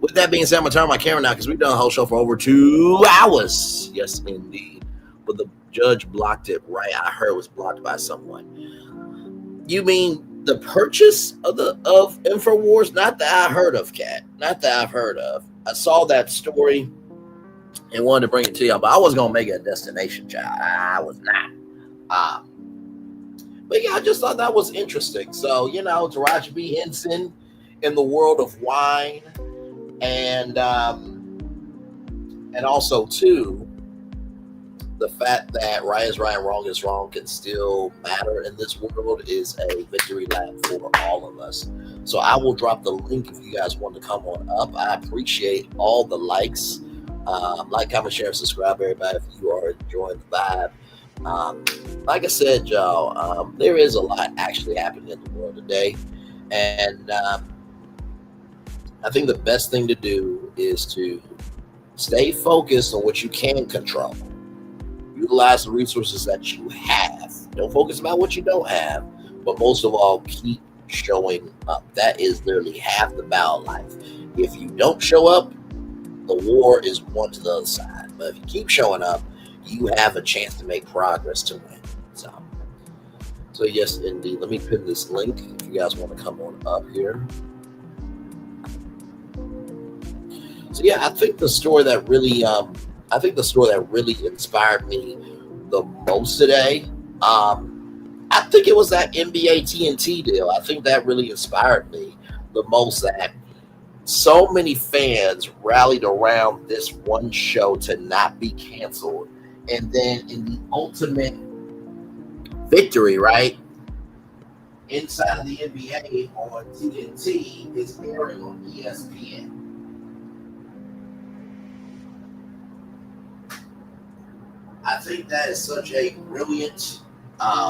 with that being said, I'm gonna turn my camera now because we've done a whole show for over 2 hours. Yes, indeed. But the judge blocked it, right? I heard it was blocked by someone. You mean the purchase of InfoWars? Not that I heard of, Kat. Not that I've heard of. I saw that story and wanted to bring it to y'all, but I wasn't gonna make it a destination, child. I was not. But yeah, I just thought that was interesting. So, Taraji B. Henson in the world of wine, and also too, the fact that right is right and wrong is wrong can still matter in this world is a victory lap for all of us. So I will drop the link if you guys want to come on up. I appreciate all the likes. Like, comment, share, and subscribe, everybody, if you are enjoying the vibe. Like I said, y'all, there is a lot actually happening in the world today, and I think the best thing to do is to stay focused on what you can control. Utilize the resources that you have. Don't focus about what you don't have, but most of all, keep showing up. That is literally half the battle of life. If you don't show up, the war is won to the other side. But if you keep showing up, you have a chance to make progress to win. So yes, indeed. Let me pin this link if you guys want to come on up here. So yeah, I think the story that really, inspired me the most today, I think it was that NBA TNT deal. I think that really inspired me the most. That so many fans rallied around this one show to not be canceled. And then in the ultimate victory, right, inside of the NBA on TNT is airing on ESPN. I think that is such a brilliant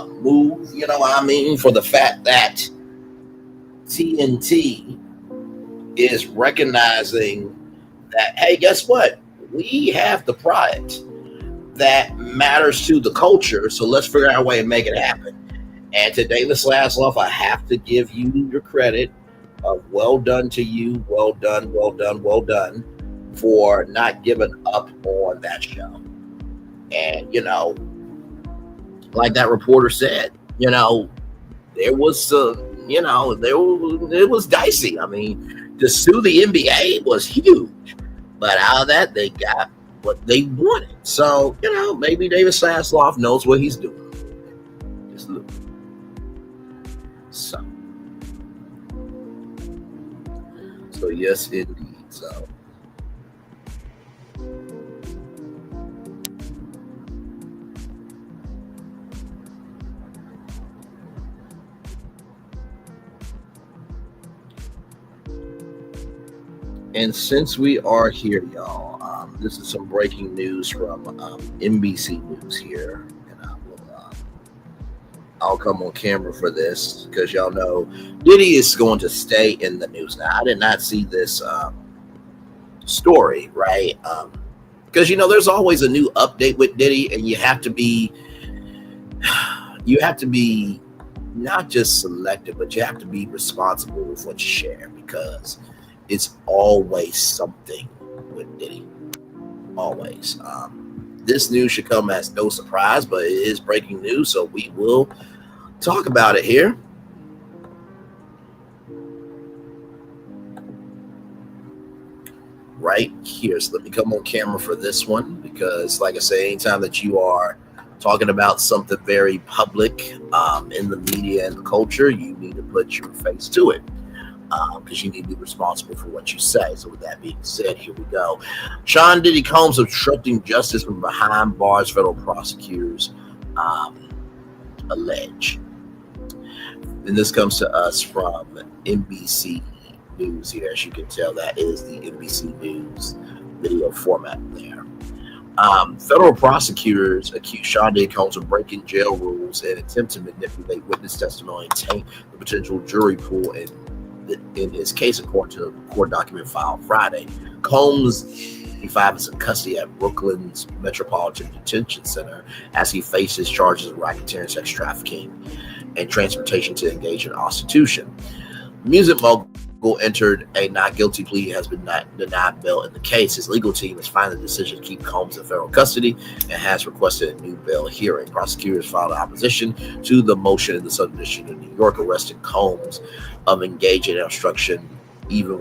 move, you know what I mean, for the fact that TNT is recognizing that, hey, guess what? We have the product that matters to the culture, so let's figure out a way to make it happen. And to David Zaslav, I have to give you your credit of well done to you, well done for not giving up on that show. And, like that reporter said, there was, it was dicey. I mean, to sue the NBA was huge, but out of that, they got what they wanted. So, maybe David Zaslav knows what he's doing. Just look. So, So yes, indeed. So. And since we are here, y'all, this is some breaking news from NBC News here, and I'll come on camera for this because y'all know Diddy is going to stay in the news. Now, I did not see this story, right? Because there's always a new update with Diddy, and you have to be not just selective, but you have to be responsible with what you share because it's always something with Diddy. Always. This news should come as no surprise, but it is breaking news, so we will talk about it here. Right here. So let me come on camera for this one because, like I say, anytime that you are talking about something very public in the media and the culture, you need to put your face to it. Because you need to be responsible for what you say. So with that being said, here we go. Sean Diddy Combs obstructing justice from behind bars, federal prosecutors allege. And this comes to us from NBC News here. As you can tell, that is the NBC News video format there. Federal prosecutors accuse Sean Diddy Combs of breaking jail rules and attempt to manipulate witness testimony and taint the potential jury pool in his case, according to a court document filed Friday. Combs, 55, is in custody at Brooklyn's Metropolitan Detention Center as he faces charges of racketeering, sex trafficking, and transportation to engage in prostitution. Music mogul entered a not guilty plea, has been denied bail in the case. His legal team has finally the decision to keep Combs in federal custody and has requested a new bail hearing. Prosecutors filed opposition to the motion in the Southern District of New York, arresting Combs of engaging in obstruction even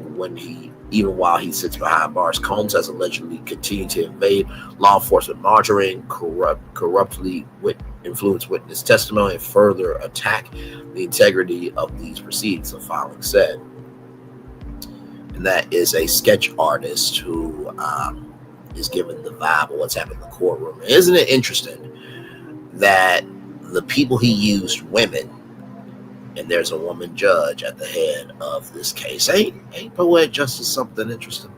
while he sits behind bars. Combs has allegedly continued to evade law enforcement monitoring, corruptly influence witness testimony, and further attack the integrity of these proceedings, the filing said. And that is a sketch artist who is given the vibe of what's happening in the courtroom. Isn't it interesting that the people he used, women, and there's a woman judge at the head of this case. Ain't poetic justice something interesting?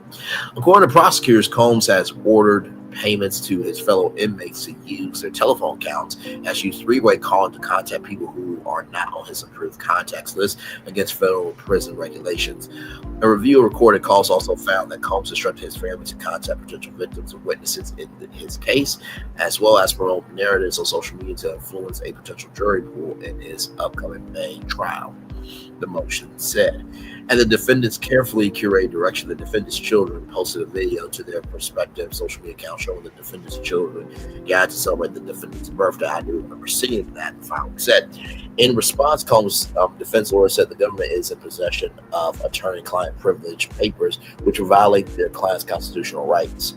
According to prosecutors, Combs has ordered payments to his fellow inmates to use their telephone accounts, has used three-way calling to contact people who are not on his approved contacts list against federal prison regulations. A review of recorded calls also found that Combs instructed his family to contact potential victims and witnesses in his case, as well as promote narratives on social media to influence a potential jury pool in his upcoming May trial, the motion said. And the defendants carefully curated direction. The defendants' children posted a video to their respective social media accounts showing the defendants' children gathered to celebrate the defendant's birthday. I do remember seeing that, the filing said. In response, Combs' defense lawyer said the government is in possession of attorney-client privilege papers, which will violate their client's constitutional rights.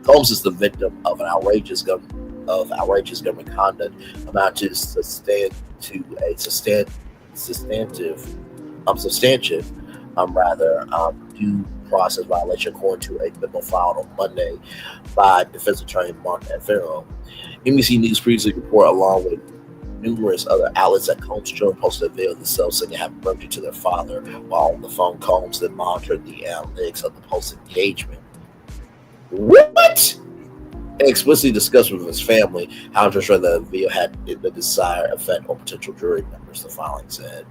Combs is the victim of outrageous government conduct amounting to substantive due process violation, according to a memo filed on Monday by defense attorney Mark Maverick. NBC News previously reported, along with numerous other outlets, that Combs' children posted a video of themselves saying happy birthday to their father while on the phone. Combs then monitored the analytics of the post engagement. What? And explicitly discussed with his family how to ensure that the video had the desired effect on potential jury members, the filing said.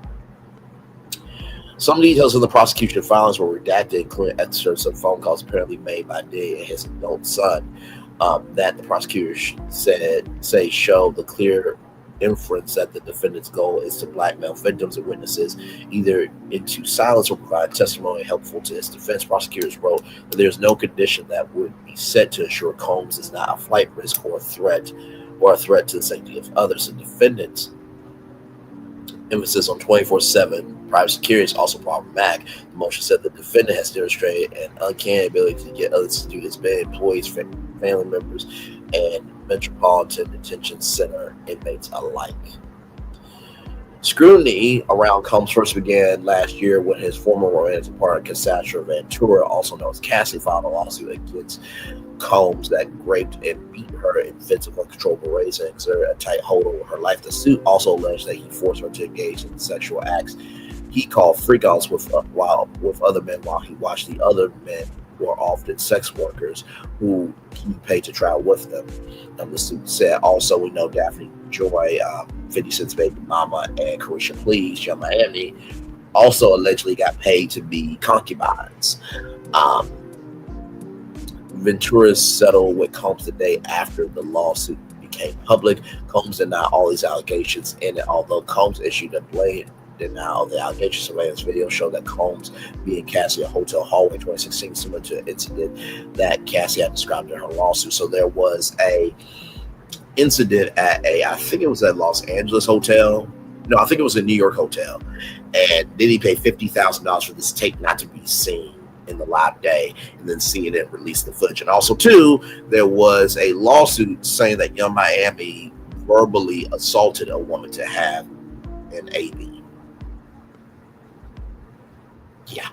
Some details of the prosecution filings were redacted, including excerpts of phone calls apparently made by Diddy and his adult son that the prosecutors say show the clear inference that the defendant's goal is to blackmail victims and witnesses either into silence or provide testimony helpful to his defense. Prosecutors wrote that there's no condition that would be set to ensure Combs is not a flight risk or a threat to the safety of others. The defendant's emphasis on 24/7 private security is also problematic. The motion said the defendant has demonstrated an uncanny ability to get others to do his bidding, employees, family members, and Metropolitan Detention Center inmates alike. Scrutiny around Combs first began last year when his former romantic partner, Cassandra Ventura, also known as Cassie, filed a lawsuit against Combs that raped and beat her in fits of uncontrollable rage and exerted a tight hold over her life. The suit also alleged that he forced her to engage in sexual acts he called freakouts with other men while he watched the other men were often sex workers who he paid to travel with them. The suit said, also, we know Daphne Joy, 50 Cent's baby mama, and Carisha Please, Young Miami, also allegedly got paid to be concubines. Ventura settled with Combs the day after the lawsuit became public. Combs denied all these allegations, and although Combs issued a blatant denial, the allegation surveillance video showed that Combs being Cassie a hotel hallway in 2016, similar to an incident that Cassie had described in her lawsuit. So there was a incident at I think it was at Los Angeles hotel. No, I think it was a New York hotel. And Diddy paid $50,000 for this tape not to be seen in the live day, and then seeing it release the footage. And also, too, there was a lawsuit saying that Young Miami verbally assaulted a woman to have an AB. Yeah.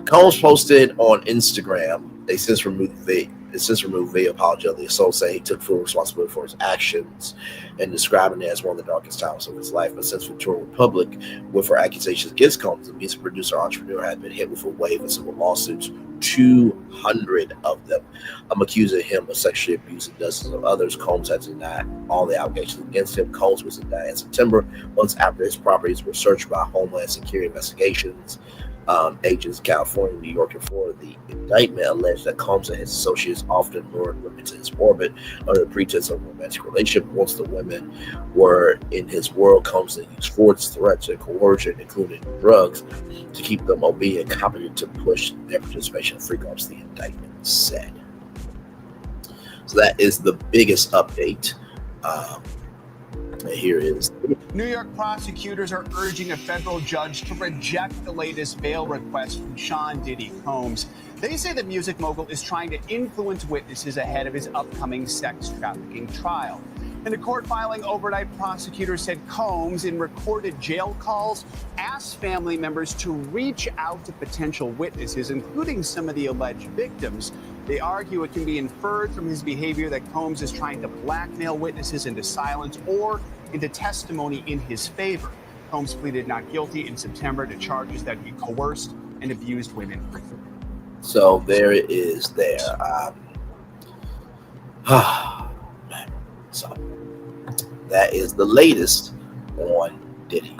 Combs posted on Instagram. They since removed video apology of the assault, saying he took full responsibility for his actions and describing it as one of the darkest times of his life. But since Ventura went public with her accusations against Combs, the music producer entrepreneur had been hit with a wave of civil lawsuits, 200 of them, accusing him of sexually abusing dozens of others. Combs had denied all the allegations against him. Combs was indicted in September, months after his properties were searched by Homeland Security investigations agents in California, New York, and Florida. The indictment alleged that Combs and his associates often lured women to his orbit under the pretense of a romantic relationship. Once the women were in his world, Combs then used force, threats, and coercion, including drugs, to keep them obedient and competent to push their participation in freak-offs, the indictment said. So that is the biggest update. Here is New York prosecutors are urging a federal judge to reject the latest bail request from Sean Diddy Combs. They say the music mogul is trying to influence witnesses ahead of his upcoming sex trafficking trial. In a court filing overnight, prosecutors said Combs, in recorded jail calls, asked family members to reach out to potential witnesses, including some of the alleged victims. They argue it can be inferred from his behavior that Combs is trying to blackmail witnesses into silence or into testimony in his favor. Combs pleaded not guilty in September to charges that he coerced and abused women. So there it is there. So that is the latest on Diddy.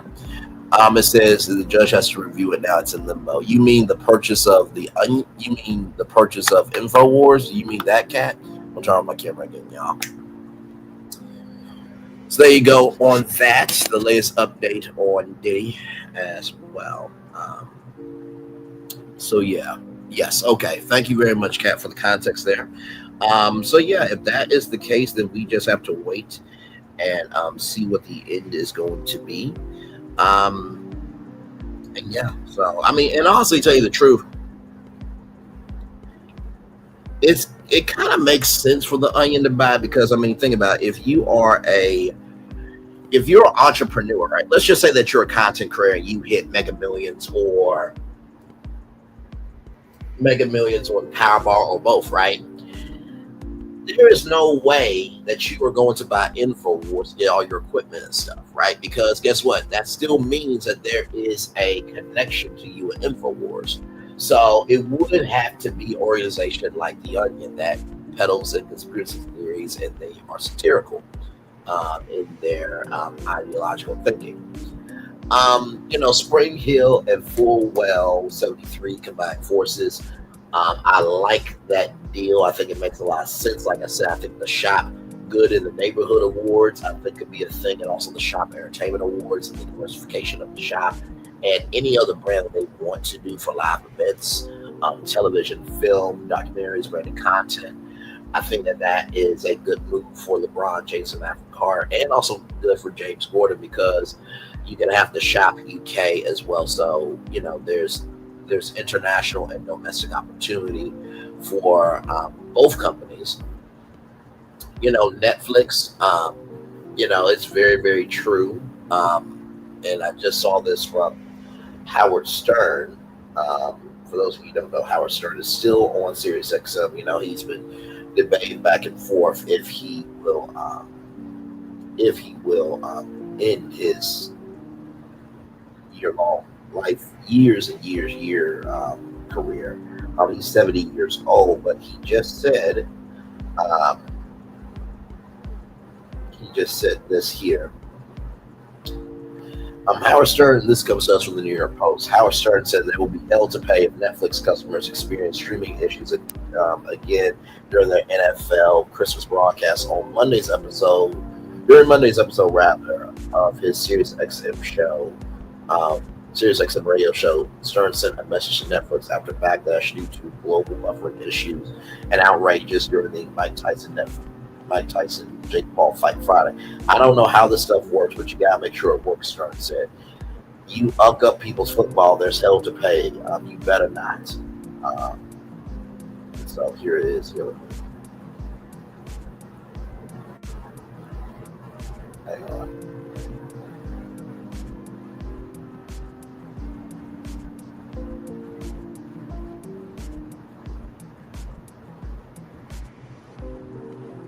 It says the judge has to review it now. It's in limbo. You mean the purchase of you mean the purchase of InfoWars? You mean that, cat? I'm trying on my camera again, y'all. So there you go on that. The latest update on Diddy as well. So yeah. Yes. Okay. Thank you very much, Kat, for the context there. So yeah, if that is the case, then we just have to wait and see what the end is going to be. And yeah, so I mean, and honestly, tell you the truth, it kind of makes sense for the Onion to buy, because I mean, think about it. If you're an entrepreneur, right? Let's just say that you're a content creator and you hit Mega Millions or Powerball or both, right? There is no way that you are going to buy InfoWars to get all your equipment and stuff, right? Because guess what? That still means that there is a connection to you and InfoWars. So it would have to be an organization like The Onion that peddles in conspiracy theories, and they are satirical in their ideological thinking. SpringHill and Fullwell 73 combined forces. I like that deal. I think it makes a lot of sense. Like I said, I think the Shop Good in the Neighborhood Awards, I think, could be a thing, and also the Shop Entertainment Awards and the diversification of the shop and any other brand that they want to do for live events, television, film, documentaries, branded content. I think that is a good move for LeBron James and Maverick, and also good for James Gordon, because you're going to have the Shop UK as well. So, there's international and domestic opportunity for both companies. Netflix, it's very, very true And I just saw this from Howard Stern. For those of you who don't know, Howard Stern is still on Sirius XM. You know, he's been debating back and forth if he will end his year-long life, year career. He's 70 years old, but he just said this here. Howard Stern, this comes to us from the New York Post. Howard Stern said they will be held to pay if Netflix customers experience streaming issues again during their NFL Christmas broadcast on Monday's episode. During Monday's episode, rather, of his Sirius XM show, Sirius XM radio show, Stern sent a message to Netflix after backlash due to global buffering issues and outrages during the Mike Tyson Jake Paul fight Friday. I don't know how this stuff works, but you gotta make sure it works. Stern said, "You unk up people's football. There's hell to pay. You better not." So here it is. Here. Hang on.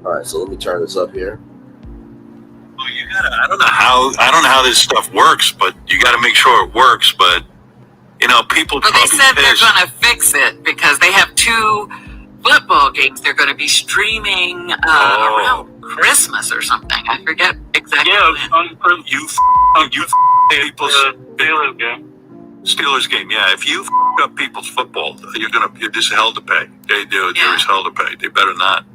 All right, so let me turn this up here. Well, you gotta. I don't know how this stuff works, but you got to make sure it works. But you know, people. Well, they said they're going to fix it because they have 2 football games they're going to be streaming around Christmas or something. I forget exactly. Yeah, you people's Steelers game. Steelers game. Yeah, if you up people's football, you're just hell to pay. There is hell to pay. They better not.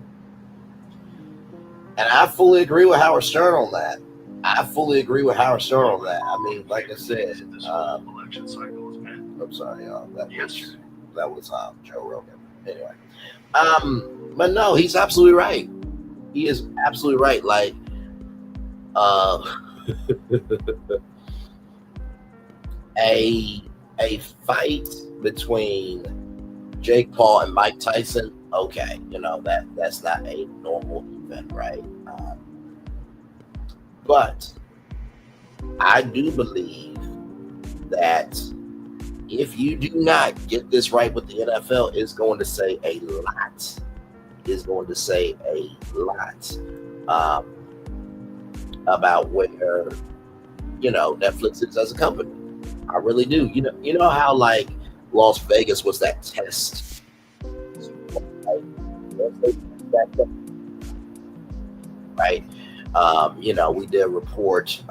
And I fully agree with Howard Stern on that. I mean, like I said, election cycle is bad. I'm sorry, y'all. That was Joe Rogan. Anyway, but no, he's absolutely right. He is absolutely right. Like, a fight between Jake Paul and Mike Tyson. Okay, you know that's not a normal event, right? But I do believe that if you do not get this right with the NFL, it's going to say a lot. About where Netflix is as a company. I really do. You know how like Las Vegas was that test. Right. We did a report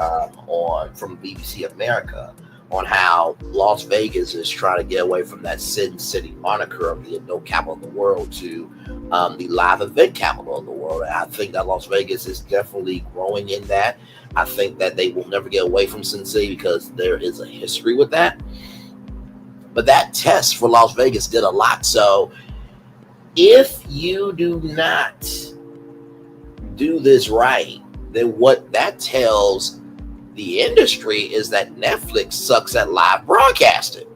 from BBC America on how Las Vegas is trying to get away from that Sin City moniker of the adult capital of the world to the live event capital of the world. And I think that Las Vegas is definitely growing in that. I think that they will never get away from Sin City because there is a history with that. But that test for Las Vegas did a lot. So if you do not do this right, then what that tells the industry is that Netflix sucks at live broadcasting,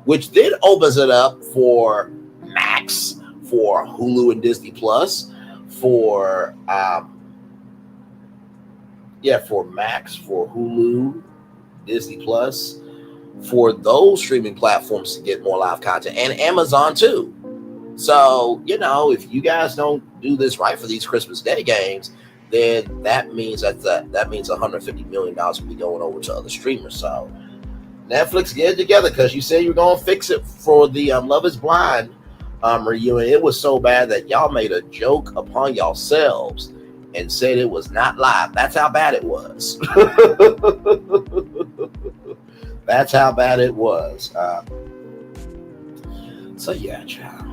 which then opens it up for Max, for Hulu and Disney Plus, for Max, for Hulu, Disney Plus, for those streaming platforms to get more live content, and Amazon too. So, if you guys don't do this right for these Christmas Day games, then that means that means $150 million will be going over to other streamers. So Netflix, get it together, because you said you were going to fix it for the Love is Blind reunion. It was so bad that y'all made a joke upon yourselves and said it was not live. That's how bad it was. That's how bad it was. So yeah, child.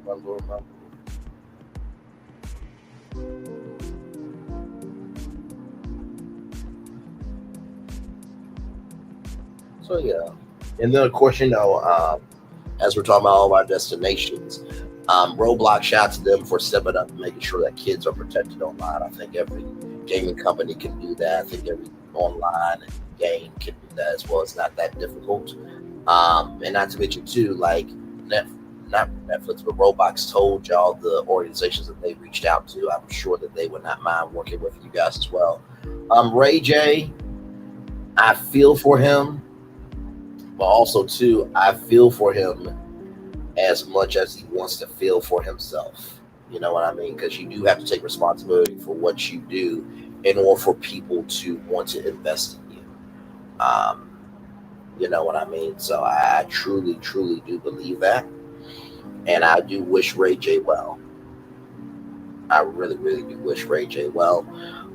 My Lord. So yeah, and then of course, as we're talking about all of our destinations, Roblox, shout out to them for stepping up and making sure that kids are protected online. I think every gaming company can do that. I think every online and game can do that as well. It's not that difficult. And not to mention too, like not Netflix, but Roblox told y'all the organizations that they reached out to. I'm sure that they would not mind working with you guys as well. Ray J, I feel for him, but also too, I feel for him as much as he wants to feel for himself. You know what I mean? Because you do have to take responsibility for what you do in order for people to want to invest in you. You know what I mean? So I truly, truly do believe that. And I do wish Ray J well. I really, really do wish Ray J well.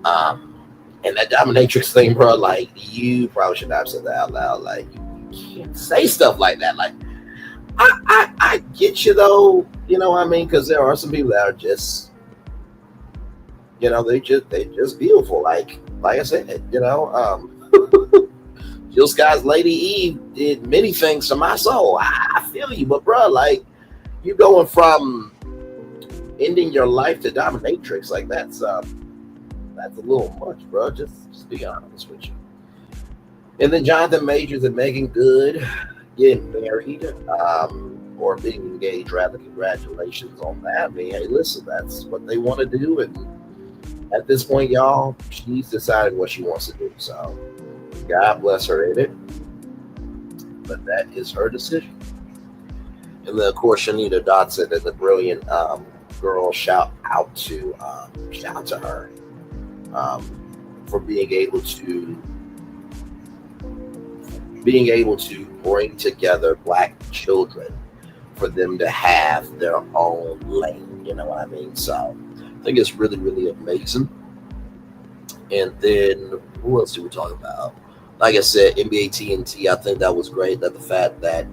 And that dominatrix thing, bro, like, you probably should not have said that out loud. Like, you can't say stuff like that. Like, I get you, though. You know what I mean? Because there are some people that are just, you know, they just beautiful. Like I said, you know, Jill Scott's Lady Eve did many things to my soul. I feel you, but bro, like, you going from ending your life to dominatrix, like that's a little much, bro. Just be honest with you. And then Jonathan Majors and Meagan Good getting married, or being engaged, rather. Congratulations on that. I mean, hey, listen, that's what they want to do, and at this point, y'all, she's decided what she wants to do. So God bless her in it, but that is her decision. And then, of course, Shaneisha Dodson is a brilliant girl. Shout out to her for being able to bring together Black children for them to have their own lane. You know what I mean? So I think it's really, really amazing. And then who else do we talk about? Like I said, NBA TNT. I think that was great. That the fact that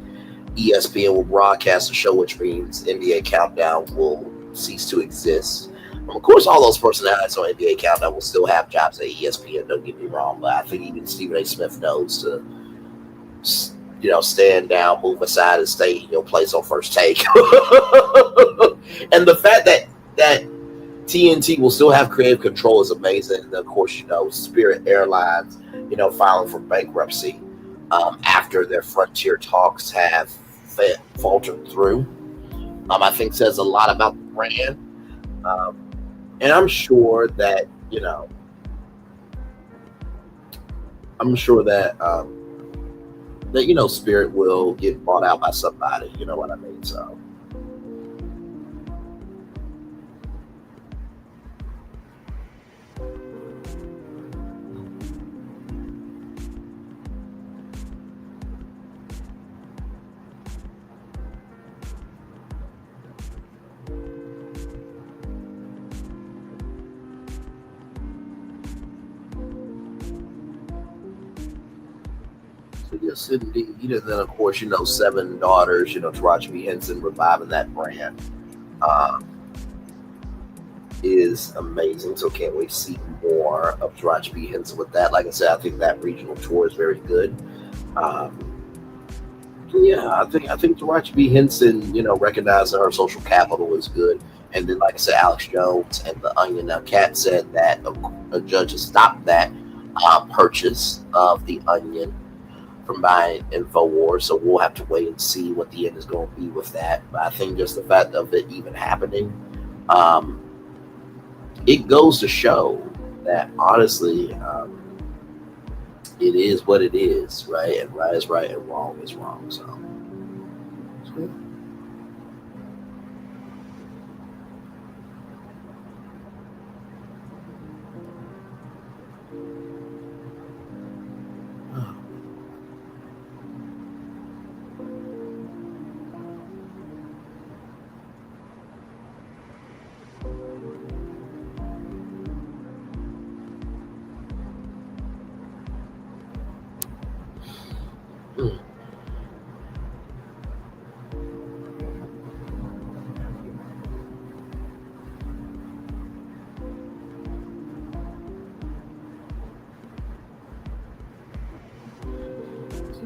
ESPN will broadcast the show, which means NBA Countdown will cease to exist. Of course, all those personalities on NBA Countdown will still have jobs at ESPN. Don't get me wrong, but I think even Stephen A. Smith knows to, you know, stand down, move aside, and stay in your place on First Take. And the fact that TNT will still have creative control is amazing. And of course, you know, Spirit Airlines, you know, filing for bankruptcy after their Frontier talks have faltered through, I think says a lot about the brand. And I'm sure that, you know, that, you know, Spirit will get bought out by somebody. You know what I mean? So. Yes, indeed. And then, of course, you know, 7 Daughters, you know, Taraji P. Henson reviving that brand is amazing. So can't wait to see more of Taraji P. Henson with that. Like I said, I think that regional tour is very good. Yeah, I think Taraji P. Henson, you know, recognizing her social capital is good. And then, like I said, Alex Jones and The Onion. Now, Kat said that a judge has stopped that purchase of The Onion from buying InfoWars, so we'll have to wait and see what the end is going to be with that. But I think just the fact of it even happening, it goes to show that honestly, it is what it is, right? And right is right and wrong is wrong. So.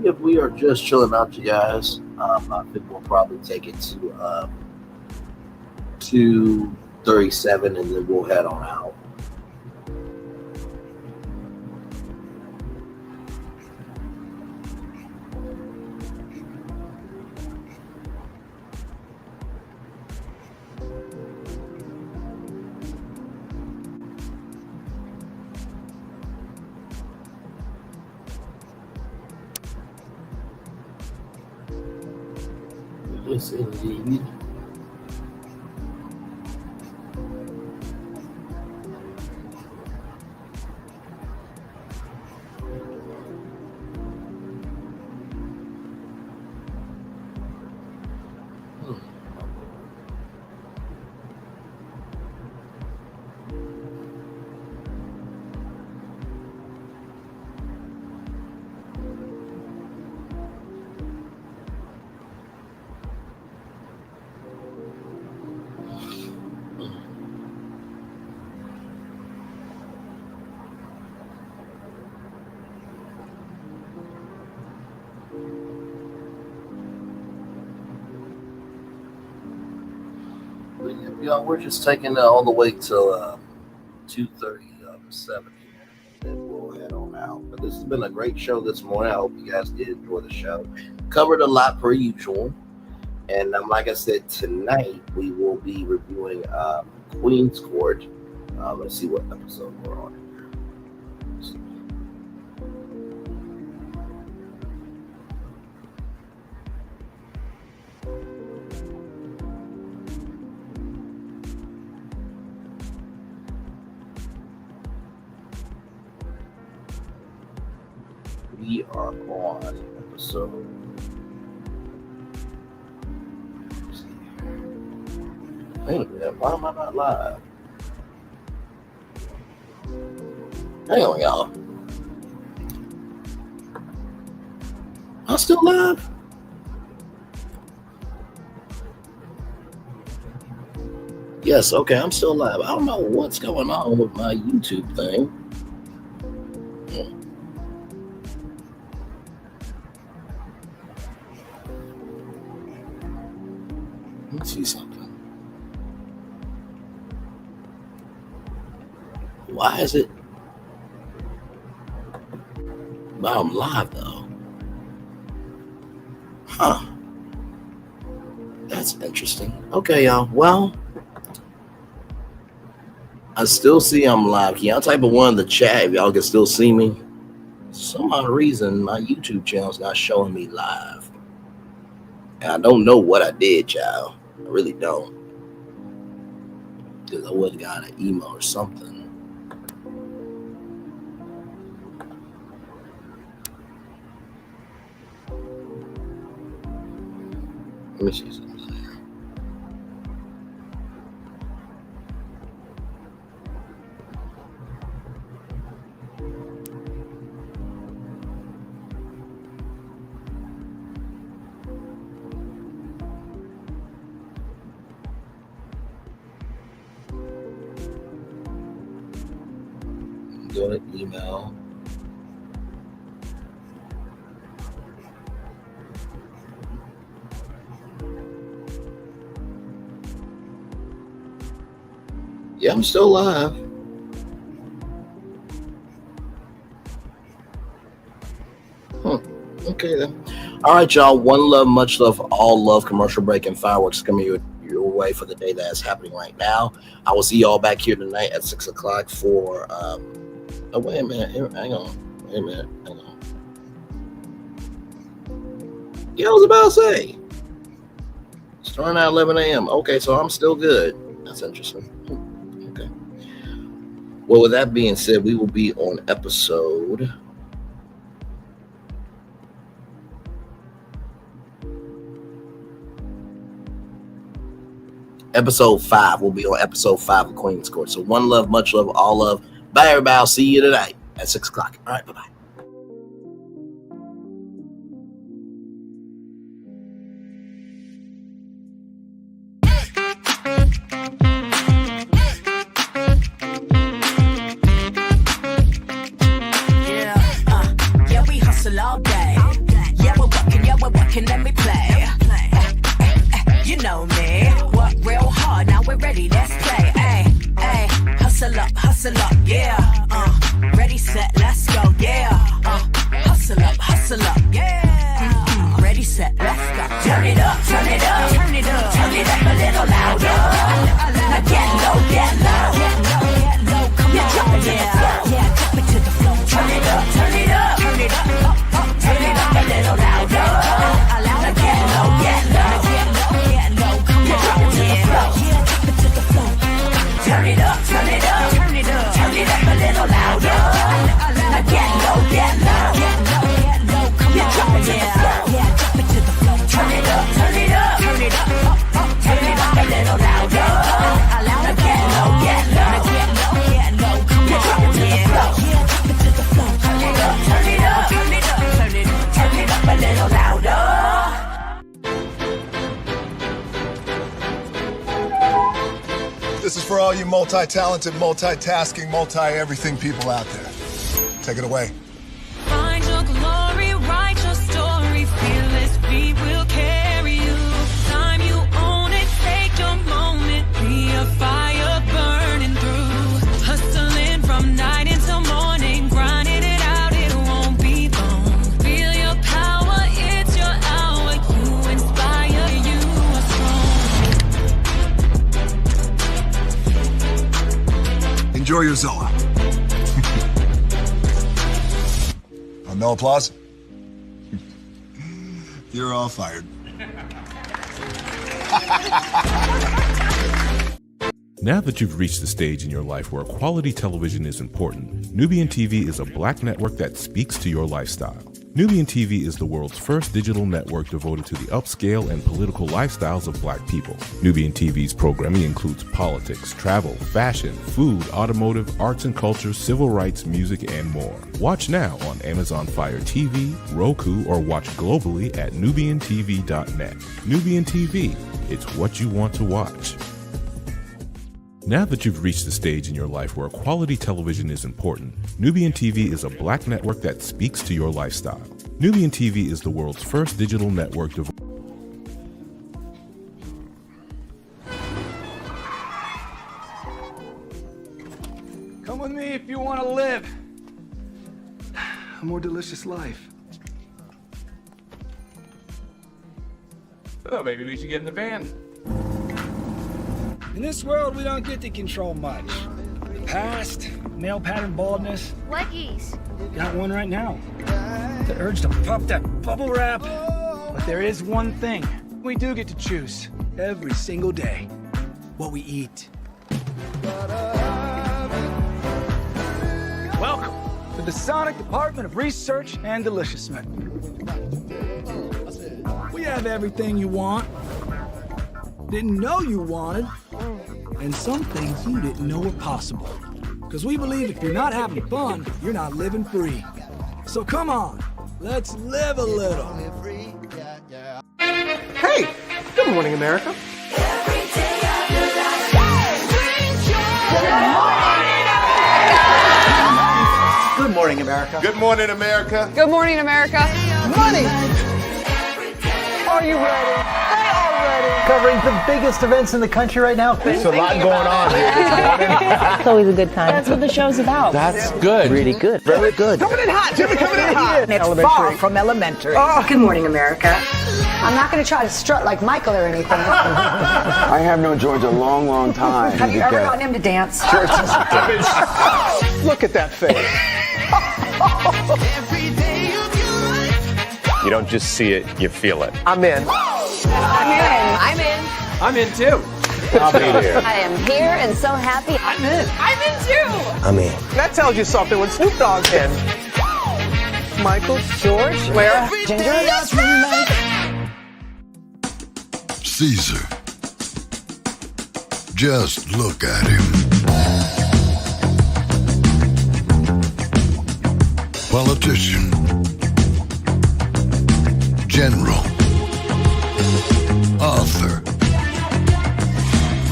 If we are just chilling out, you guys, I think we'll probably take it to 2:37, and then we'll head on out. Yes, indeed. Y'all, we're just taking it all the way till 2:37, and we'll head on out. But this has been a great show this morning. I hope you guys did enjoy the show. Covered a lot per usual, and like I said, tonight we will be reviewing Queen's Court. Let's see what episode we're on. We are on episode. Wait a minute, why am I not live? Hang on, y'all. I'm still live? Yes, okay, I'm still live. I don't know what's going on with my YouTube thing. Let's see something. Why is it? But I'm live though. Huh. That's interesting. Okay, y'all. Well, I still see I'm live. Can y'all type of one in the chat if y'all can still see me? For some odd reason, my YouTube channel's not showing me live. And I don't know what I did, child. I really don't. Because I would have got an email or something. Let me see something here. Go to email. Yeah, I'm still live. Okay then. All right, y'all. One love, much love, all love. Commercial break and fireworks coming your way for the day that is happening right now. I will see y'all back here tonight at 6 o'clock for. Oh, wait a minute. Hang on. Wait a minute. Hang on. Yeah, I was about to say. Starting at 11 a.m. Okay, so I'm still good. That's interesting. Okay. Well, with that being said, we will be on episode. Episode 5. We'll be on episode 5 of Queen's Court. So one love, much love, all love. Bye, everybody. I'll see you tonight at 6 o'clock. All right, bye-bye. Yeah, we hustle all day. Yeah, we're working, let me play. You know me. Work real hard, now we're ready, let's play. Hustle up, yeah. Ready, set, let's go, yeah. all you multi-talented, multitasking, multi-everything people out there. Take it away. Find your glory, write your story, fearless feet will carry you. Time you own it, take your moment, be a fire burning through. Hustling from night until morning, grinding it out, it won't be long. Feel your power, it's your hour, you inspire, you are strong. Enjoy your Zoa. No applause? You're all fired. Now that you've reached the stage in your life where quality television is important, Nubian TV is a black network that speaks to your lifestyle. Nubian TV is the world's first digital network devoted to the upscale and political lifestyles of black people. Nubian TV's programming includes politics, travel, fashion, food, automotive, arts and culture, civil rights, music, and more. Watch now on Amazon Fire TV, Roku, or watch globally at nubiantv.net. Nubian TV, it's what you want to watch. Now that you've reached the stage in your life where quality television is important, Nubian TV is a black network that speaks to your lifestyle. Nubian TV is the world's first digital network devoted. Come with me if you want to live a more delicious life. Oh, maybe we should get in the van. In this world, we don't get to control much. Past, male pattern baldness. Leggies. Got one right now. The urge to pop that bubble wrap. But there is one thing we do get to choose every single day. What we eat. Welcome to the Sonic Department of Research and Deliciousment. We have everything you want, didn't know you wanted, and some things you didn't know were possible. Because we believe if you're not having fun, you're not living free. So come on, let's live a little. Hey, good morning, America. Good morning, America. Good morning, America. Good morning, America. Money. Are you ready? They are ready. Covering the biggest events in the country right now. There's a lot going on here. It's always a good time. That's what the show's about. That's good. Really good. Very good. Coming in hot, Jimmy, coming in hot. It's far from elementary. Oh. Good morning, America. I'm not going to try to strut like Michael or anything. I have known George a long, long time. Have you ever gotten him to dance? Look at that face. You don't just see it, you feel it. I'm in. I'm in. I'm in. I'm in too. I'll be there. I am here and so happy. I'm in. I'm in too. I'm in. That tells you something when Snoop Dogg's in. Michael, George, where? Ginger. Caesar. Just look at him. Politician. General. Author.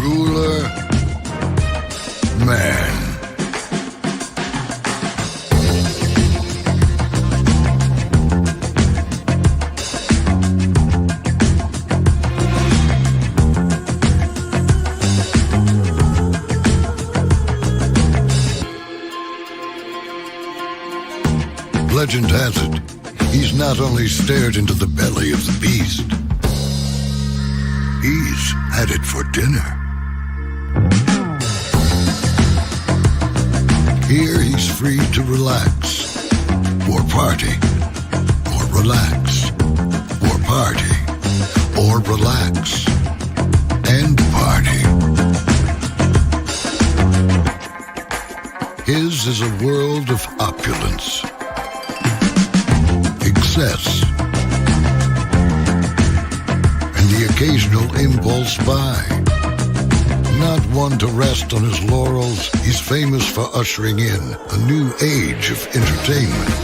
Ruler. Man. Legend has it, he's not only stared into the belly of the beast, he's had it for dinner. Here he's free to relax, or party, or relax, or party, or relax, and party. His is a world of opulence, excess, and the occasional impulse buy. Not one to rest on his laurels, he's famous for ushering in a new age of entertainment.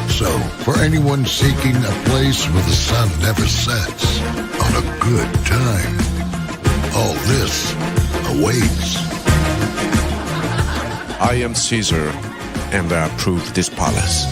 So, for anyone seeking a place where the sun never sets on a good time, all this awaits. I am Caesar, and I approve this palace.